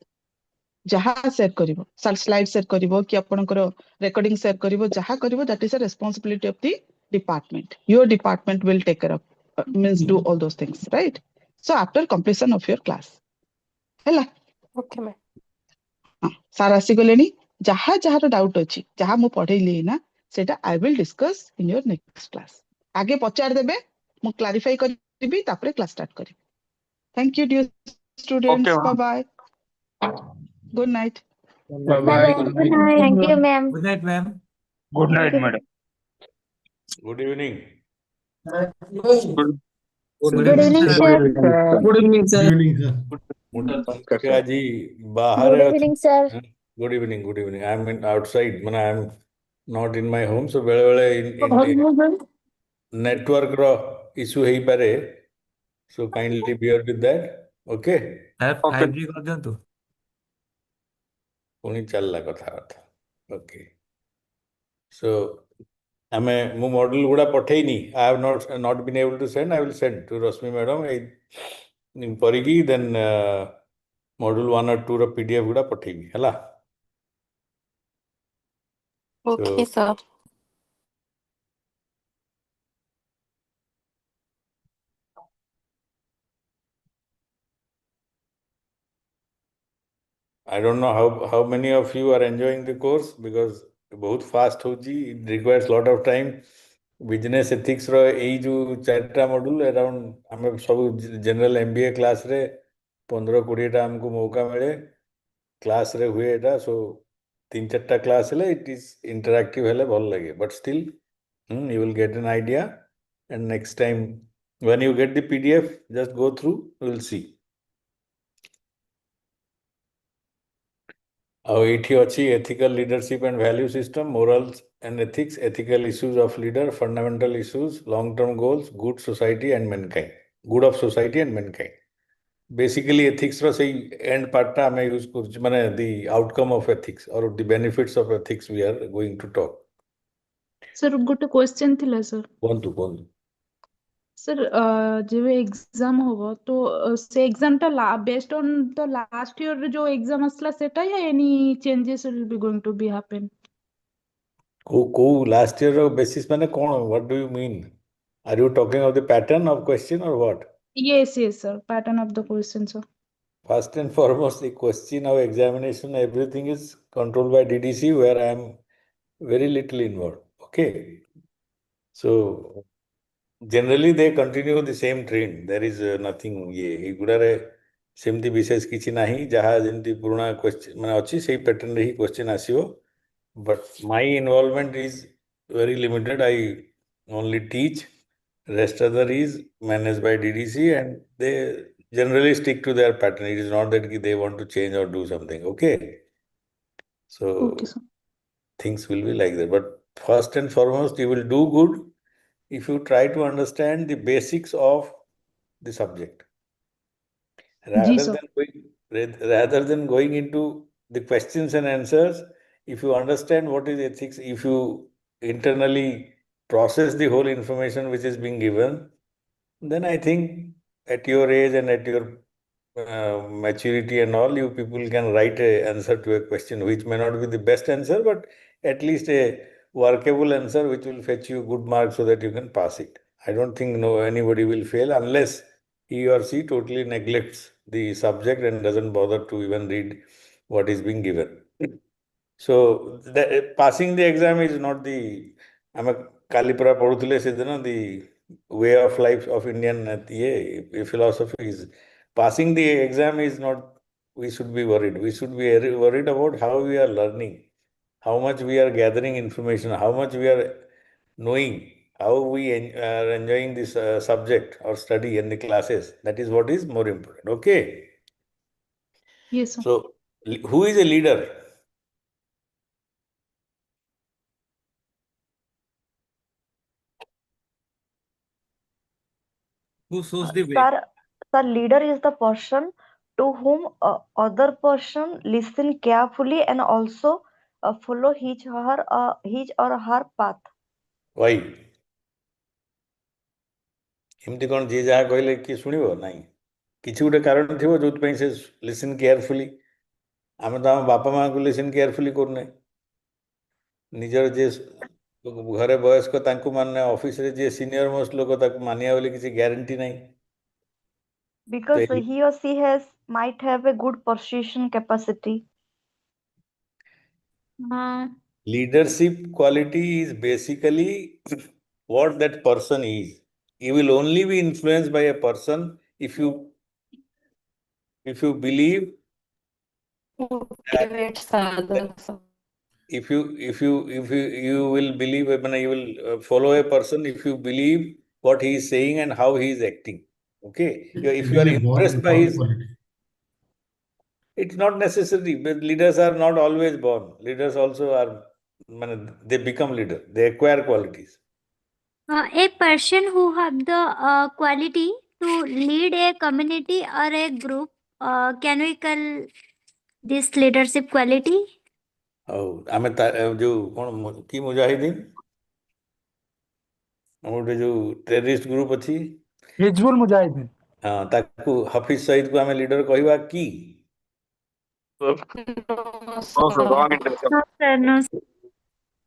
जहा शेयर करिवो स्लाइड शेयर करिवो कि आपनकर रिकॉर्डिंग शेयर करिवो जहा करिवो that is a responsibility of the department. Your department will take care of means do all those things right. So after completion of your class हैला. Okay ma'am. हां सारा आसी गलेनी. जहा जहा डाउट अछि जहा मु पढैली ना सेटा I will discuss in your next class. आगे पचार देबे मु क्लैरिफाई करबी तापरे क्लास स्टार्ट करबी. Thank you dear students. Bye bye. Good night. Bye bye. Good night. Thank you, ma'am. Good night, ma'am. Good night, madam. Good evening. Good evening, sir. Good evening, sir. Good evening, sir. मुझे जी बाहर Good evening, sir. Good evening. Good evening. I'm outside. Man, I'm not in my home. So वेले network रो issue है पारे. So kindly bear with that. Okay. 5G कर दियंतु. पुणी चलला कथाबार्ता okay so आमे मु मॉड्यूल गुड़ा पठेइनी I have not been able to send I will send to Rashmi madam ए परिकी देन मॉड्यूल 1 और 2 रो पीडीएफ गुड़ा पठेइबी हला Okay, sir. I don't know how many of you are enjoying the course because बहुत fast होची it requires lot of time business ethics रो एई जो चारटा module around हमें सब जनरल एमबीए क्लास रे 15-20 टा हमको मौका मिले क्लास रे हुए एटा सो 3-4 क्लास हेले it is interactive हेले भल लगे but still you will get an idea and next time when you get the PDF just go through you will see ଆଉ ଏଇଠି ଅଛି ethical leadership and value system, morals and ethics, ethical issues of leader, fundamental issues, long-term goals, good society and mankind, good of society and mankind. Basically ethics ର ସେଇ end part ଟା ଆମେ use କରୁଛୁ ମାନେ the outcome of ethics or the benefits of ethics we are going to talk. Sir, ଗୋଟେ question ଥିଲା sir. କୁହନ୍ତୁ Sir, ଯେବେ exam ହବ ତ ସେ exam ଟା based on the last year ରେ ଯୋଉ exam ଆସିଲା ସେଟା या any changes will be going to be happen? କୋଉ last year ର basis ମାନେ କଣ what do you mean? Are you talking of the pattern of question or what? Yes, sir. Pattern of the question, sir. First and foremost, the question of examination, everything is controlled by DDC, where I am very little involved. Okay. So, generally, they continue the same trend. There is nothing. ये गुड़ारे सेमती विशेष किसी नहीं जहाँ जिंदी पुराना question मैंने अच्छी सही पैटर्न रही question आसियो. But my involvement is very limited. I only teach. Rest other is managed by DDC and they generally stick to their pattern. It is not that they want to change or do something. Okay. So Okay, sir. things will be like that. But first and foremost, you will do good if you try to understand the basics of the subject. Rather than going into the questions and answers, if you understand what is ethics, if you internally process the whole information which is being given, then I think at your age and at your maturity and all, you people can write an answer to a question which may not be the best answer, but at least a workable answer which will fetch you good marks so that you can pass it. I don't think anybody will fail unless he or she totally neglects the subject and doesn't bother to even read what is being given. So passing the exam is not the Kalipura Padutile Siddhana, the way of life of Indian philosophy is passing the exam is not, we should be worried. We should be worried about how we are learning, how much we are gathering information, how much we are knowing, how we are enjoying this subject or study in the classes. That is what is more important. Okay. Yes, sir. So, who is a leader? Who shows the way? Sir, leader is the person to whom other person listen carefully and also follow his or her path. Why? ଏମିତି କ'ଣ ଯିଏ ଯାହା କହିଲେ କିଏ ଶୁଣିବ? ନାହିଁ, କିଛି ଗୋଟେ କାରଣ ଥିବ ଯୋଉଥିପାଇଁ ସେ ଲିସନ୍ କେୟାରଫୁଲି. ଆମେ ତ ଆମ ବାପା ମାଆଙ୍କୁ ଲିସନ୍ କେୟାରଫୁଲି କରୁନେ. ନିଜର ଯିଏ ଘରେ ବୟସ୍କ ତାଙ୍କୁ ମାନେ ଅଫିସରେ ଯିଏ ସିନିୟର ମୋଷ୍ଟ ଲୋକ ତାକୁ ମାନିବା ବୋଲି କିଛି ଗ୍ୟାରେଣ୍ଟି ନାହିଁ. Because he or she might have a good persuasion capacity. Leadership quality is basically what that person is. You will only be influenced by a person if you believe that if you will believe, you will follow a person if you believe what he is saying and how he is acting. Okay. If you are impressed by his, it's not necessary, but leaders are not always born. Leaders also are, they become leader. They acquire qualities. A person who have the quality to lead a community or a group, can we call this leadership quality? ଆଉ ଆମେ ଯୋଉ କଣ କି ମୁଜାହିଦିନ ଗୋଟେ ଯୋଉ terrorist group ଅଛି ହିଜବୁଲ ମୁଜାହିଦିନ ହଁ ତାକୁ ହାଫିଜ ସଇଦକୁ ଆମେ ଲିଡର କହିବା କି? No, sir, no.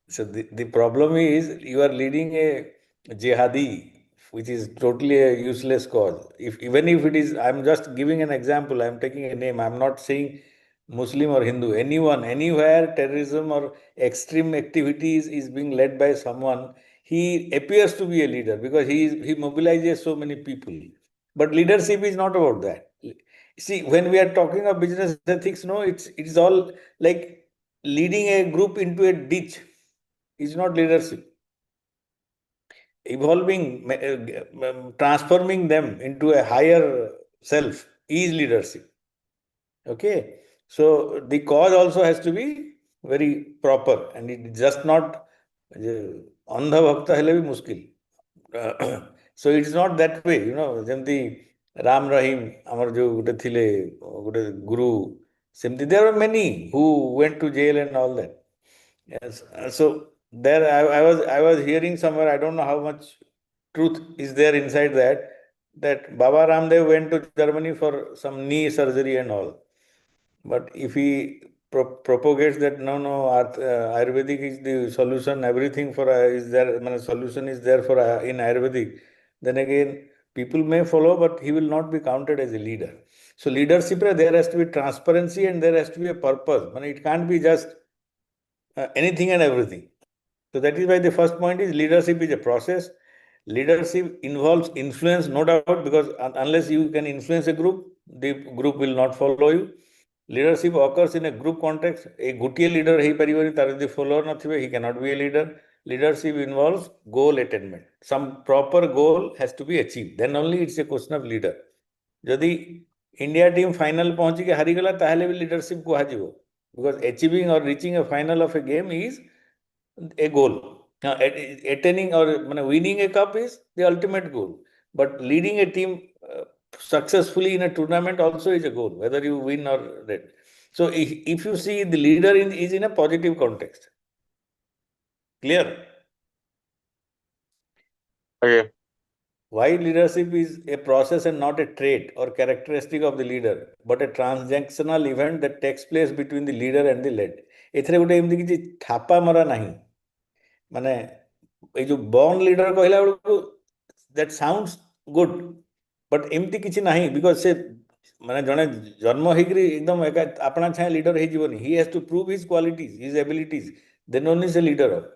So the problem is you are leading a jihadi, which is totally a useless cause. Even if it is, I'm just giving an example, I'm taking a name, I'm not saying Muslim or Hindu, anyone, anywhere terrorism or extreme activities is being led by someone, he appears to be a leader because he mobilizes so many people. But leadership is not about that. See, when we are talking of business ethics, no, it's all like leading a group into a ditch is not leadership. Evolving, transforming them into a higher self is leadership. Okay, so the cause also has to be very proper and it's just not andha bhakta hele bhi mushkil. So it's not that way, you know, jemti Ram Rahim amar jo gote thile gote guru, semti there were many who went to jail and all that. Yes, so there I was hearing somewhere, I don't know how much truth is there inside that Baba Ramdev went to Germany for some knee surgery and all. But if he propagates that no, Ayurvedic is the solution, everything for is there, solution is there for in Ayurvedic, then again people may follow, but he will not be counted as a leader. So leadership, there has to be transparency and there has to be a purpose. It can't be just anything and everything. So that is why the first point is leadership is a process. Leadership involves influence, no doubt, because unless you can influence a group, the group will not follow you. Leadership occurs in a group context. A gotiye leader hei paribani, tar jodi follower na thibe, he cannot be a leader. Leadership involves goal attainment. Some proper goal has to be achieved. Then only it's a question of leader. Jodi India team final pahunchi ke hari gala, tahale bhi leadership kuha jibo. Because achieving or reaching a final of a game is a goal. Attaining or winning a cup is the ultimate goal. But leading a team successfully in a tournament also is a goal, whether you win or not. So if you see, the leader is in a positive context. Clear? Okay. Why leadership is a process and not a trait or characteristic of the leader, but a transactional event that takes place between the leader and the led. एथरे गोटे एमती किछि थापा मरा नाही, माने ए जो born leader कहला बेलको that sounds good, but एमती किछि नाही, because से माने जने जन्म हेकरी एकदम एका आपना छाया leader हे जीवनी. He has to prove his qualities, his abilities, then only is a leader.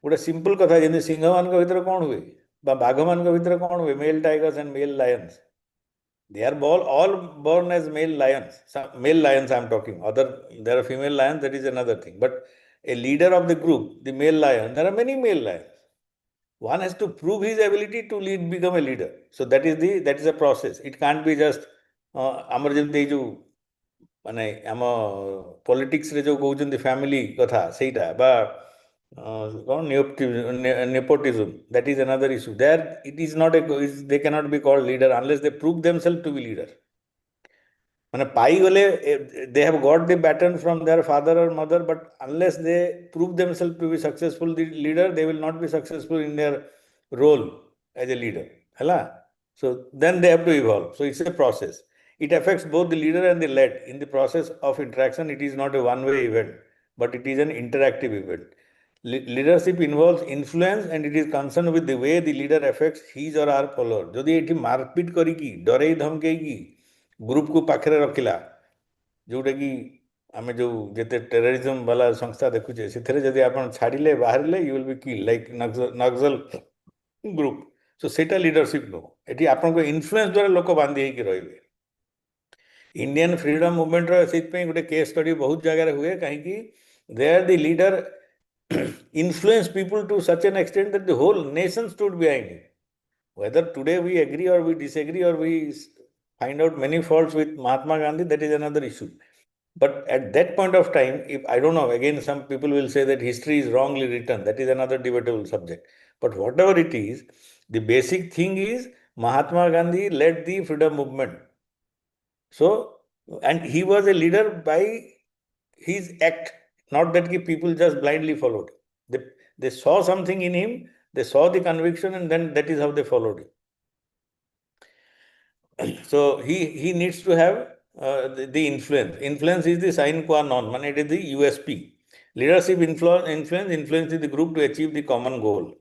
गोटे simple कथा जेने सिंह मान को भितर कोन हुए बा बाघ मान को भितर कोन हुए, male tigers and male lions. They are all born as male lions. Male lions I am talking. There are female lions, that is another thing. But a leader of the group, the male lion, there are many male lions. One has to prove his ability to become a leader. So that is a process. It can't be just amar jemti jo mane ama politics re jo कहउचंदी family कथा सेटा बा nepotism, that is another issue. There it is not they cannot be called leader unless they prove themselves to be leader. They have got the baton from their father or mother, but unless they prove themselves to be successful leader, they will not be successful in their role as a leader. So then they have to evolve. So it's a process. It affects both the leader and the led. In the process of interaction, it is not a one-way event, but it is an interactive event. Leadership involves influence and it is concerned with the way the leader affects his or her follower. Jodi eti marpit kariki, dorei dhamkeiki, group को पाखरे रखिला, जोटा कि आमे जो जेते terrorism वाला संस्था देखुचे सेथरे जदि आपण छाडिले बाहरले, you will be killed like Naxal group. So सेटा leadership नो, एटी आपण को influence द्वारा लोक बांधी हेकि रहिबे. इंडियन फ्रीडम मूवमेंट रो सिट पे गोटे केस स्टडी बहुत जगह हुए, कहीं कि there the leader influenced people to such an extent that the whole nation stood behind him. Whether today we agree or we disagree or we find out many faults with Mahatma Gandhi, that is another issue. But at that point of time, if I don't know, again some people will say that history is wrongly written, that is another debatable subject. But whatever it is, the basic thing is Mahatma Gandhi led the freedom movement. So, and he was a leader by his act, not that people just blindly followed. They saw something in him, they saw the conviction, and then that is how they followed him. So he needs to have the influence. Influence is the sine qua non, it is the USP. Leadership influences the group to achieve the common goal.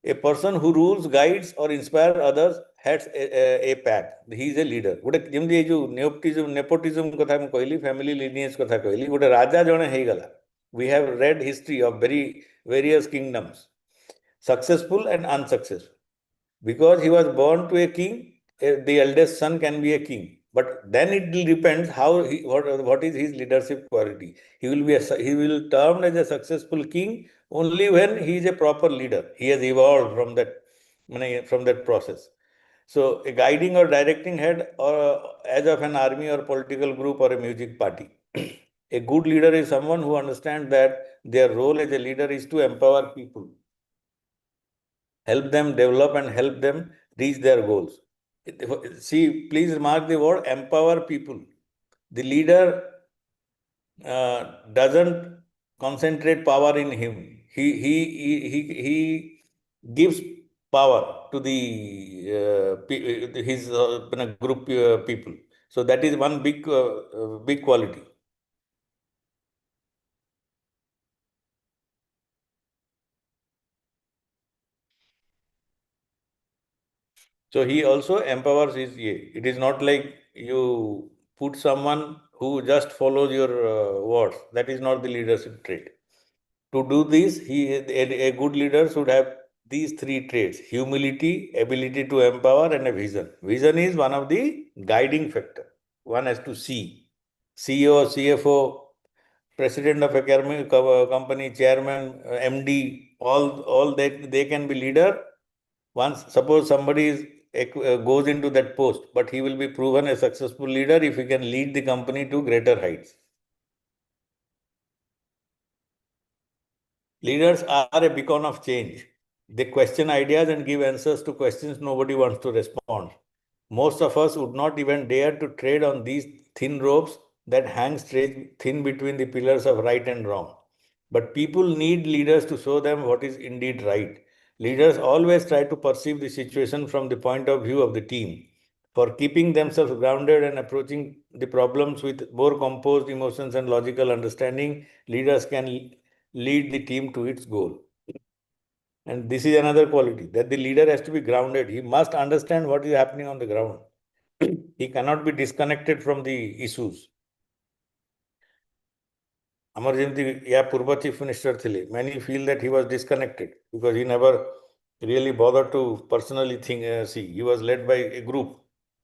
A person who rules, guides, or inspires others has a path. He is a leader. Gote jemdi ei jo nepotism kotha mu कहली, family lineage kotha कहली, gote raja jone hei gala. We have read history of various kingdoms, successful and unsuccessful. Because he was born to a king, the eldest son can be a king. But then it depends how what is his leadership quality. He will termed as a successful king only when he is a proper leader. He has evolved from that process. So a guiding or directing head or as of an army or political group or a music party. A good leader is someone who understands that their role as a leader is to empower people, help them develop and help them reach their goals. See, please mark the word empower people. The leader doesn't concentrate power in him. He gives power to his group people. So that is one big quality. So he also empowers his EA. It is not like you put someone who just follows your words. That is not the leadership trait. To do this, a good leader should have these three traits: humility, ability to empower, and a vision. Vision is one of the guiding factor. One has to see. CEO, CFO, president of a company, chairman, MD, all they can be leader. Once suppose somebody goes into that post, but he will be proven a successful leader if he can lead the company to greater heights. Leaders are a beacon of change. They question ideas and give answers to questions nobody wants to respond. Most of us would not even dare to tread on these thin ropes that hang straight thin between the pillars of right and wrong. But people need leaders to show them what is indeed right. Leaders always try to perceive the situation from the point of view of the team. For keeping themselves grounded and approaching the problems with more composed emotions and logical understanding, leaders can lead the team to its goal. And this is another quality, that the leader has to be grounded. He must understand what is happening on the ground. He cannot be disconnected from the issues. Amar Jayant, Purva Chief Minister thile. Many feel that he was disconnected because he never really bothered to personally see. He was led by a group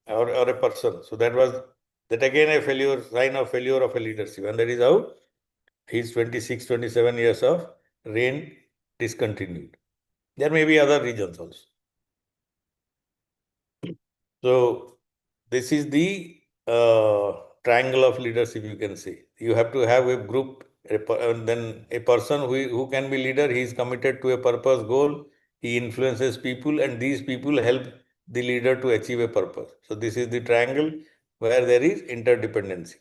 or a person. So that again a failure, sign of failure of a leadership. And that is how his 26, 27 years of reign discontinued. There may be other reasons also. So this is the triangle of leadership, you can say. You have to have a group, and then a person who can be leader. He is committed to a purpose, goal. He influences people, and these people help the leader to achieve a purpose. So this is the triangle where there is interdependency.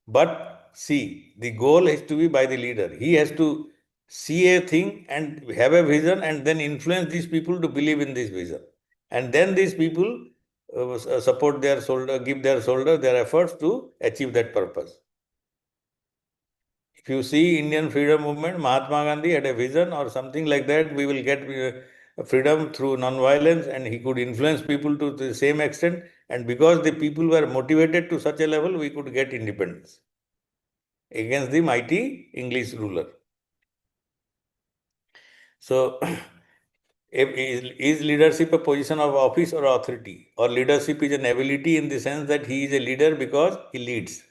But see, the goal has to be by the leader. He has to see a thing and have a vision and then influence these people to believe in this vision. And then these people support their shoulder, give their shoulder, their efforts to achieve that purpose. If you see Indian freedom movement, Mahatma Gandhi had a vision or something like that, we will get freedom through non-violence, and he could influence people to the same extent. And because the people were motivated to such a level, we could get independence against the mighty English ruler. So, is leadership a position of office or authority? Or leadership is an ability in the sense that he is a leader because he leads?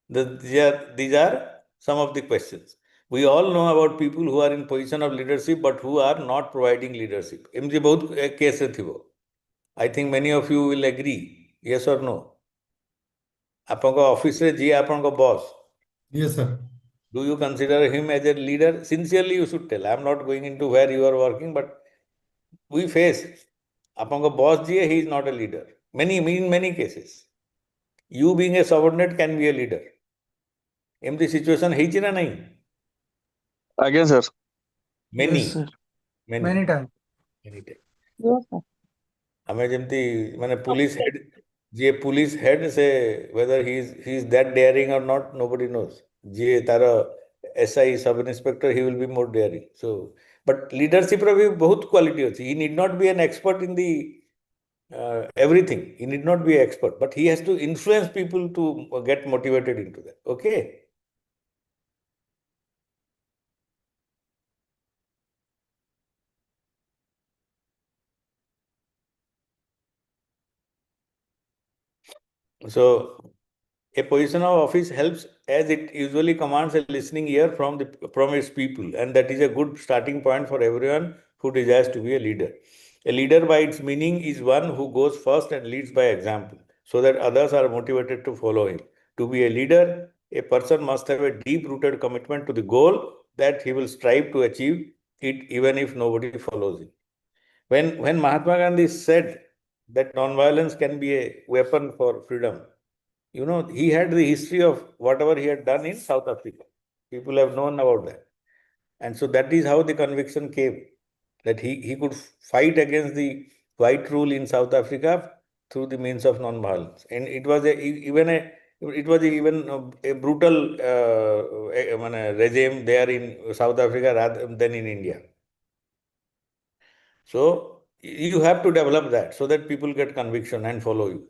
These are some of the questions. We all know about people who are in position of leadership but who are not providing leadership. I think many of you will agree. Yes or no? Apanko office re ji apanko boss. Yes, sir. Do you consider him as a leader? Sincerely, you should tell. I am not going into where you are working, but we face. Apanko boss ji, he is not a leader. In many cases. You being a subordinate can be a leader. एमती situation हेची ना नहीं Again, sir. many Yes, sir. many Many times. many times Yes, sir. हमें जेमती माने police head से whether he is that daring or not, nobody knows. जे तार SI sub inspector, he will be more daring. So but leadership रो भी बहुत quality होती. He need not be an expert in the everything. He need not be an expert, but he has to influence people to get motivated into that. Okay. So a position of office helps as it usually commands a listening ear from its people, and that is a good starting point for everyone who desires to be a leader. A leader by its meaning is one who goes first and leads by example, so that others are motivated to follow him. To be a leader, a person must have a deep-rooted commitment to the goal that he will strive to achieve it even if nobody follows him. When Mahatma Gandhi said that nonviolence can be a weapon for freedom, you know, he had the history of whatever he had done in South Africa. People have known about that. And so that is how the conviction came, that he could fight against the white rule in South Africa through the means of non-violence. And it was even a brutal regime there in South Africa rather than in India. So you have to develop that so that people get conviction and follow you.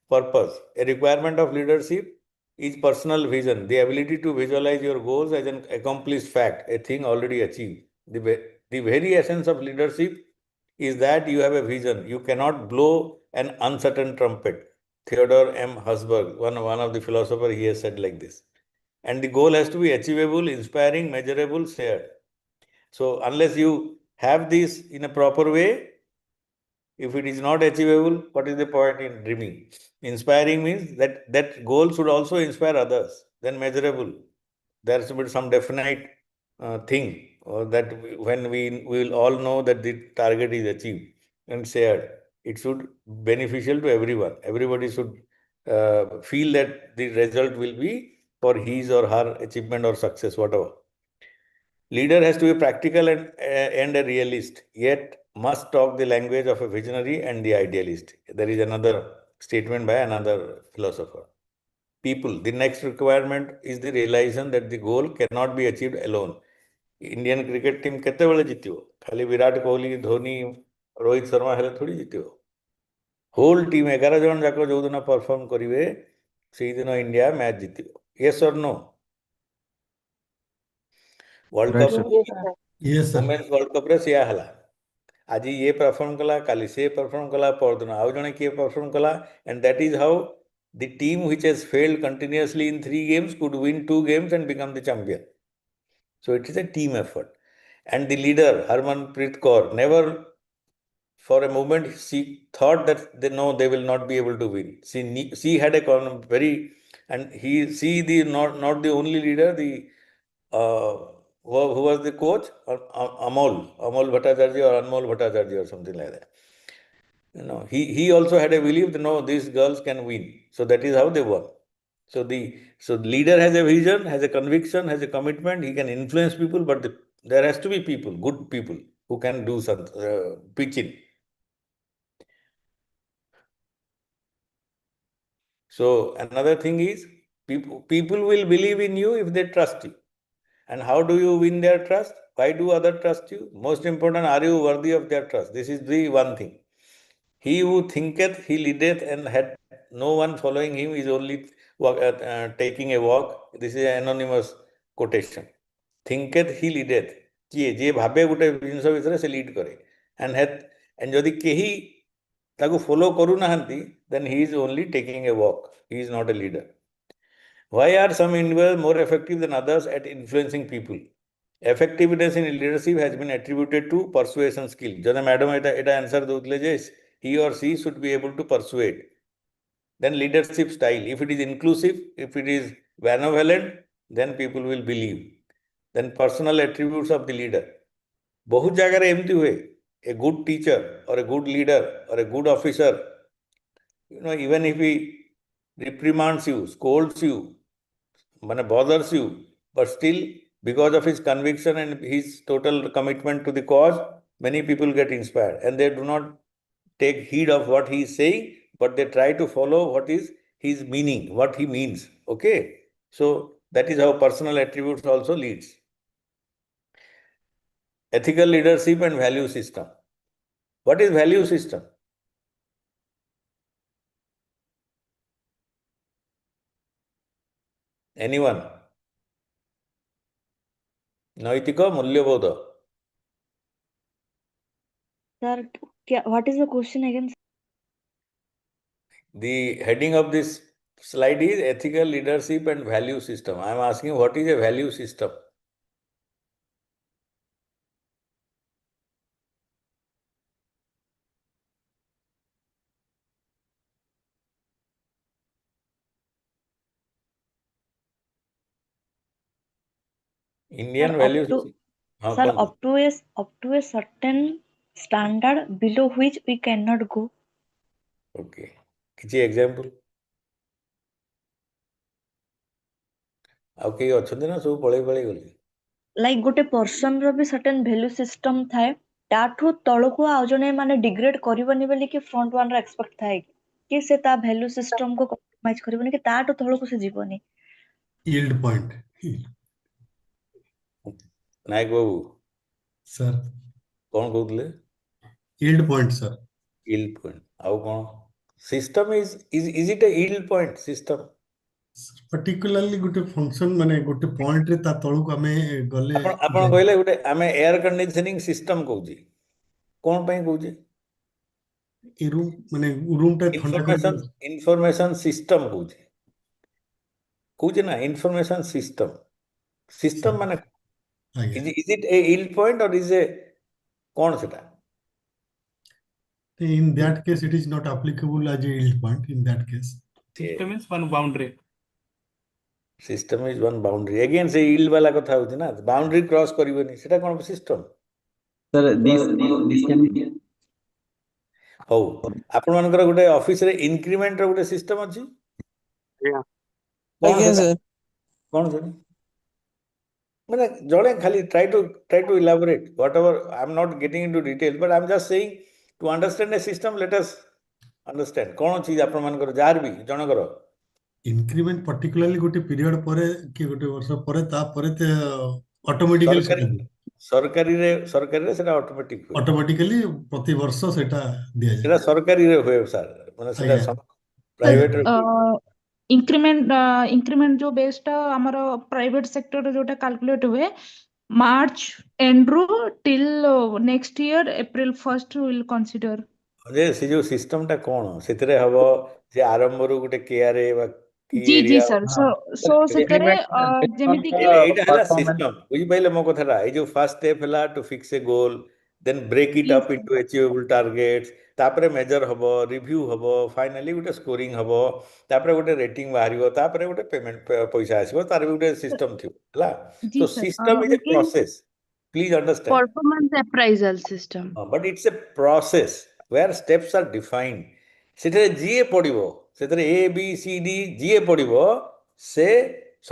Purpose. A requirement of leadership is personal vision, the ability to visualize your goals as an accomplished fact, a thing already achieved. The very essence of leadership is that you have a vision. You cannot blow an uncertain trumpet. Theodore M. Husberg, one of the philosophers, he has said like this. And the goal has to be achievable, inspiring, measurable, shared. So unless you have this in a proper way, if it is not achievable, what is the point in dreaming? Inspiring means that goal should also inspire others. Then measurable. There should be some definite thing, or that when we will all know that the target is achieved and shared. It should be beneficial to everyone. Everybody should feel that the result will be for his or her achievement or success, whatever. Leader has to be practical and a realist, yet must talk the language of a visionary and the idealist. There is another statement by another philosopher. People, the next requirement is the realization that the goal cannot be achieved alone. Indian cricket team केते बेले जितियो? खाली विराट कोहली, धोनी, रोहित शर्मा हेले थोड़ी जितियो. Whole team 11 जन जाको जो दिन perform करिवे, सेही दिन इंडिया मैच जितियो. Yes or no? World cup women's world cup रे सिया हला. आज ये परफॉर्म कला, काली से परफॉर्म कला, परदिन आउ जने किए परफॉर्म कला, and that is how the team which has failed continuously in 3 games could win 2 games and become the champion. So it is a team effort. And the leader, Harmanpreet Kaur, never for a moment she thought that they will not be able to win. She had a very, and she not the only leader, who was the coach? Amol Bhattacharya or Anmol Bhattacharya or something like that. You know, he also had a belief that no, these girls can win. So that is how they won. So the leader has a vision, has a conviction, has a commitment. He can influence people, but there has to be people, good people, who can do some pitching. So another thing is people will believe in you if they trust you. And how do you win their trust? Why do others trust you? Most important, are you worthy of their trust? This is the one thing. He who thinketh, he leadeth, and had no one following him is only taking a walk. This is an anonymous quotation. Thinketh, he leadeth. जे भावे गोटे जिनस भितर से lead करे and जदि केही ताको follow करू नाहंती, then he is only taking a walk. He is not a leader. Why are some individuals more effective than others at influencing people? Effectiveness in leadership has been attributed to persuasion skill. Jana madam eta answer doutile je he or she should be able to persuade. Then leadership style. If it is inclusive, if it is benevolent, then people will believe. Then personal attributes of the leader. बहुत जगह रे एमती हुए. A good teacher or a good leader or a good officer, you know, even if he reprimands you, scolds you, bothers you, but still because of his conviction and his total commitment to the cause, many people get inspired and they do not take heed of what he is saying, but they try to follow what is his meaning, what he means. Okay. So that is how personal attributes also leads. Ethical leadership and value system. What is value system? Anyone? Naitika Mulyabodha. Sir, what is the question again? The heading of this slide is ethical leadership and value system. I am asking what is a value system? Indian Sir, value up to system. हाँ, sir, कौन? up to a certain standard below which we cannot go. Okay. किसी example? ଆଉ କେହି ଅଛନ୍ତି ନା ସବୁ ପଳେଇ ଗଲେ? Like ଗୋଟେ person ର ବି certain value system ଥାଏ ତାଠୁ ତଳକୁ ଆଉ ଜଣେ ମାନେ degrade କରିବନି ବୋଲି କି front one ର expect ଥାଏ କି ସେ ତା value system କୁ compromise କରିବନି କି ତାଠୁ ତଳକୁ ସେ ଯିବନି. yield point. ନାୟକ ବାବୁ Sir, କଣ କହୁଥିଲେ? yield point, sir. Yield point. ଆଉ କଣ? System is it a yield point system? Particularly ଗୋଟେ function ମାନେ ଗୋଟେ point ରେ ତା ତଳକୁ ଆମେ ଗଲେ ଆପଣ କହିଲେ ଗୋଟେ ଆମେ ଏୟାର କଣ୍ଡିସନିଂ ସିଷ୍ଟମ କହୁଛି କଣ ପାଇଁ କହୁଛି? ଏ ରୁମ୍ ମାନେ ରୁମ୍ ଟା ଥଣ୍ଡା କରି ଇନଫର୍ମେସନ ସିଷ୍ଟମ କହୁଛି ନା ଇନଫର୍ମେସନ ସିଷ୍ଟମ ମାନେ is it a yield point or is a କଣ ସେଟା? In that case, it is not applicable as a yield point. In that case, system is one boundary. System is one boundary. Again, say yield वाला कथा होती ना boundary cross करिवनी सेटा कौन system? Sir, this can be. हौ आपण मानकर गुटे office रे increment रो गुटे system अछि? Again, sir. कौन से? मैंने जड़े खाली try to elaborate whatever. I'm not getting into details, but I'm just saying to understand a system. Let us understand कौन चीज आपण मानकर जार भी जण करो. increment particularly ଗୋଟେ period ପରେ କି ଗୋଟେ ବର୍ଷ ପରେ ତା ପରେ te automatically सरकारी रे सेटा automatically ପ୍ରତି ବର୍ଷ ସେଟା ଦିଆଯାଏ. सेटा सरकारी रे होय सर माने सेटा प्राइवेट रे इंक्रीमेंट जो बेस्ड आमर प्राइवेट सेक्टर जोटा कैलकुलेट हुए मार्च एंड रू till next year April 1 will consider जे से जो सिस्टम टा कोन सेतरे हबो जे आरंभ रो गुटे केआरए बा जी जी सर सो सेतरे जेमिति कि एटा हला सिस्टम बुझि पाइले मो कथरा ए जो फर्स्ट स्टेप हला to fix a goal then break it up into achievable targets तापरे मेजर हबो रिव्यू हबो फाइनली गुटे स्कोरिंग हबो तापरे गुटे रेटिंग बाहरिबो तापरे गुटे पेमेंट पैसा आसीबो तार भी गुटे सिस्टम थियो हला तो system is a process please understand performance appraisal system but it's a process where steps are defined सेतरे जीए पडिबो सेतरे ए बी सी डी जीए पडिबो से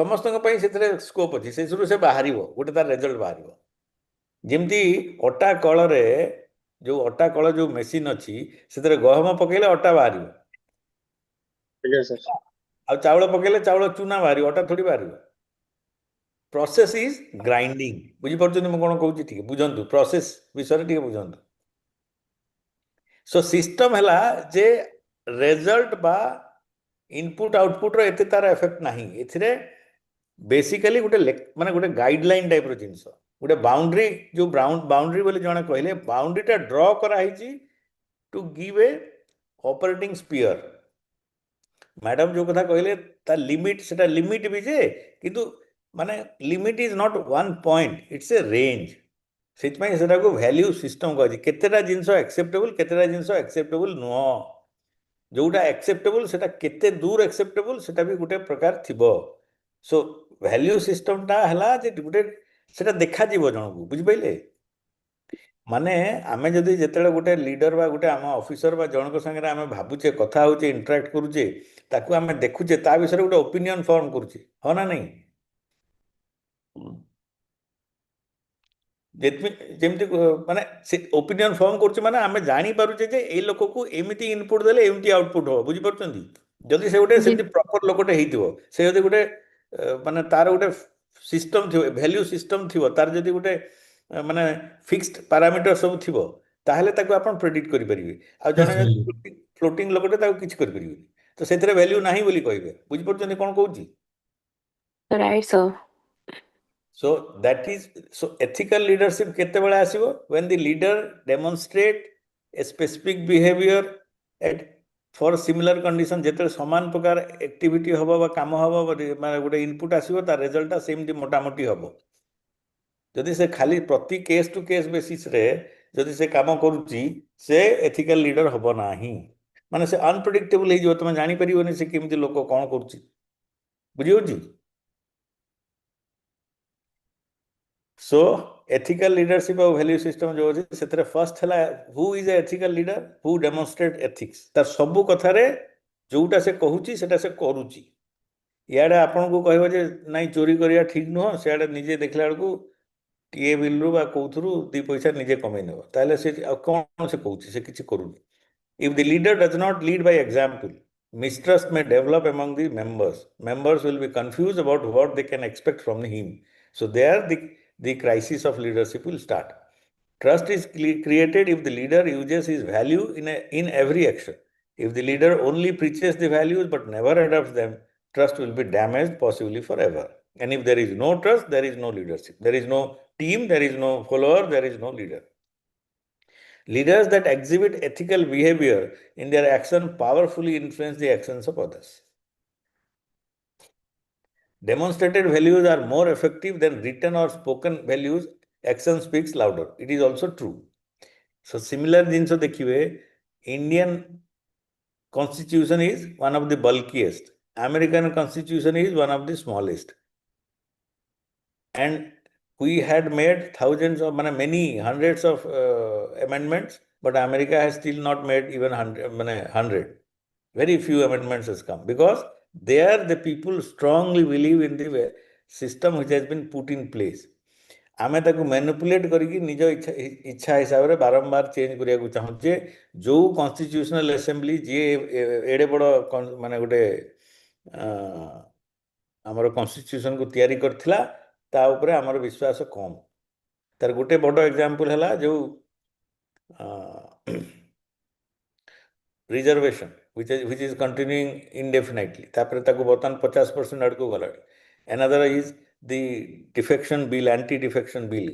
समस्त से स्कोप अच्छी से शुरू से बाहर गोटे तार रिजल्ट बाहर जमती अटा कल जो अटा कल जो मेसीन अच्छी से गहम पकड़े अटा बाहर आ चाउल पकड़े चाउल चूना बाहर अटा थोड़ी बाहर प्रोसेस इज ग्राइंडिंग बुझीपार मुझे कौन कहूँ ठीक बुझंतु प्रोसेस विषय टे बुझंतु सो सिस्टम है जे रिजल्ट बा इनपुट आउटपुट रो एते तार इफेक्ट नाही एथिरे बेसिकली गोटे माने गोटे गाइडलाइन टाइप रो जिंस गोटे बाउंड्री जो बाउंड्री बोले जने कहले बाउंड्री टा ड्रॉ करा हिची to give a operating sphere madam जो कथा कहले ता लिमिट सेटा लिमिट भी जे किंतु माने limit is not one point it's a range set में सेटा को वैल्यू सिस्टम कह지 केतेटा जिंस एक्सेप्टेबल केतेटा जिंस एक्सेप्टेबल नो जोटा एक्सेप्टेबल सेटा केते दूर एक्सेप्टेबल सेटा भी गोटे प्रकार थिबो सो वैल्यू सिस्टम टा हला जे गोटे सेटा देखा जीवो जण को बुझि पइले माने आमे जदि जेतेबेले गोटे लीडर बा गोटे आम ऑफिसर बा जनक संगे आमे भाबुचे कथा होचे इंटरेक्ट करूचे ताकू आमे देखुचे ता विषय गोटे ओपिनियन फॉर्म करूचे हो ना नहीं जेमती माने से ओपिनियन फॉर्म करूचे माने आमे जानी पारुचे जे ए लोक को एमिति इनपुट देले एमिति आउटपुट हो बुझी परछंती जदि से गोटे सेमती प्रॉपर लोकटे हेइतिबो से जदि गोटे माने तार गोटे सिस्टम थिबो वैल्यू सिस्टम थिबो तार जदि गोटे माने फिक्स्ड पैरामीटर सब थिबो ताहले ताकू आपण प्रेडिक्ट करि परिबे आ जने फ्लोटिंग लोकटे ताकू किछ करि परिबे तो सेतरे वैल्यू नाही बोली कहबे बुझी परछंती कोन कहूची Right, sir. So that is so ethical leadership kete bele asibo when the leader demonstrate a specific behavior at for similar condition jete saman prakar activity hobo ba kamo hobo mane gote input asibo ta result ta same mota moti hobo jodi se khali prati case to case basis re jodi se kamo karuchi se ethical leader hobo nahi mane se unpredictable he jo tame jani pariboni se kemti loko kon karuchi bujhi hoji So ethical leadership of value system जो अछि सेतरे first हला who is a ethical leader who demonstrate ethics तार सबु कथा रे जोटा से कहूची सेटा से करूची याडे आपन को कहबो जे नाही चोरी करिया ठीक न हो सेडे निजे देखला बेलकू टीए बिल रु बा कोथुरु दी पैसा निजे कमै नेबो ताले से कोन से कहूची से किछि करूनी if the leader does not lead by example mistrust may develop among the members will be confused about what they can expect from him so there the crisis of leadership will start. Trust is created if the leader uses his value in every action. If the leader only preaches the values but never adopts them, trust will be damaged, possibly forever. And if there is no trust, there is no leadership. There is no team, there is no follower, there is no leader. Leaders that exhibit ethical behavior in their action powerfully influence the actions of others. Demonstrated values are more effective than written or spoken values. Action speaks louder. It is also true. So similar jinso dekhibe Indian constitution is one of the bulkiest. American constitution is one of the smallest. And we had made thousands of many hundreds of amendments, but America has still not made even 100. Very few amendments has come because there the people strongly believe in the system which has been put in place. आमे ताकू manipulate करके निज इच्छा हिसाब रे बारंबार change करिया को चाहूचे जो कॉन्स्टिट्यूशनल असेंबली जे एडे बड़ माने गोटे हमर कॉन्स्टिट्यूशन को तैयारी करथिला ता ऊपर हमर विश्वास कम तार गोटे बड़ एग्जांपल हला जो reservation which is continuing indefinitely तापर ताको बर्तन 50% अडको गला another is the defection bill anti defection bill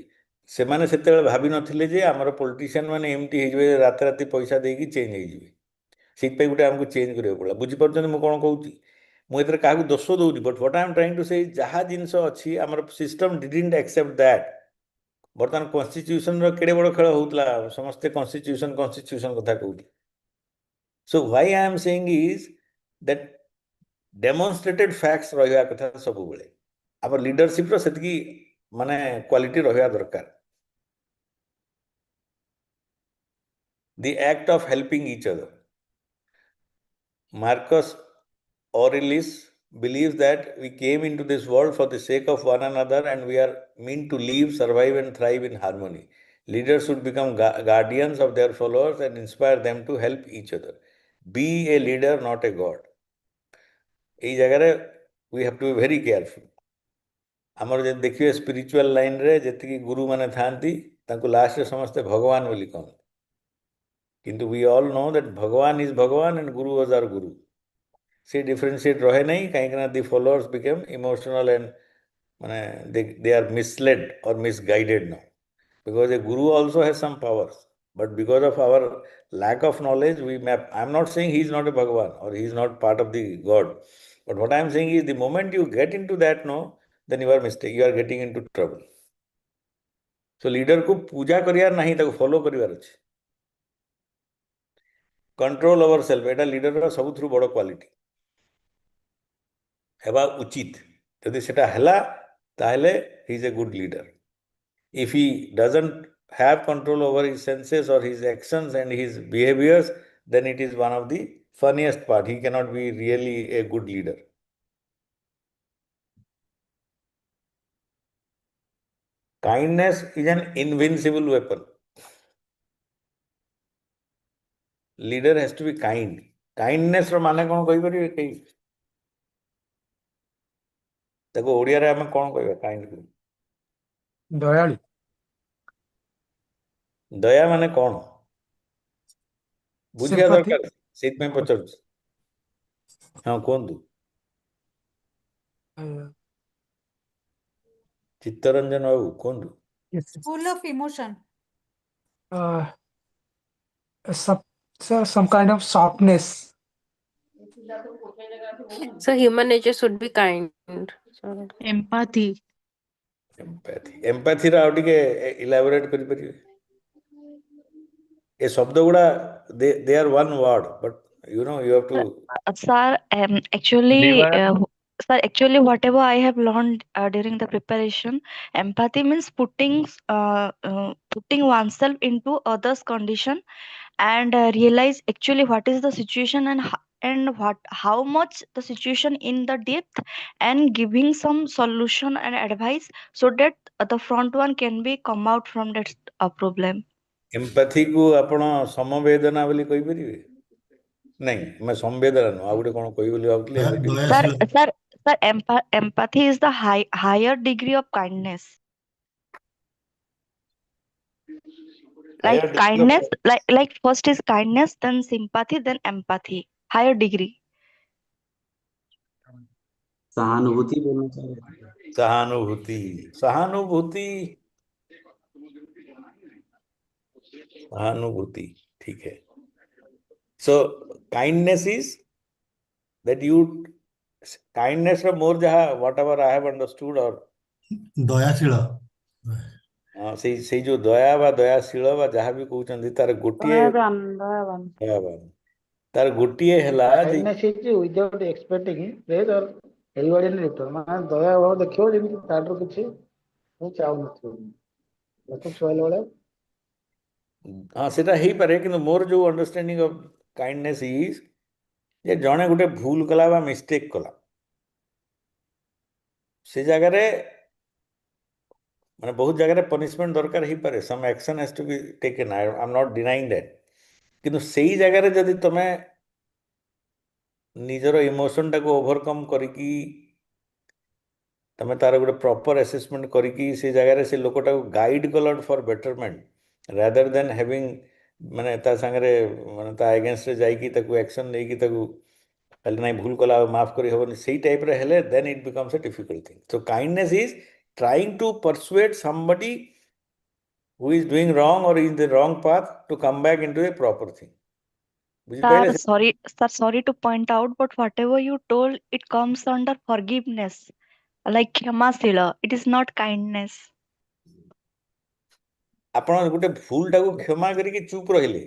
से माने सेते भाबी नथिले जे हमर पॉलिटिशियन माने एमटी हे जबे रात राती पैसा देकी चेंज हे जबे सिट पे गुटे हमको चेंज करियो पडला बुझी परछन म कोन कहूची मु एतर काहू दोष दोउनी but what I am trying to say जहा जिंस अछि हमर सिस्टम डिडंट एक्सेप्ट दैट बर्तन कॉन्स्टिट्यूशन रो केडे बड़ खेल होतला समस्त कॉन्स्टिट्यूशन कथा कहूती. So why I am saying is that demonstrated facts रहिया कथा सब बेले आपर लीडरशिप रो सेतकी माने क्वालिटी रहिया दरकार. The act of helping each other. Marcus Aurelius believes that we came into this world for the sake of one another and we are meant to live, survive and thrive in harmony. Leaders should become guardians of their followers and inspire them to help each other. Be a leader, not a god. এই জায়গায় we have to be very careful. ଆମର ଯଦି ଦେଖିବେ spiritual ଲାଇନରେ ଯେତିକି ଗୁରୁ ମାନେ ଥାଆନ୍ତି ତାଙ୍କୁ ଲାଷ୍ଟରେ ସମସ୍ତେ ଭଗବାନ ବୋଲି କହନ୍ତି କିନ୍ତୁ we all know that ଭଗବାନ is ଭଗବାନ and guru was our guru. ସେ differentiate ରହେ ନାହିଁ କାହିଁକି ନା the followers became emotional and ମାନେ they are misled or misguided now because a guru also has some powers. But because of our lack of knowledge, I'm not saying he is not a Bhagavan or he is not part of the God. But what I am saying is the moment you get into that, no, then you are mistaken. You are getting into trouble. So leader को पूजा करियार नहीं ताको follow करियार अछि. Control ourselves. एटा leader रा सबुथरु बड़ quality. हेबा उचित. यदि सेटा हला ताहले he is a good leader. If he doesn't have control over his senses or his actions and his behaviors, then it is one of the funniest part. He cannot be really a good leader. Kindness is an invincible weapon. Leader has to be kind. Kindness ର ମାନେ କଣ କହିପାରିବେ କେହି? ତାକୁ ଓଡ଼ିଆରେ ଆମେ କଣ କହିବା kind କୁ? ଦୟାଳୁ। ଦୟା ମାନେ କଣ? ବୁଝିବା Sympathy. ଦରକାର, ସେଇଥିପାଇଁ ପଚାରୁଛି। ହଁ କୁହନ୍ତୁ। ଚିତ୍ତରଞ୍ଜନ ବାବୁ କୁହନ୍ତୁ। Full of emotion. Some kind of softness. So human nature should be kind. Sorry. Empathy. Empathy ର ଆଉ ଟିକେ elaborate କରିପାରିବେ? ଏ ଶବ୍ଦ ଗୁଡ଼ା they are one word, but you have to. Sir, actually, whatever I have learned during the preparation, empathy means putting oneself into others' condition and realize actually what is the situation and how much the situation in the depth, and giving some solution and advice so that the front one can be come out from that problem. Empathy କୁ ଆପଣ ସମବେଦନା ବୋଲି କହିପାରିବେ? ନାଇଁ, ଆମେ ସମବେଦନା ନୁହଁ, ଆଉ ଗୋଟେ କଣ କହିବି ବୋଲି ଭାବୁଥିଲି। Sir, empathy is the higher degree of kindness. Like kindness, like first is kindness, then sympathy, then empathy. Higher degree. सहानुभूति बोलना चाह रहे थे। सहानुभूति, सहानुभूति, सहानुभूति, ठीक है। So kindness is that kindness ର ମୋର ଯାହା whatever I have understood or ଦୟାଶୀଳ। ସେଇ ଯୋଉ ଦୟା ବା ଦୟାଶୀଳ ବା ଯାହା ବି କହୁଛନ୍ତି ତାର ଗୋଟିଏ ଦୟାବାନ ତାର ଗୋଟିଏ ହେଲା without expecting praise or reward in return। ମାନେ ଦୟା ଭାବ ଦେଖିବ ଯେମିତି ତାଠାରୁ କିଛି ମୁଁ ଚାହୁଁନଥିବ, ତାକୁ ଛୁଆଇଲା ଭଳିଆ। ହଁ ସେଟା ହେଇପାରେ, କିନ୍ତୁ ମୋର ଯୋଉ ଅଣ୍ଡରଷ୍ଟାଣ୍ଡିଂ ଅଫ କାଇଣ୍ଡନେସ୍ ଇଜ୍ ଯେ ଜଣେ ଗୋଟେ ଭୁଲ କଲା ବା ମିଷ୍ଟେକ୍ କଲା, ସେ ଜାଗାରେ ମାନେ ବହୁତ ଜାଗାରେ ପନିଶମେଣ୍ଟ ଦରକାର ହେଇପାରେ, some action has to be taken, I am not denying that. କିନ୍ତୁ ସେଇ ଜାଗାରେ ଯଦି ତମେ ନିଜର ଇମୋସନଟାକୁ ଓଭରକମ୍ କରିକି ତମେ ତାର ଗୋଟେ ପ୍ରପର ଆସେସମେଣ୍ଟ କରିକି ସେ ଜାଗାରେ ସେ ଲୋକଟାକୁ ଗାଇଡ୍ କଲ for betterment rather than having ମାନେ ତା ସାଙ୍ଗରେ ମାନେ ତା ଏଗେନଷ୍ଟରେ ଯାଇକି ତାକୁ ଆକ୍ସନ୍ ନେଇକି ତାକୁ ଖାଲି ନାଇଁ ଭୁଲ କଲା ଆଉ ମାଫ କରି ହେବନି, ସେଇ ଟାଇପ୍ରେ ହେଲେ then it becomes a difficult thing. So kindness is trying to persuade somebody who is doing wrong or is in the wrong path to come back into a proper thing. Sir, sorry to point out, but whatever you told, it comes under forgiveness, like କ୍ଷମାଶୀଳ. It is not kindness. ଆପଣ ଗୋଟେ ଭୁଲଟାକୁ କ୍ଷମା କରିକି ଚୁପ୍ ରହିଲେ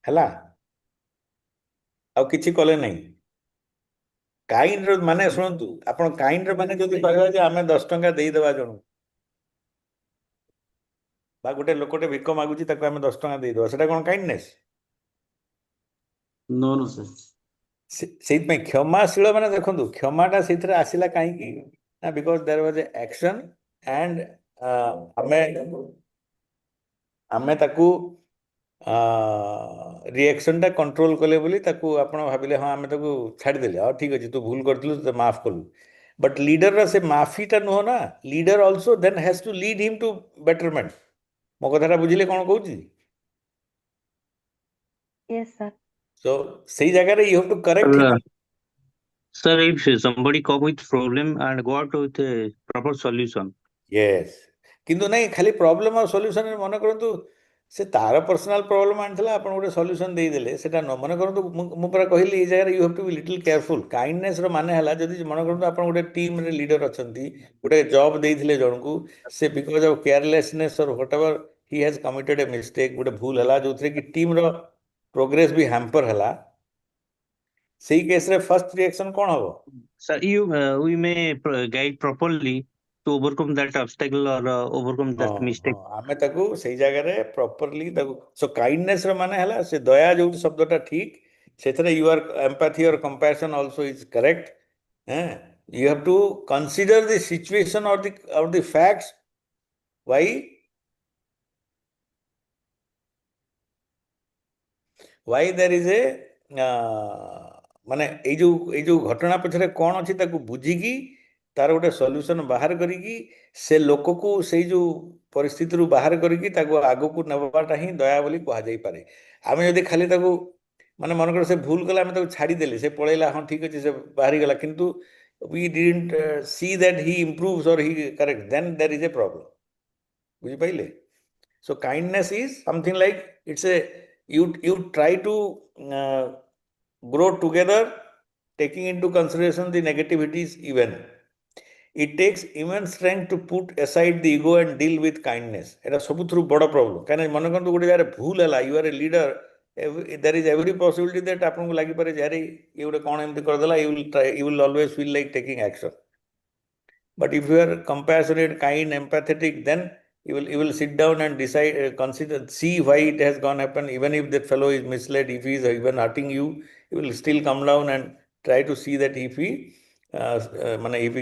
ହେଲା, ଆଉ କିଛି କଲେ ନାହିଁ। କାଇଣ୍ଡର ମାନେ ଶୁଣନ୍ତୁ, ଆପଣ କାଇଣ୍ଡର ମାନେ ଯଦି କହିବା ଯେ ଆମେ 10 ଟଙ୍କା ଦେଇଦେବା ଜଣକୁ, ବା ଗୋଟେ ଲୋକଟେ ଭିକ ମାଗୁଛି ତାକୁ ଆମେ 10 ଟଙ୍କା ଦେଇଦେବା, ସେଟା କ'ଣ କାଇଣ୍ଡନେସ୍? No no sir. ସେଇଥିପାଇଁ କ୍ଷମାଶୀଳ ମାନେ ଦେଖନ୍ତୁ କ୍ଷମାଟା ସେଇଥିରେ ଆସିଲା କାହିଁକି ନା because there was a action and ଆମେ ତାକୁ ରିଆକ୍ସନଟା କଣ୍ଟ୍ରୋଲ କଲେ ବୋଲି ତାକୁ ଆପଣ ଭାବିଲେ ହଁ ଆମେ ତାକୁ ଛାଡ଼ିଦେଲେ, ହଁ ଠିକ୍ ଅଛି ତୁ ଭୁଲ କରିଥିଲୁ ତୁ ମାଫ କଲୁ। ବଟ୍ ଲିଡରର ସେ ମାଫିଟା ନୁହଁ ନା, leader also then has to lead him to betterment. ମୋ କଥାଟା ବୁଝିଲେ କ'ଣ କହୁଛି? Yes, sir. So ସେଇ ଜାଗାରେ you have to correct him. Sir, if somebody come with problem and go out with a proper solution. Yes. କିନ୍ତୁ ନାଇଁ ଖାଲି ପ୍ରୋବ୍ଲେମ ଆଉ ସଲ୍ୟୁସନରେ ମନେ କରନ୍ତୁ ସେ ତାର ପର୍ସନାଲ ପ୍ରୋବ୍ଲେମ ଆଣିଥିଲା, ଆପଣ ଗୋଟେ ସଲ୍ୟୁସନ ଦେଇଦେଲେ, ସେଟା ନ ମନେ କରନ୍ତୁ। ମୁଁ ପରା କହିଲି ଏଇ ଜାଗାରେ you have to be little careful. କାଇଣ୍ଡନେସର ମାନେ ହେଲା ଯଦି ମନେ କରନ୍ତୁ ଆପଣ ଗୋଟେ ଟିମରେ ଲିଡର ଅଛନ୍ତି, ଗୋଟେ ଜବ୍ ଦେଇଥିଲେ ଜଣକୁ, ସେ because of carelessness or whatever he has committed a mistake, ଗୋଟେ ଭୁଲ ହେଲା ଯୋଉଥିରେ କି ଟିମର ପ୍ରୋଗ୍ରେସ ବି ହ୍ୟାମ୍ପର ହେଲା, ସେଇ କେସରେ ଫର୍ଷ୍ଟ ରିଆକ୍ସନ କ'ଣ ହବ? Sir, we may guide properly to overcome that obstacle or overcome that mistake. आमे ताकू सही जगह रे properly ताकू so kindness रे माने हला से दया जो शब्द टा ठीक सेथरे your empathy or compassion also is correct. You have to consider the situation or the facts why there is a माने ए जो घटना पछरे कोन अछि ताकू बुझिकी तार गोटे सॉल्यूशन बाहर करिकी से लोक को से जो परिस्थिति रु बाहर करिकी ताकू आगो को नबाटा ही दया बोली कहा जाई पारे आमे यदि खाली ताकू माने मन कर से भूल कला आमे ताकू छाडी देले से पळेला हां ठीक अछि से बाहरी गला किंतु we didn't see that he improves or he corrects, then there is a problem. बुझि पाइले? So kindness is something like it's a you try to grow together taking into consideration the negativities even. It takes immense strength to put aside the ego and deal with kindness. एटा सबुथरु बड़ problem काने मन करंतु गोटे यार भूल हला you are a leader, there is every possibility that आपन को लागि पारे यार ये गोटे कोन एमति कर देला you will always feel like taking action. But if you are compassionate, kind, empathetic, then you will sit down and decide, consider, see why it has gone happen. Even if that fellow is misled, if he is even hurting you, you will still come down and try to see that if he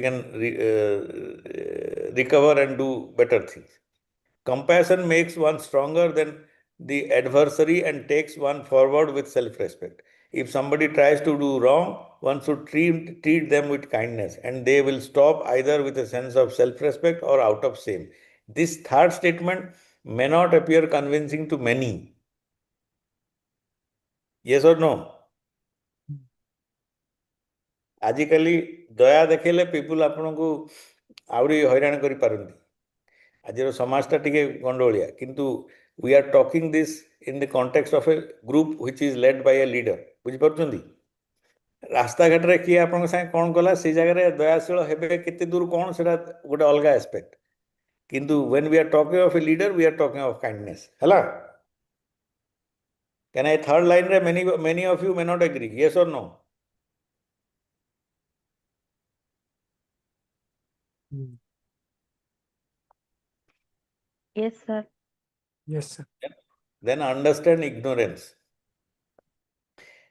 can recover and do better things. Compassion makes one stronger than the adversary and takes one forward with self-respect. If somebody tries to do wrong, one should treat them with kindness, and they will stop either with a sense of self-respect or out of shame. This third statement may not appear convincing to many. Yes or no? आजिकली दया देखेले people आपनको आवरी हैरान करि पारंती आजिरो समाजटा टिके गंडोलिया किंतु we are talking this in the context of a group which is led by a leader बुझि पारछंती रास्ता घाट रे कि आपन संग कोन गला से जगह रे दयाशील हेबे केते दूर कोन सेटा गोटे अलगा एस्पेक्ट किंतु when we are talking of a leader we are talking of kindness हला can I third line रे many of you may not agree yes or no Yes, sir. Yes, sir. then understand ignorance.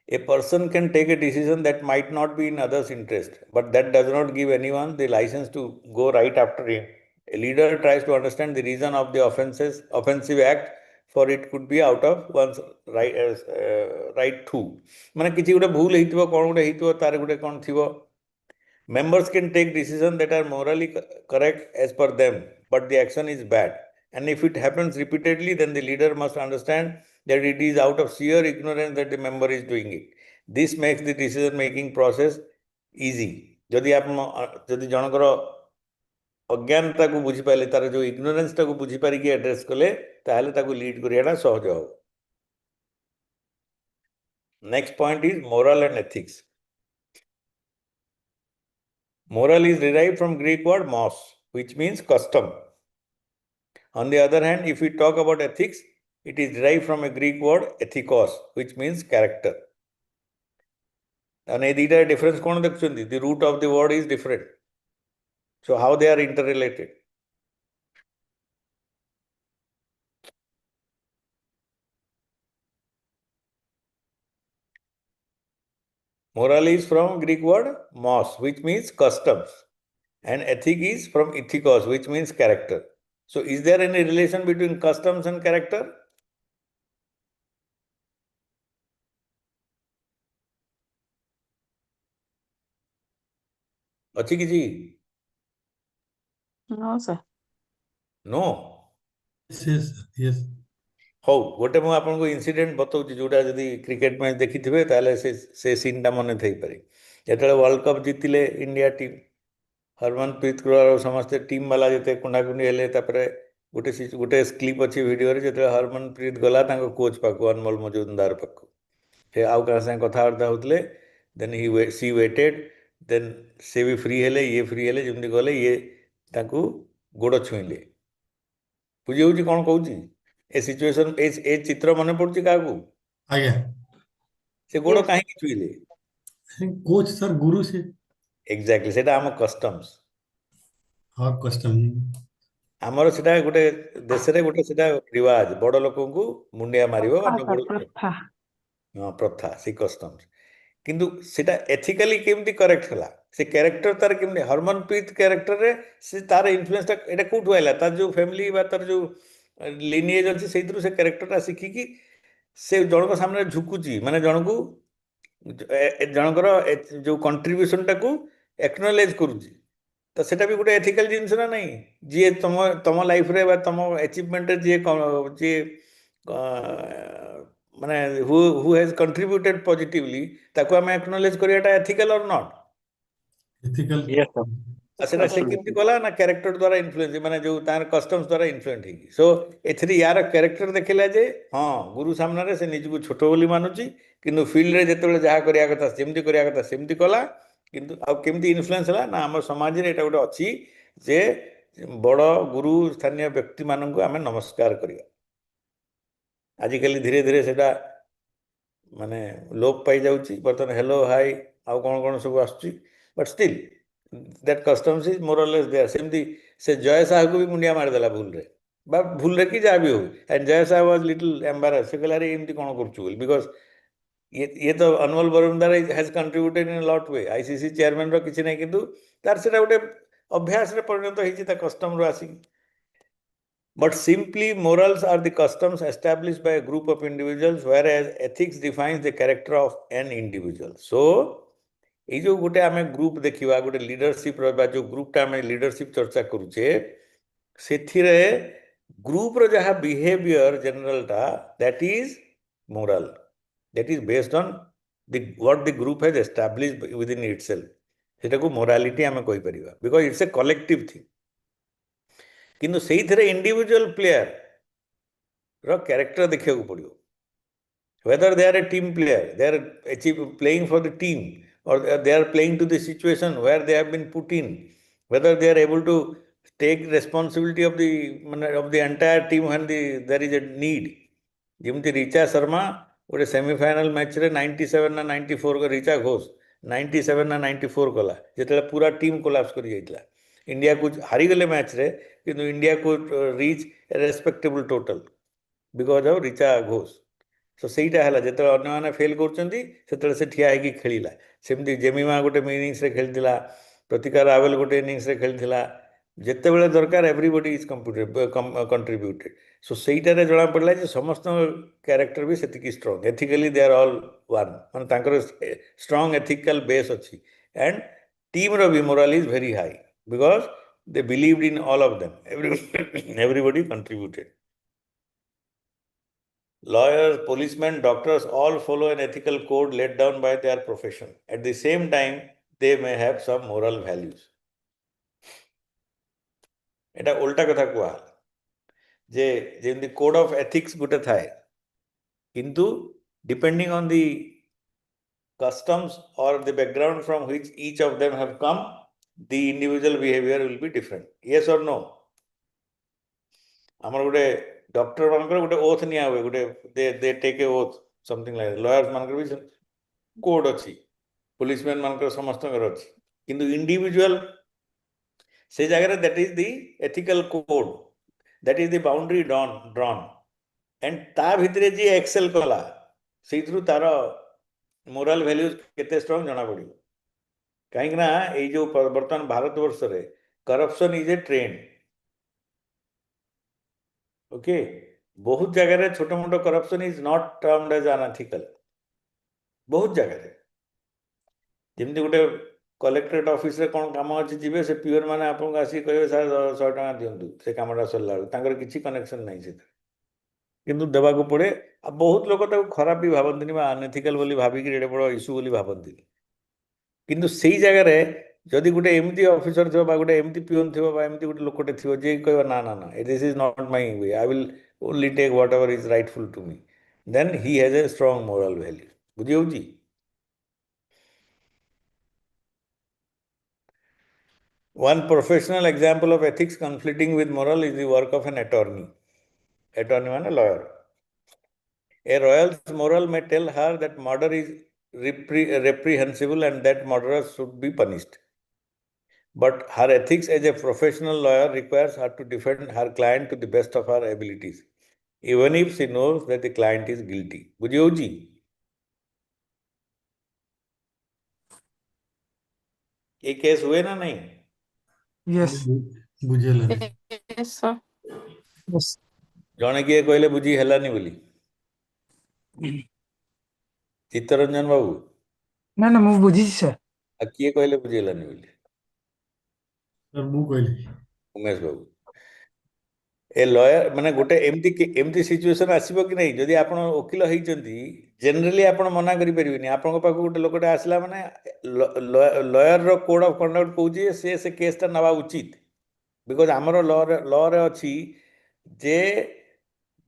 A person can take a decision that might not be in others' interest, but that does not give anyone the license to go right after him. A leader tries to understand the reason of the offensive act, for it could be out of one's right too. माने किछि गोटे भूल हेतिबो कोन गोटे हेतिबो तार गोटे कोन थिबो. Members can take decisions that are morally correct as per them, but the action is bad. And if it happens repeatedly, then the leader must understand that it is out of sheer ignorance that the member is doing it. This makes the decision-making process easy. जदि आप जदि जनकर अज्ञानता को बुझी पाले तार जो ignorance ता को बुझी पारि के एड्रेस कले ताहले ताको लीड करियाटा सहज हो. Next point is moral and ethics. Moral is derived from Greek word mos, which means custom. On the other hand, if we talk about ethics, it is derived from a Greek word ethikos, which means character. And the difference the root of the word is different. So how they are interrelated? Moral is from Greek word mos, which means customs. And ethic is from ethikos, which means character. So is there any relation between customs and character? Achi kichi? No, sir. No. Yes, yes. हो गोटे मु आपन को incident बताउची जोटा जदी cricket match देखिथिबे ताले से scene टा मने थई पारे जेतले वर्ल्ड कप जीतिले इंडिया टीम हरमनप्रीत कौर और समस्त टीम वाला जते कुंडाकुंडी हेले तापरे गोटे क्लिप अछि वीडियो रे जेतले हरमनप्रीत गला तांको कोच पाको अनमोल मजुमदार पाको से आउ का से कथा वार्ता होतले देन सी वेटेड देन से भी फ्री हेले ये फ्री हेले जेमति गले ये तांको गोड़ छुइले बुझी होची कोन कहूची ए सिचुएशन ए चित्र मने पड़ची काकू आज्ञा से गोड़ काहे कि छुइले कोच सर गुरु से एग्जैक्टली सेटा हम कस्टम्स ହଁ କଷ୍ଟମ ଆମର ସେଟା ଗୋଟେ ଦେଶରେ ଗୋଟେ ସେଟା ରିୱାଜ ବଡ ଲୋକଙ୍କୁ ମୁଣ୍ଡିଆ ମାରିବ ବା ପ୍ରଥା ଗୋଡ ପ୍ରଥା ହଁ ପ୍ରଥା ସେ କଷ୍ଟମ କିନ୍ତୁ ସେଟା ଏଥିକାଲି କେମିତି କରେକ୍ଟ ହେଲା ସେ କ୍ୟାରେକ୍ଟର ତାର କେମିତି ହରମନପ୍ରୀତ କ୍ୟାରେକ୍ଟରରେ ସେ ତାର ଇନଫ୍ଲୁଏନ୍ସଟା ଏଇଟା କୋଉଠୁ ଆଇଲା ତାର ଯୋଉ ଫ୍ୟାମିଲି ବା ତାର ଯୋଉ lineage ଅଛି ସେଇଥିରୁ ସେ କ୍ୟାରେକ୍ଟରଟା ଶିଖିକି ସେ ଜଣଙ୍କ ସାମ୍ନାରେ ଝୁକୁଛି ମାନେ ଜଣଙ୍କୁ ଜଣଙ୍କର ଯୋଉ କଣ୍ଟ୍ରିବ୍ୟୁସନଟାକୁ ଏକ୍ନୋଲେଜ କରୁଛି ତ ସେଟା ବି ଗୋଟେ ଏଥିକାଲ ଜିନିଷ ନା ନାହିଁ ଯିଏ ତମ ଲାଇଫରେ ବା ତମ ଆଚିଭମେଣ୍ଟରେ ଯିଏ ମାନେ who has contributed positively ତାକୁ ଆମେ acknowledge କରିବାଟା ethical or not ethical Yes, sir. ସେଟା ସେ କେମିତି କଲା ନା କ୍ୟାରେକ୍ଟର ଦ୍ୱାରା ଇନଫ୍ଲୁଏନ୍ସ ମାନେ ଯୋଉ ତାର କଷ୍ଟମ୍ସ ଦ୍ୱାରା ଇନଫ୍ଲୁଏନ୍ସ ହେଇକି ସୋ ଏଥିରେ ୟାର କ୍ୟାରେକ୍ଟର ଦେଖିଲା ଯେ ହଁ ଗୁରୁ ସାମ୍ନାରେ ସେ ନିଜକୁ ଛୋଟ ବୋଲି ମାନୁଛି କିନ୍ତୁ ଫିଲ୍ଡରେ ଯେତେବେଳେ ଯାହା କରିବା କଥା ଯେମିତି କରିବା କଥା ସେମିତି କଲା କିନ୍ତୁ ଆଉ କେମିତି ଇନଫ୍ଲୁଏନ୍ସ ହେଲା ନା ଆମ ସମାଜରେ ଏଇଟା ଗୋଟେ ଅଛି ଯେ ବଡ଼ ଗୁରୁ ସ୍ଥାନୀୟ ବ୍ୟକ୍ତିମାନଙ୍କୁ ଆମେ ନମସ୍କାର କରିବା ଆଜିକାଲି ଧୀରେ ଧୀରେ ସେଟା ମାନେ ଲୋପ ପାଇଯାଉଛି ବର୍ତ୍ତମାନ ହେଲୋ ହାଇ ଆଉ କ'ଣ କ'ଣ ସବୁ ଆସୁଛି but steel that customs is more or less there ସେମିତି ସେ ଜୟ ସାହୁକୁ ବି ମୁଣ୍ଡିଆ ମାରିଦେଲା ଭୁଲରେ ବା ଭୁଲରେ କି ଯାହା ବି ହଉ and Jay Sahu was little embarrass ସେ କହିଲା ଆରେ ଏମିତି କ'ଣ କରୁଛୁ ବୋଲି ବିକଜ ଇଏ ତ ଅନମୋଲ ବରମୁଦାର has contributed in lot way ICC ଚେୟାରମ୍ୟାନର କିଛି ନାହିଁ କିନ୍ତୁ ତାର ସେଟା ଗୋଟେ ଅଭ୍ୟାସରେ ପରିଣତ ହେଇଛି ତା କଷ୍ଟମରୁ ଆସିକି But simply morals are the customs established by a group of individuals, whereas ethics defines the character of an individual. So, এই যে গোটে আমি গ্রুপ দেখিবা গোটে লিডরশিপ রহবা যে গ্রুপটা আমি লিডরশিপ চর্চা করুছে সেথিরে গ্রুপর যাহা বিহেভিয়ার জেনারেলটা that is moral that is based on the what the group has established within itself সেটাকে মোরালিটি আমি কইপারিবা because it's a collective thing কিন্তু সেইথিরে ইন্ডিভিজুয়াল প্লেয়ার র ক্যারেক্টর দেখিବାକୁ পড়িব whether they are a team player they are playing for the team or they are playing to the situation where they have been put in whether they are able to take responsibility of the entire team when there is a need ଯେମିତି ରିଚା ଶର୍ମା ଗୋଟେ semifinal ମ୍ୟାଚରେ 97 ନା 94 ରିଚା ଘୋଷ 97 ନା 94 କଲା ଯେତେବେଳେ ପୁରା team collapse କରି ଯାଇଥିଲା ଇଣ୍ଡିଆକୁ ହାରିଗଲେ ମ୍ୟାଚରେ କିନ୍ତୁ ଇଣ୍ଡିଆକୁ reach respectable total because of Richa Ghosh so ସେଇଟା ହେଲା ଯେତେବେଳେ ଅନ୍ୟମାନେ ଫେଲ୍ କରୁଛନ୍ତି ସେତେବେଳେ ସେ ଠିଆ ହେଇକି ଖେଳିଲା ସେମିତି ଜେମିମା ଗୋଟେ ଇନିଂସରେ ଖେଳିଥିଲା ପ୍ରତିକା ରାୱଲ ଗୋଟେ ଇନିଂସରେ ଖେଳିଥିଲା ଯେତେବେଳେ ଦରକାର ଏଭ୍ରିବଡି ଇଜ୍ କଣ୍ଟ୍ରିବ୍ୟୁଟେଡ୍ ସୋ ସେଇଟାରେ ଜଣାପଡ଼ିଲା ଯେ ସମସ୍ତଙ୍କ କ୍ୟାରେକ୍ଟର ବି ସେତିକି strong ethically they are all one ମାନେ ତାଙ୍କର ଷ୍ଟ୍ରଙ୍ଗ ଏଥିକାଲ ବେସ୍ ଅଛି ଆଣ୍ଡ ଟିମ୍ର ବି moral is very high because they believed in all of them everybody contributed lawyers policemen doctors all follow an ethical code laid down by their profession at the same time they may have some moral values এটা উল্টা কথা কুয়া যে যেমনি code of ethics গোটে থাকে কিন্তু depending on the customs or the background from which each of them have come the individual behavior will be different yes or no ଆମର ଗୋଟେ ଡକ୍ଟର ମାନଙ୍କର ଗୋଟେ ଓଥ ନିଆ ହୁଏ ଗୋଟେ they take a oath something like lawyers ମାନଙ୍କର ବି code ଅଛି ପୋଲିସମ୍ୟାନ ମାନଙ୍କର ସମସ୍ତଙ୍କର ଅଛି କିନ୍ତୁ ଇଣ୍ଡିଭିଜୁଆଲ ସେ ଜାଗାରେ that is the ethical code that is the boundary drone and ତା ଭିତରେ ଯିଏ ଏକ୍ସେଲ କଲା ସେଇଥିରୁ ତାର ମୋରାଲ ଭ୍ୟାଲ୍ୟୁଜ କେତେ ଷ୍ଟ୍ରଙ୍ଗ ଜଣାପଡ଼ିବ କାହିଁକି ନା ଏଇ ଯୋଉ ବର୍ତ୍ତମାନ ଭାରତ ବର୍ଷରେ corruption is a trend okay ବହୁତ ଜାଗାରେ ଛୋଟ ମୋଟ କରପସନ ଇଜ ନଟ୍ ଟର୍ମଡ ଏଜ ଅନଏଥିକାଲ ବହୁତ ଜାଗାରେ ଯେମିତି ଗୋଟେ କଲେକ୍ଟରେଟ୍ ଅଫିସରେ କ'ଣ କାମ ଅଛି ଯିବେ ସେ ପିଓନ ମାନେ ଆପଣଙ୍କୁ ଆସିକି କହିବେ ସାର୍ 100 ଟଙ୍କା ଦିଅନ୍ତୁ ସେ କାମଟା ସରିଲା ବେଳକୁ ତାଙ୍କର କିଛି କନେକ୍ସନ ନାହିଁ ସେଥିରେ କିନ୍ତୁ ଦେବାକୁ ପଡ଼େ ଆଉ ବହୁତ ଲୋକ ତାକୁ ଖରାପ ବି ଭାବନ୍ତିନି ବା ଅନଏଥିକାଲ ବୋଲି ଭାବିକି ଏଡ଼େ ବଡ଼ ଇସ୍ୟୁ ବୋଲି ଭାବନ୍ତିନି କିନ୍ତୁ ସେଇ ଜାଗାରେ ଯଦି ଗୋଟେ ଏମିତି ଅଫିସର ଥିବ ବା ଗୋଟେ ଏମିତି ପିଓନ ଥିବ ବା ଏମିତି ଗୋଟେ ଲୋକଟେ ଥିବ ଯିଏ କହିବ ନା ନା ନା this is not my way I will only take whatever is rightful to me then he has a strong moral value ବୁଝି ହେଉଛି One professional example of ethics conflicting with moral is the work of an attorney. Attorney means a lawyer. A royal's moral may tell her that murder is reprehensible and that murderers should be punished. but her ethics as a professional lawyer requires her to defend her client to the best of her abilities, even if she knows that the client is guilty. ବୁଝି ହଉଛି? ये case हुए ना नहीं? Yes. ବୁଝେଇଲାନି। Yes, sir. Yes. ଜଣେ କିଏ କହିଲେ ବୁଝି ହେଲାନି ବୋଲି? ଚିତ୍ତରଞ୍ଜନ ବାବୁ? ନା ନା ମୁଁ ବୁଝିଛି ସାର୍। ଆଉ କିଏ କହିଲେ ବୁଝି ହେଲାନି ବୋଲି? ସାର୍ ମୁଁ କହିଲି। ଉମେଶ ବାବୁ। ଏ ଲୟର ମାନେ ଗୋଟେ ଏମିତି ସିଚୁଏସନ ଆସିବ କି ନାହିଁ, ଯଦି ଆପଣ ଓକିଲ ହେଇଛନ୍ତି ଜେନେରାଲି ଆପଣ ମନା କରିପାରିବେନି। ଆପଣଙ୍କ ପାଖକୁ ଗୋଟେ ଲୋକଟେ ଆସିଲା ମାନେ ଲୟରର କୋଡ୍ ଅଫ୍ କଣ୍ଡକ୍ଟ କହୁଛି ସେ କେସଟା ନେବା ଉଚିତ। ବିକଜ ଆମର ଲରେ ଅଛି ଯେ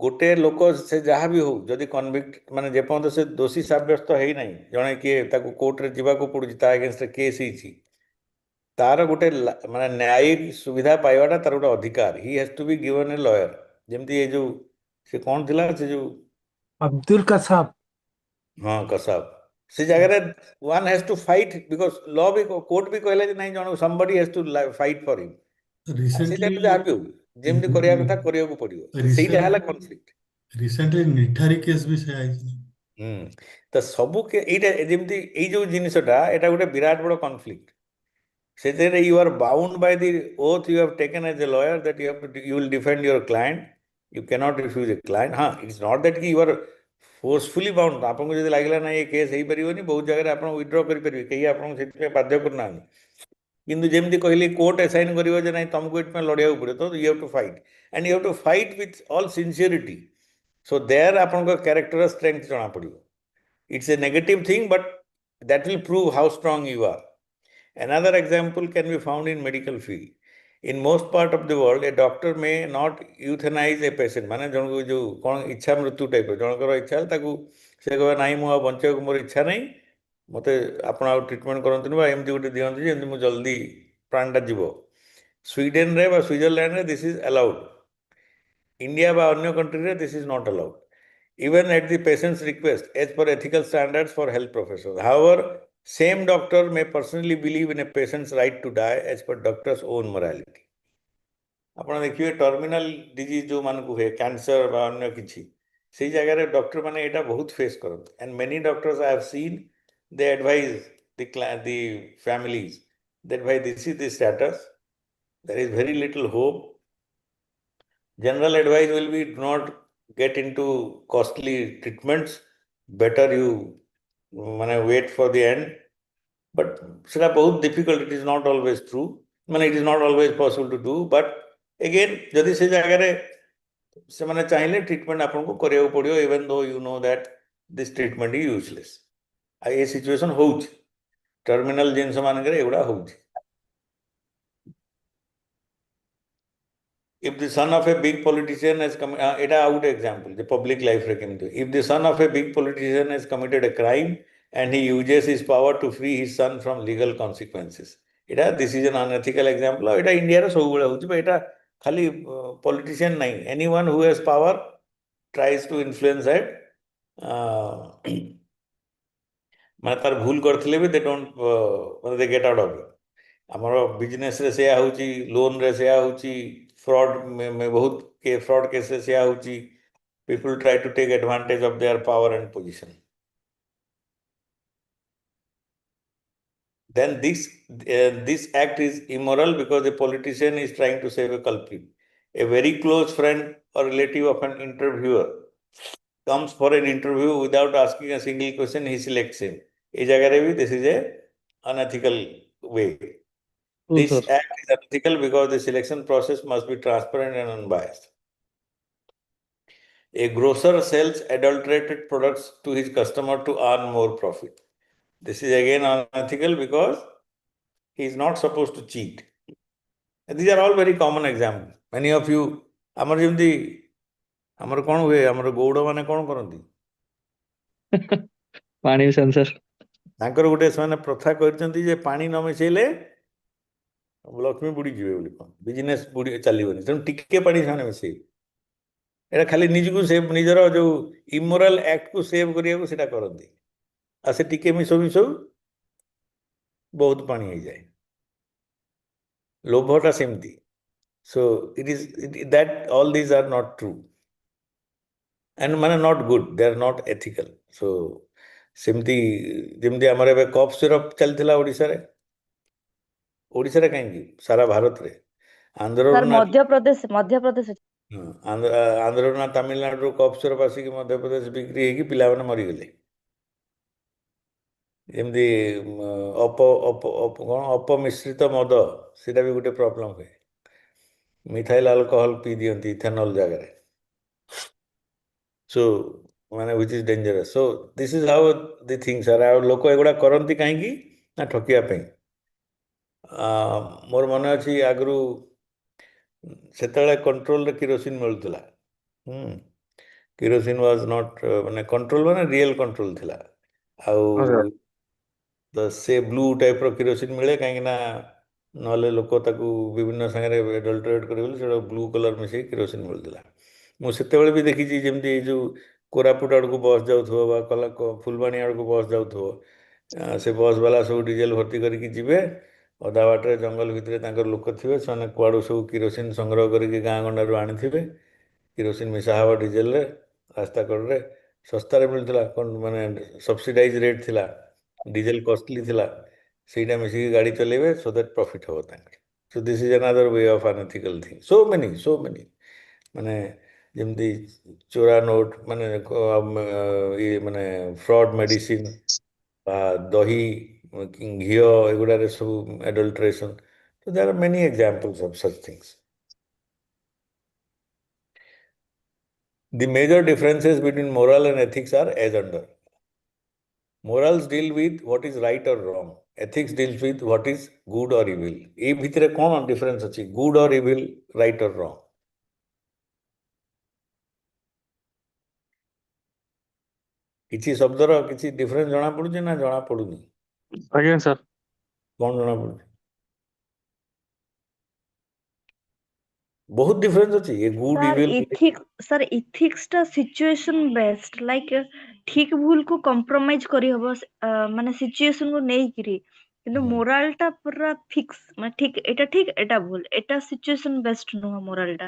ଗୋଟେ ଲୋକ ସେ ଯାହା ବି ହଉ ଯଦି କନଭିକ୍ଟ ମାନେ ଯେପର୍ଯ୍ୟନ୍ତ ସେ ଦୋଷୀ ସାବ୍ୟସ୍ତ ହେଇନାହିଁ, ଜଣେ କିଏ ତାକୁ କୋର୍ଟରେ ଯିବାକୁ ପଡୁଛି, ତା ଏଗେନ୍ଷ୍ଟରେ କେସ୍ ହେଇଛି, ତାର ଗୋଟେ ମାନେ ନ୍ୟାୟିକ ସୁବିଧା ପାଇବାଟା ତାର ଗୋଟେ ଅଧିକାର। He has to be given a lawyer. ଯେମିତି ଏ ଯୋଉ ସେ କ'ଣ ଥିଲା ସେ ଯୋଉ ଅବଦୁଲ କସାବ। ହଁ କସାବ, ସେ ଜାଗାରେ one has to fight because law ବି କୋର୍ଟ ବି କହିଲା ଯେ ନାଇଁ ଜଣକୁ somebody has to fight for him. ସେଇଟା ଯାହା ବି ହଉ ଯେମିତି କରିବା କଥା କରିବାକୁ ପଡିବ। ସେଇଟା ହେଲା କନଫ୍ଲିକ୍ଟ। ରିସେଣ୍ଟଲି ନିଠାରୀ କେସ୍ ବି ସେୟା ହେଇଛି। ତ ସବୁ ଏଇଟା ଯେମିତି ଏଇ ଯୋଉ ଜିନିଷଟା ଏଇଟା ଗୋଟେ ବିରାଟ ବଡ କନଫ୍ଲିକ୍ଟ। ସେଥିରେ you are bound by the oath you have taken as a lawyer that you will defend your client. You cannot refuse a client. It's not that you are forcefully bound. ଆପଣଙ୍କୁ ଯଦି ଲାଗିଲା ନା ଏ case ହେଇପାରିବନି, ବହୁତ ଜାଗାରେ ଆପଣ withdraw କରିପାରିବେ, କେହି ଆପଣଙ୍କୁ ସେଥିପାଇଁ ବାଧ୍ୟ କରୁନାହାନ୍ତି। କିନ୍ତୁ ଯେମିତି କହିଲି କୋର୍ଟ ଆସାଇନ୍ କରିବ ଯେ ନାଇଁ ତମକୁ ଏଥିପାଇଁ ଲଢ଼ିବାକୁ ପଡ଼ିବ, ତ you have to fight and you have to fight with all sincerity. So there ଆପଣଙ୍କ କ୍ୟାରେକ୍ଟର ଷ୍ଟ୍ରେଙ୍ଗଥ ଜଣାପଡ଼ିବ। It's a negative thing, but that will prove how strong you are. Another example can be found in medical field. In most part of the world, a doctor may not euthanize a patient. ମାନେ ଜଣକୁ ଯୋଉ କ'ଣ ଇଚ୍ଛା ମୃତ୍ୟୁ ଟାଇପର ଜଣଙ୍କର ଇଚ୍ଛା ହେଲେ ତାକୁ ସେ କହିବ ନାଇଁ ମୁଁ ଆଉ ବଞ୍ଚିବାକୁ ମୋର ଇଚ୍ଛା ନାହିଁ, ମୋତେ ଆପଣ ଆଉ ଟ୍ରିଟମେଣ୍ଟ କରନ୍ତୁନି ବା ଏମିତି ଗୋଟେ ଦିଅନ୍ତୁ ଯେମିତି ମୁଁ ଜଲ୍ଦି ପ୍ରାଣଟା ଯିବ। ସ୍ୱିଡେନରେ ବା ସୁଇଜରଲ୍ୟାଣ୍ଡରେ ଦିସ୍ ଇଜ୍ ଆଲାଉଡ୍। ଇଣ୍ଡିଆ ବା ଅନ୍ୟ କଣ୍ଟ୍ରିରେ this is not allowed, even at the patient's request, as per ethical standards for health professionals. However, same doctor may personally believe in a patient's right to die as per doctor's own morality. ଆପଣ ଦେଖିବେ terminal disease ଯେଉଁମାନଙ୍କୁ ହୁଏ, cancer ବା ଅନ୍ୟ କିଛି, ସେଇ ଜାଗାରେ doctor ମାନେ ଏଇଟା ବହୁତ ଫେସ୍ କରନ୍ତି। And many doctors I have seen they advise the families that why this is the status, there is very little hope. General advice will be do not get into costly treatments, better you wait for the end. But ସେଟା ବହୁତ difficult, it is not always true, it is not always possible to do. But again ଯଦି ସେ ଜାଗାରେ ସେମାନେ ଚାହିଁଲେ treatment ଆପଣଙ୍କୁ କରିବାକୁ ପଡ଼ିବ, even though you know that this treatment is useless. ଆଉ ଏ ସିଚୁଏସନ୍ ହେଉଛି ଟର୍ମିନାଲ ଜିନିଷ ମାନଙ୍କରେ ଏଗୁଡ଼ା ହେଉଛି। If the son of a big politician has এটা out example, the public life রে কেমতি, if the son of a big politician has committed a crime and he uses his power to free his son from legal consequences, this is an unethical example. এটা ইন্ডিয়াରେ ସବୁବେଳେ ହେଉଛି, এটা ଖାଲି politician ନାହିଁ, anyone who has power tries to influence that, ମାନେ ତାର ଭୁଲ କରିଥିଲେ ବି they don't they get out of it. ଆମର ବିଜନେସରେ ସେୟା ହେଉଛି, ଲୋନରେ ସେୟା ହେଉଛି, fraud ବହୁତ fraud cases ସେୟା ହେଉଛି, people try to take advantage of their power and position. Then this act is immoral because a politician is trying to save a culprit. A very close friend or relative of an interviewer comes for an interview without asking a single question, he selects him. এই জায়গায় भी this is a unethical way. This act is unethical because the selection process must be transparent and unbiased. A grocer sells adulterated products to his customer to earn more profit. This is again unethical because he is not supposed to cheat. These are all very common examples. Many of you, ଆମର ଯେମିତି ଆମର କ'ଣ ହୁଏ, ଆମର ଗୌଡ଼ ମାନେ କ'ଣ କରନ୍ତି, ପାଣି ସେନ୍ସର ତାଙ୍କର ଗୋଟେ ସେମାନେ ପ୍ରଥା କରିଛନ୍ତି ଯେ ପାଣି ନ ମିଶେଇଲେ ଲକ୍ଷ୍ମୀ ବୁଡ଼ିଯିବେ ବୋଲି, କ'ଣ ବିଜନେସ୍ ଚାଲିବନି, ତେଣୁ ଟିକେ ପାଣି ସେମାନେ ମିଶେଇବେ। ଏଇଟା ଖାଲି ନିଜକୁ ସେଭ୍, ନିଜର ଯୋଉ ଇମୋରାଲ ଆକ୍ଟକୁ ସେଭ୍ କରିବାକୁ ସେଟା କରନ୍ତି। ଆଉ ସେ ଟିକେ ମିଶଉ ବହୁତ ପାଣି ହେଇଯାଏ। ଲୋଭଟା ସେମିତି। So it is that all these are not true and ମାନେ not good, they are not ethical. So ସେମିତି ଯେମିତି ଆମର ଏବେ କଫ୍ ସିରପ୍ ଚାଲିଥିଲା ଓଡ଼ିଶାରେ କାହିଁକି ସାରା ଭାରତରେ ଆନ୍ଧ୍ରରୁ ସାର୍ ନା ମଧ୍ୟପ୍ରଦେଶ ଆନ୍ଧ୍ରରୁ ନା ତାମିଲନାଡୁରୁ କଫ୍ ସିରପ୍ ଆସିକି ମଧ୍ୟପ୍ରଦେଶ ବିକ୍ରି ହେଇକି ପିଲାମାନେ ମରିଗଲେ। ଯେମିତି କ'ଣ ଅପମିଶ୍ରିତ ମଦ ସେଇଟା ବି ଗୋଟେ ପ୍ରୋବ୍ଲେମ୍ ହୁଏ। ମିଥାଇଲ୍ ଆଲକୋହଲ ପିଇ ଦିଅନ୍ତି ଇଥାନଲ୍ ଜାଗାରେ। So ମାନେ which is dangerous. So this is how the things are. ଆଉ ଲୋକ ଏଗୁଡ଼ା କରନ୍ତି କାହିଁକି ନା ଠକିବା ପାଇଁ। ମୋର ମନେ ଅଛି ଆଗରୁ ସେତେବେଳେ କଣ୍ଟ୍ରୋଲରେ କିରୋସିନ ମିଳୁଥିଲା। କିରୋସିନ ୱାଜ୍ ନଟ୍ ମାନେ କଣ୍ଟ୍ରୋଲ ମାନେ ରିଏଲ୍ କଣ୍ଟ୍ରୋଲ ଥିଲା। ଆଉ ତ ସେ ବ୍ଲୁ ଟାଇପ୍ର କିରୋସିନ ମିଳେ କାହିଁକି ନା ନହେଲେ ଲୋକ ତାକୁ ବିଭିନ୍ନ ସାଙ୍ଗରେ ଏଡଲ୍ଟରେଟ୍ କରିବେ ବୋଲି ସେଟା ବ୍ଲୁ କଲର୍ ମିଶେଇ କିରୋସିନ ମିଳୁଥିଲା। ମୁଁ ସେତେବେଳେ ବି ଦେଖିଛି ଯେମିତି ଏଇ ଯେଉଁ କୋରାପୁଟ ଆଡ଼କୁ ବସ୍ ଯାଉଥିବ ବା ଫୁଲବାଣୀ ଆଡ଼କୁ ବସ୍ ଯାଉଥିବ, ସେ ବସ୍ ବାଲା ସବୁ ଡିଜେଲ ଭର୍ତ୍ତି କରିକି ଯିବେ, ଅଧା ବାଟରେ ଜଙ୍ଗଲ ଭିତରେ ତାଙ୍କର ଲୋକ ଥିବେ, ସେମାନେ କୁଆଡ଼ୁ ସବୁ କିରୋସିନ ସଂଗ୍ରହ କରିକି ଗାଁ ଗଣ୍ଡାରୁ ଆଣିଥିବେ। କିରୋସିନ ମିଶା ହେବ ଡିଜେଲରେ, ରାସ୍ତା କଡ଼ରେ ଶସ୍ତାରେ ମିଳୁଥିଲା, ମାନେ ସବସିଡାଇଜ ରେଟ୍ ଥିଲା, ଡିଜେଲ କଷ୍ଟଲି ଥିଲା, ସେଇଟା ମିଶିକି ଗାଡ଼ି ଚଲେଇବେ ସୋ ଦ୍ୟାଟ୍ ପ୍ରଫିଟ୍ ହେବ ତାଙ୍କର। So this is another way of unethical thing. So many ମାନେ ଯେମିତି ଚୋରା ନୋଟ୍ ମାନେ ଇଏ ମାନେ ଫ୍ରଡ୍ ମେଡିସିନ ବା ଦହି ଘିଅ ଏଗୁଡ଼ାରେ ସବୁ adulteration. So there are many examples of such things. The major differences between moral and ethics are as under. Morals deal with what is right or wrong. Ethics deals with what is good or evil. ଏ ଭିତରେ କ'ଣ difference ଅଛି? Good or evil, right or wrong? କିଛି ଶବ୍ଦର କିଛି difference ଜଣା ପଡୁଛି ନା ଜଣା ପଡୁନି? ଆଜ୍ଞା ସାର୍। କ'ଣ ଜଣା ପଡୁଛି? ବହୁତ ଡିଫରେନ୍ସ ଅଛି। ଏ ଗୁଡ୍ ଇଭିଲ୍ ସାର୍ ଇଥିକ୍ସ ଟା ସିଚୁଏସନ ବେସ୍ଡ, ଲାଇକ୍ ଠିକ ଭୁଲ କୁ କମ୍ପ୍ରମାଇଜ କରିହବ ମାନେ ସିଚୁଏସନ କୁ ନେଇକିରି, କିନ୍ତୁ ମୋରାଲ ଟା ପୁରା ଫିକ୍ସ, ମାନେ ଠିକ ଏଟା ଭୁଲ, ଏଟା ସିଚୁଏସନ ବେସ୍ଡ ନୁହଁ ମୋରାଲ ଟା।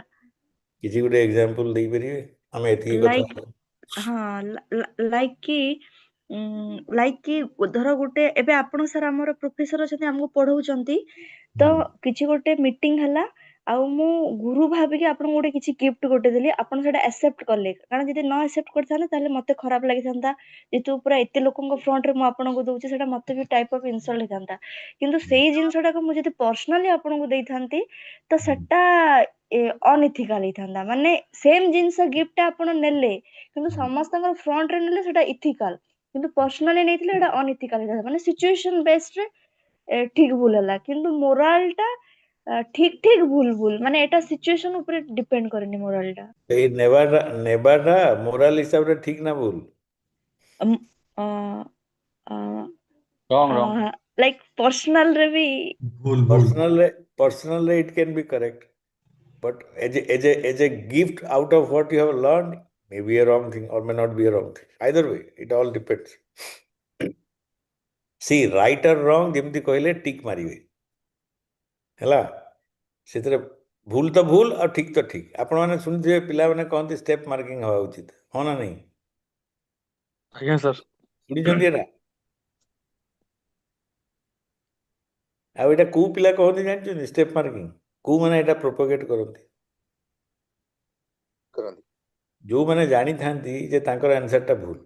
କିଛି ଗୋଟେ ଏକ୍ସାମ୍ପଲ ଦେଇପାରିବେ? ଆମେ ଏତିକି କଥା ଲାଇକ୍ କି ଧର ଗୋଟେ ଏବେ ଆପଣ ସାର୍ ଆମର ପ୍ରଫେସର ଅଛନ୍ତି, ଆମକୁ ପଢଉଛନ୍ତି, ତ କିଛି ଗୋଟେ ମିଟିଂ ହେଲା ଆଉ ମୁଁ ଗୁରୁ ଭାବିକି ଆପଣଙ୍କୁ ଗୋଟେ କିଛି ଗିଫ୍ଟ ଗୋଟେ ଦେଲି, ଆପଣ ସେଟା ଆକ୍ସେପ୍ଟ କଲେ, କାରଣ ଯଦି ନ ଆକ୍ସେପ୍ଟ କରିଥାନ୍ତେ ତାହେଲେ ମତେ ଖରାପ ଲାଗିଥାନ୍ତା, ଯେହେତୁ ପୁରା ଏତେ ଲୋକଙ୍କ ଫ୍ରଣ୍ଟରେ ମୁଁ ଆପଣଙ୍କୁ ଦଉଛି, ସେଟା ମତେ ବି ଟାଇପ ଅଫ ଇନସଲ୍ଟ ହେଇଥାନ୍ତା। କିନ୍ତୁ ସେଇ ଜିନିଷଟାକୁ ମୁଁ ଯଦି ପର୍ସନାଲି ଆପଣଙ୍କୁ ଦେଇଥାନ୍ତି ତ ସେଟା ଅନଇଥିକାଲ ହେଇଥାନ୍ତା। ମାନେ ସେମ ଜିନିଷ ଗିଫ୍ଟ ଆପଣ ନେଲେ କିନ୍ତୁ ସମସ୍ତଙ୍କର ଫ୍ରଣ୍ଟରେ ନେଲେ ସେଟା ଇଥିକାଲ, କିନ୍ତୁ ପର୍ସନାଲି ନେଇଥିଲେ ସେଟା ଅନଇଥିକାଲ ହେଇଥାନ୍ତା। ମାନେ ସିଚୁଏସନ ବେସ୍ଡ ରେ ଠିକ ଭୁଲ ହେଲା, କିନ୍ତୁ ମୋରାଲ ଟା ଠିକ ଭୁଲ, ମାନେ ଏଟା ସିଚୁଏସନ ଉପରେ ଡିପେଣ୍ଡ କରେନି ମୋରାଲ ଟା। ଏଇ ନେବାଟା ମୋରାଲ ହିସାବରେ ଠିକ ନା ଭୁଲ? ଲାଇକ୍ ପର୍ସନାଲ ରେ ବି personally it can be correct, but as a gift out of what you have learned may be a wrong thing or may not be a wrong thing. Either way, it all depends. See, right or wrong ଯେମିତି କହିଲେ ଟିକ୍ ମାରିବେ ହେଲା, ସେଥିରେ ଭୁଲ ତ ଭୁଲ ଆଉ ଠିକ ତ ଠିକ। ଆପଣମାନେ ଶୁଣିଥିବେ ପିଲାମାନେ କହନ୍ତି ଷ୍ଟେପ୍ ମାର୍କିଂ ହେବା ଉଚିତ, ହଁ ନା ନାହିଁ? ଆଜ୍ଞା ସାର୍। ଶୁଣିଛନ୍ତି ଏଟା? ଆଉ ଏଇଟା କୋଉ ପିଲା କହନ୍ତି ଜାଣିଛନ୍ତି ଷ୍ଟେପ୍ ମାର୍କିଂ? କୋଉମାନେ ଏଇଟା ପ୍ରୋପୋଗେଟ୍ କରନ୍ତି? ଯୋଉମାନେ ଜାଣିଥାନ୍ତି ଯେ ତାଙ୍କର ଆନ୍ସରଟା ଭୁଲ,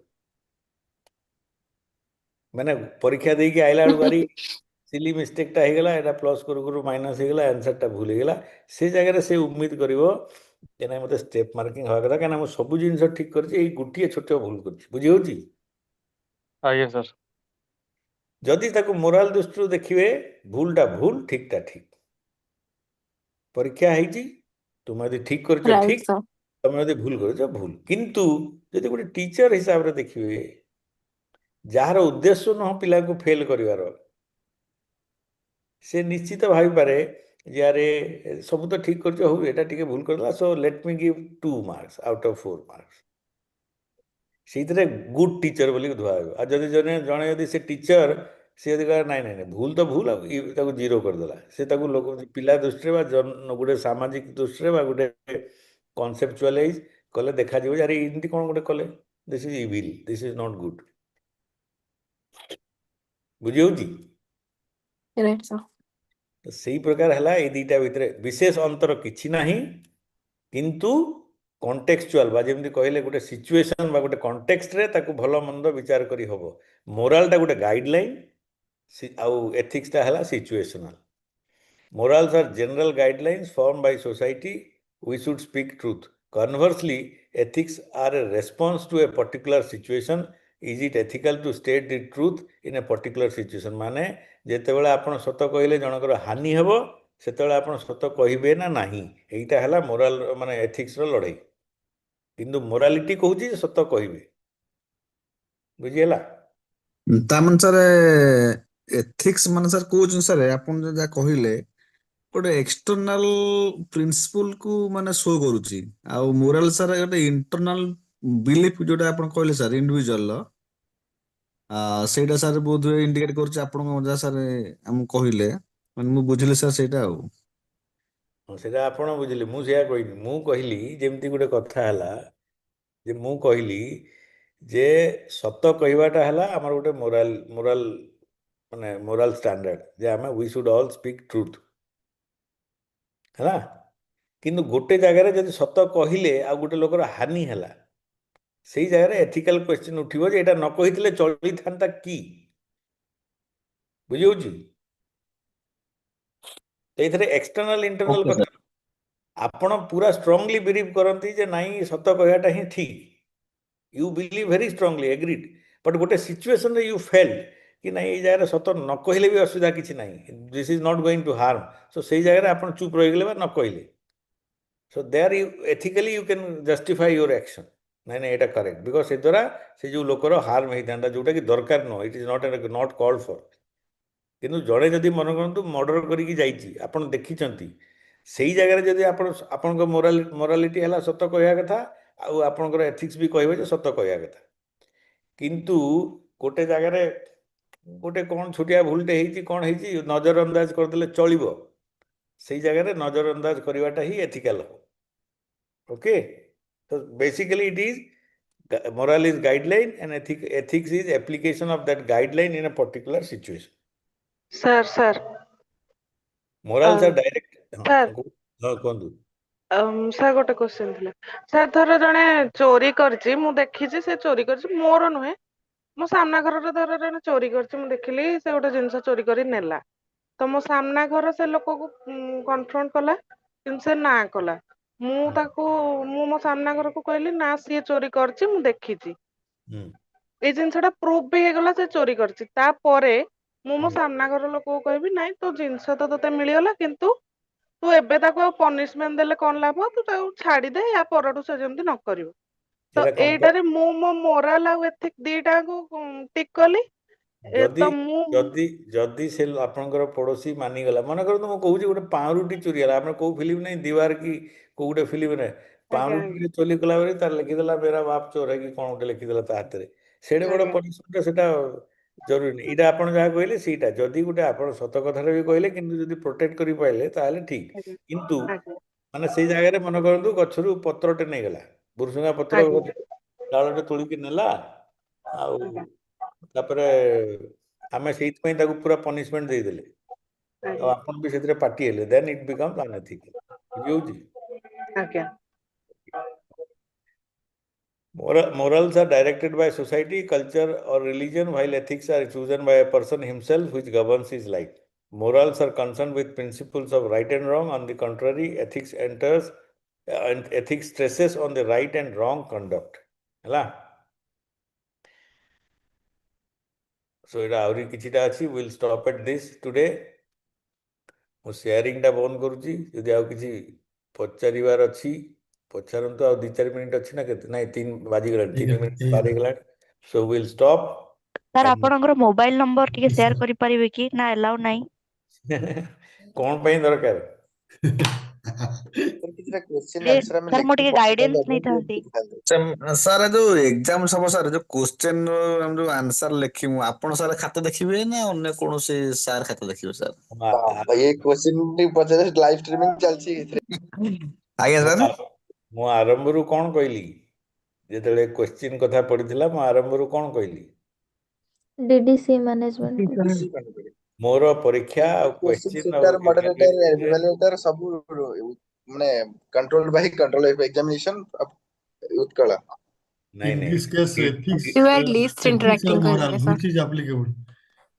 ମାନେ ପରୀକ୍ଷା ଦେଇକି ଆଇଲା ବେଳକୁ ଭାରି ସିଲି ମିଷ୍ଟେକ୍ଟା ହେଇଗଲା, ଏଇଟା ପ୍ଲସ୍ କରୁ ମାଇନସ୍ ହେଇଗଲା, ଆନ୍ସରଟା ଭୁଲ ହେଇଗଲା, ସେ ଜାଗାରେ ସେ ଉମ୍ମିଦ କରିବ ଯେ ନାଇଁ ମୋତେ ଷ୍ଟେପ୍ ମାର୍କିଂ ହେବା କଥା, କାହିଁକିନା ମୁଁ ସବୁ ଜିନିଷ ଠିକ କରିଛି, ଏଇ ଗୋଟିଏ ଛୋଟ ଭୁଲ କରିଛି। ବୁଝି ହଉଛି? ଆଜ୍ଞା ସାର୍। ଯଦି ତାକୁ ମୋରାଲ ଦୃଷ୍ଟିରୁ ଦେଖିବେ, ଭୁଲଟା ଭୁଲ, ଠିକଟା ଠିକ। ପରୀକ୍ଷା ହେଇଛି, ତୁମେ ଯଦି ଠିକ କରିଛ ଠିକ, ତମେ ଯଦି ଭୁଲ କରିଛ ଭୁଲ। କିନ୍ତୁ ଯଦି ଗୋଟେ ଟିଚର ହିସାବରେ ଦେଖିବେ, ଯାହାର ଉଦ୍ଦେଶ୍ୟ ନୁହଁ ପିଲାଙ୍କୁ ଫେଲ କରିବାର, ସେ ନିଶ୍ଚିତ ଭାବିପାରେ ଯେ ଆରେ ସବୁ ତ ଠିକ କରିଛ, ହଉ ଏଟା ଟିକେ ଭୁଲ କରିଦେଲା, so let me give 2 marks out of 4 marks. ସେଇଥିରେ ଗୁଡ୍ ଟିଚର ବୋଲି ଧୁଆ ହେବ। ଆଉ ଯଦି ଜଣେ ଯଦି ସେ ଟିଚର सी यदि कहे नाଇଁ ନାଇଁ ଭୁଲ ତ ଭୁଲ ଆଉ ତାକୁ ଜିରୋ କରିଦେଲା ସେ ତାକୁ ଲୋକ ପିଲା ଦୃଷ୍ଟିରେ ବା ଗୋଟେ ସାମାଜିକ ଦୃଷ୍ଟିରେ ବା ଗୋଟେ କନସେପଚୁଆଲାଇଜ କଲେ ଦେଖାଯିବ ଯେ ଆରେ ଏମିତି କ'ଣ ଗୋଟେ କଲେ this is evil this is not good ବୁଝି ହଉଛି Right, sir. ତ ସେଇ ପ୍ରକାର ହେଲା ଏଇ ଦୁଇଟା ଭିତରେ ବିଶେଷ ଅନ୍ତର କିଛି ନାହିଁ କିନ୍ତୁ କଣ୍ଟେକ୍ସଚୁଆଲ ବା ଯେମିତି କହିଲେ ଗୋଟେ ସିଚୁଏସନ ବା ଗୋଟେ କଣ୍ଟେକ୍ସଟରେ ତାକୁ ଭଲ ମନ୍ଦ ବିଚାର କରି ହବ ମୋରାଲଟା ଗୋଟେ ଗାଇଡଲାଇନ ଆଉ ଏଥିକ୍ସଟା ହେଲା ସିଚୁଏସନାଲ morals are general guidelines formed by society we should speak truth conversely ethics are a response to a particular situation is it ethical to state the truth in a particular situation माने ଯେତେବେଳେ ଆପଣ ସତ କହିଲେ ଜଣଙ୍କର ହାନି ହେବ ସେତେବେଳେ ଆପଣ ସତ କହିବେ ନା ନାହିଁ ଏଇଟା ହେଲା ମୋରାଲ ମାନେ ଏଥିକ୍ସର ଲଢ଼େଇ କିନ୍ତୁ ମୋରାଲିଟି କହୁଛି ଯେ ସତ କହିବେ ବୁଝିହେଲା ତାମାନେ ସାର୍ ଏଥିକ୍ସ ମାନେ ସାର୍ କୋଉ ଜିନିଷରେ ଆପଣ ଯାହା କହିଲେ ଗୋଟେ ଏକ୍ସଟର୍ନାଲ ପ୍ରିନ୍ସିପଲ କୁ ମାନେ ଶୋ କରୁଛି ଆଉ ମୋରାଲ ସାର୍ ଗୋଟେ ଇଣ୍ଟରନାଲ ବିଲିଫ ଯୋଉଟା ଆପଣ କହିଲେ ସାର୍ ଇଣ୍ଡିଭିଜୁଆଲ ସେଇଟା ସାର୍ ବୋଧ ହୁଏ ଇଣ୍ଡିକେଟ କରୁଛି ଆପଣଙ୍କ ଯାହା ସାର୍ ଆମକୁ କହିଲେ ମାନେ ମୁଁ ବୁଝିଲି ସାର୍ ସେଇଟା ଆଉ ସେଇଟା ଆପଣ ବୁଝିଲେ ମୁଁ ସେଇଆ କହିନି ମୁଁ କହିଲି ଯେମିତି ଗୋଟେ କଥା ହେଲା ଯେ ମୁଁ କହିଲି ଯେ ସତ କହିବାଟା ହେଲା ଆମର ଗୋଟେ ମୋରାଲ ମାନେ ମୋରାଲ ଷ୍ଟାଣ୍ଡାର୍ଡ ଯେ ଆମେ we should all speak truth ହେଲା କିନ୍ତୁ ଗୋଟେ ଜାଗାରେ ଯଦି ସତ କହିଲେ ଆଉ ଗୋଟେ ଲୋକର ହାନି ହେଲା ସେଇ ଜାଗାରେ ଏଥିକାଲ କ୍ୱେଶ୍ଚିନ୍ ଉଠିବ ଯେ ଏଇଟା ନ କହିଥିଲେ ଚଳିଥାନ୍ତା କି ବୁଝିହେଉଛି ଏଇଥିରେ ଏକ୍ସଟର୍ନାଲ ଇଣ୍ଟରନାଲ କଥା ଆପଣ ପୁରା ଷ୍ଟ୍ରଙ୍ଗଲି ବିଲିଭ୍ କରନ୍ତି ଯେ ନାଇଁ ସତ କହିବାଟା ହିଁ ଠିକ୍ you believe very strongly agreed but गोटे सिचुएशन यू फेल्ड कि ना ये जगह सत न कहले भी असुविधा किसी ना this is not going to harm so से जगह आप चुप रहीगले न कहले so there you ethically you can justify your action ना ना यहाँ करेक्ट बिकज से द्वारा से जो लोकर हार्म होता जोटा कि दरकार नुह it is not called for किंतु जड़े जदि मन करतु मर्डर करके आप देखी से जगह जदि आपण मोरालिटी है सत कहवा कथा आउ आपणकर एथिक्स भी कहबे जे सत कहवा कथा किंतु गोटे जगार गोटे कौन छोटिया भूलटे होती कौन होती नजर अंदाज करदे चलो से जगह नजर अंदाज करवाटा ही एथिकल हो ओके तो basically it is moral is guideline and ethics is application of that guideline in a particular situation sir morals are direct sir କୁହନ୍ତୁ ସାର୍ ଗୋଟେ କ୍ୱେଶ୍ଚନ ଥିଲା ସାର୍ ଧର ଜଣେ ଚୋରି କରିଛି ମୁଁ ଦେଖିଛି ସେ ଚୋରି କରିଛି ମୋର ନୁହେଁ ମୋ ସାମ୍ନା ଘରର ଧର ଜଣେ ଚୋରି କରିଛି ମୁଁ ଦେଖିଲି ସେ ଗୋଟେ ଜିନିଷ ଚୋରି କରି ନେଲା ତ ମୋ ସାମ୍ନା ଘର ସେ ଲୋକକୁ କନଫ୍ରଣ୍ଟ କଲା କିନ୍ତୁ ସେ ନା କଲା ମୁଁ ମୋ ସାମ୍ନା ଘରକୁ କହିଲି ନା ସିଏ ଚୋରି କରିଛି ମୁଁ ଦେଖିଛି ଏଇ ଜିନିଷଟା ପ୍ରୁଫ୍ ବି ହେଇଗଲା ସେ ଚୋରି କରିଛି ତାପରେ ମୁଁ ମୋ ସାମ୍ନା ଘର ଲୋକକୁ କହିବି ନାଇଁ ତୋ ଜିନିଷ ତ ତୋତେ ମିଳିଗଲା କିନ୍ତୁ ତୁ ଏବେ ତାକୁ ଆଉ ପନିଶମେଣ୍ଟ ଦେଲେ କଣ ଲାଭ ତୁ ତାକୁ ଛାଡିଦେ ୟା ପରଠୁ ସେ ଯେମିତି ନ କରିବ ତ ଏଇଟାରେ ମୁଁ ମୋ ମୋରାଲ ଆଉ ଏଥିକ୍ ଦିଟାକୁ ଟିକ୍ କଲି जदि जदि जदि से आपनकर पड़ोसी मानिगला मन करतो मु कहूची गोटे पाउरुटी चोरी हला हमर को फिल्म नहीं दीवार की को गोटे फिल्म नहीं पाउरुटी चोरी कला बरे तार लिखि देला मेरा बाप चोर है कि कोन गोटे लिखि देला ता हाथ रे सेडे बड़ पनिशमेंट सेटा जरूरी नहीं इटा आपण जहा कहले सीटा जदि गोटे आपण सत कथा रे भी कहले किंतु जदि प्रोटेक्ट करि पाइले ताले ठीक किंतु माने से जगह रे मन करतो गछरु पत्रटे नै गला बुरसुंगा पत्र डालटे तोली के नेला आ तापरे आमे सेइत पई ताकू पूरा पनिशमेंट दे देले तो आपन भी सेतरे पार्टी हेले देन इट बिकम्स अनएथिकल बुझियोजी आज्ञा morals are directed by society culture or religion while ethics are chosen by a person himself which governs his life morals are concerned with principles of right and wrong on the contrary ethics enters and ethics stresses on the right and wrong conduct hela so it auri kichita achi we'll stop at this today मु sharing टा बंद करूची यदि आउ किछि पचारिवार अछि पचारंतु आ 2-4 minute अछि ना केते नाही 3 बाजी गला 3 मिनिट पार गेला सो विल स्टॉप सर आपनकर मोबाइल नंबर टिके शेयर करि परिबे कि ना अलाउ नाही कोन पई दरकार ସାର୍ ମୁଁ ଟିକେ ଗାଇଡେନ୍ସ ନେଇଥାନ୍ତି। ସାର୍ ଯୋଉ ଏକ୍ଜାମ ସବ ସାର୍ ଯୋଉ କ୍ୱେଶ୍ଚେନ ଆମେ ଯୋଉ ଆନ୍ସର ଲେଖିବୁ ଆପଣ ସାର୍ ଖାତା ଦେଖିବେ ନା ଅନ୍ୟ କୌଣସି ସାର୍ ଖାତା ଦେଖିବେ ସାର୍? ଆଜ୍ଞା ସାର୍ ମୁଁ ଆରମ୍ଭରୁ କଣ କହିଲି ଯେତେବେଳେ କ୍ୱେଶ୍ଚିନ୍ କଥା ପଡିଥିଲା ମୁଁ ଆରମ୍ଭରୁ କଣ କହିଲି DDC management. ମୋର ପରୀକ୍ଷା ଆଉ କ୍ୱେଶ୍ଚିନ୍ ଆଉ moderator ସବୁ ମାନେ controlled by control examination of Utkala. ନାଇଁ In ନାଇଁ this case, ethics, You at least ethics or interacting moral, କରିଥିଲେ sir. which is applicable?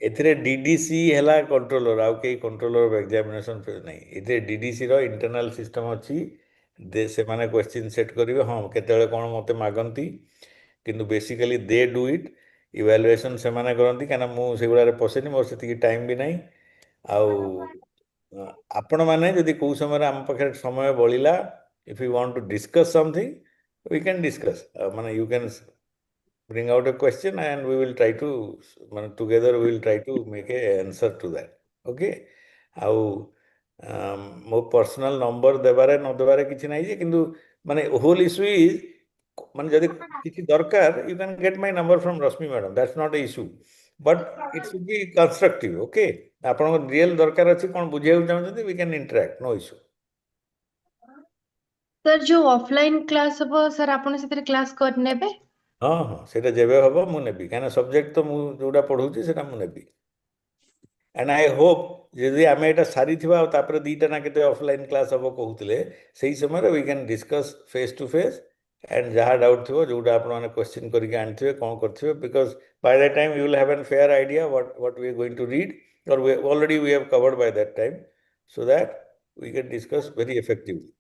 ଏଥିରେ DDC ହେଲା କଣ୍ଟ୍ରୋଲର ଆଉ କେହି କଣ୍ଟ୍ରୋଲର ଅଫ ଏକ୍ଜାମିନେସନ ନାହିଁ ଏଥିରେ DDC ର ଇଣ୍ଟରନାଲ ସିଷ୍ଟମ ଅଛି ସେମାନେ କ୍ୱେଶ୍ଚିନ୍ ସେଟ୍ କରିବେ ହଁ କେତେବେଳେ କ'ଣ ମୋତେ ମାଗନ୍ତି କିନ୍ତୁ ବେସିକାଲି ଦେ ଡୁ ଇଟ୍ ଇଭାଲୁଏସନ୍ ସେମାନେ କରନ୍ତି କାହିଁକିନା ମୁଁ ସେଗୁଡ଼ାରେ ପଶେନି ମୋର ସେତିକି ଟାଇମ୍ ବି ନାହିଁ ଆଉ ଆପଣମାନେ ଯଦି କେଉଁ ସମୟରେ ଆମ ପାଖରେ ସମୟ ବଳିଲା if you want to discuss something we can discuss ମାନେ you can bring out a question and we will try to together we will try to make a answer to that okay ଆଉ ମୋ personal number ଦେବାରେ ନ ଦେବାରେ କିଛି ନାହିଁ ଯେ କିନ୍ତୁ ମାନେ ହୋଲ୍ ଇସ୍ୟୁ ଇଜ୍ ମାନେ ଯଦି କିଛି ଦରକାର you can get my number from Rashmi madam that's not a issue but it should be constructive okay ଆପଣଙ୍କ ରିଏଲ ଦରକାର ଅଛି କ'ଣ ବୁଝିବାକୁ ଚାହୁଁଛନ୍ତି we can interact no issue Sir, जो offline class हबो sir आपण सेतिर class कर नेबे? ହଁ ହଁ ସେଇଟା ଯେବେ ହେବ ମୁଁ ନେବି କାହିଁକିନା ସବଜେକ୍ଟ ତ ମୁଁ ଯୋଉଟା ପଢ଼ଉଛି ସେଇଟା ମୁଁ ନେବି ଆଣ୍ଡ ଆଇ ହୋପ୍ ଯଦି ଆମେ ଏଇଟା ସାରିଥିବା ଆଉ ତାପରେ ଦୁଇଟା ନା କେତେ ଅଫଲାଇନ୍ କ୍ଲାସ୍ ହେବ କହୁଥିଲେ ସେଇ ସମୟରେ we can discuss face to face and ଯାହା ଡାଉଟ୍ ଥିବ ଯୋଉଟା ଆପଣମାନେ କ୍ୱେଶ୍ଚିନ୍ କରିକି ଆଣିଥିବେ କ'ଣ କରିଥିବେ because by that time you will have an fair idea what we are going to read or already we have covered by that time so that we can discuss very effectively.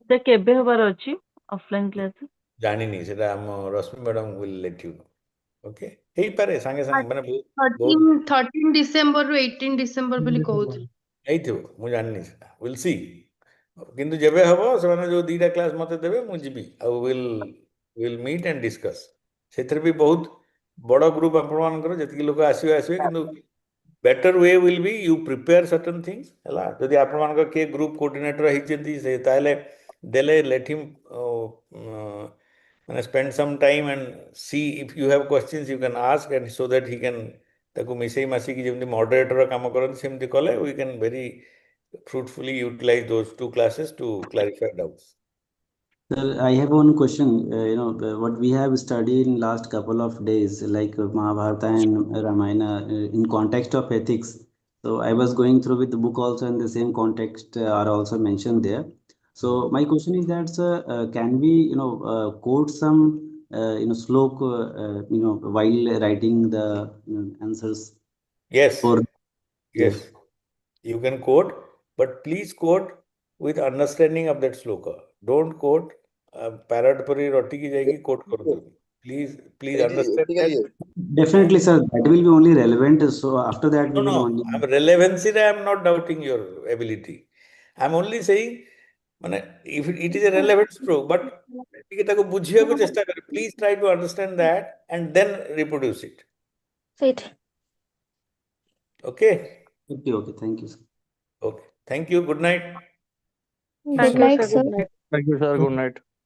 ସେ କେବେ ହବାର ଅଛି offline class? ଜାଣିନି ସେଟା ଆମ Rashmi madam will let you know. Okay ହେଇପାରେ ସାଙ୍ଗେ ସାଙ୍ଗେ ମାନେ 13 December ରୁ 18 December ବୋଲି କହୁଥିଲେ। ହେଇଥିବ ମୁଁ ଜାଣିନି ସେଟା ୱିଲ୍ ସି କିନ୍ତୁ ଯେବେ ହେବ ସେମାନେ ଯୋଉ ଦୁଇଟା କ୍ଲାସ୍ ମୋତେ ଦେବେ ମୁଁ ଯିବି ଆଉ ୱିଲ୍ ମିଟ୍ ଆଣ୍ଡ ଡିସ୍କସ୍ ସେଥିରେ ବି ବହୁତ ବଡ଼ ଗ୍ରୁପ୍ ଆପଣମାନଙ୍କର ଯେତିକି ଲୋକ ଆସିବେ କିନ୍ତୁ better way will be you prepare certain things ହେଲା ଯଦି ଆପଣମାନଙ୍କର କିଏ ଗ୍ରୁପ୍ କୋଅର୍ଡିନେଟର ହେଇଛନ୍ତି ସେ ତାହେଲେ ଦେଲେ late ହିମ୍ spend some time and see if you have questions you can ask and so that he can ତାକୁ ମିଶେଇ ମାସିକି ଯେମିତି ମଡରେଟର କାମ କରନ୍ତି ସେମିତି କଲେ we can very fruitfully utilize those two classes to clarify doubts. Sir, I have one question. What we have studied in last couple of days, like Mahabharata and Ramayana, in context of ethics. So I was going through with the book also, and the same context are also mentioned there. So my question is that, sir, can we, quote some, slok, while writing the answers? Yes. Yes. You can quote, but please quote with understanding of that sloka. Don't quote parrot pari roti ki jayegi quote karo. Please understand that. Definitely, sir. That will be only relevant. So after that, we will only. Relevancy, I am not doubting your ability. I am only saying, if it is a relevant stroke, but please try to understand that and then reproduce it. Right. Okay. Okay. Thank you, sir. Okay. Thank you. Good night. Good night, sir. Thank you, sir. Good night.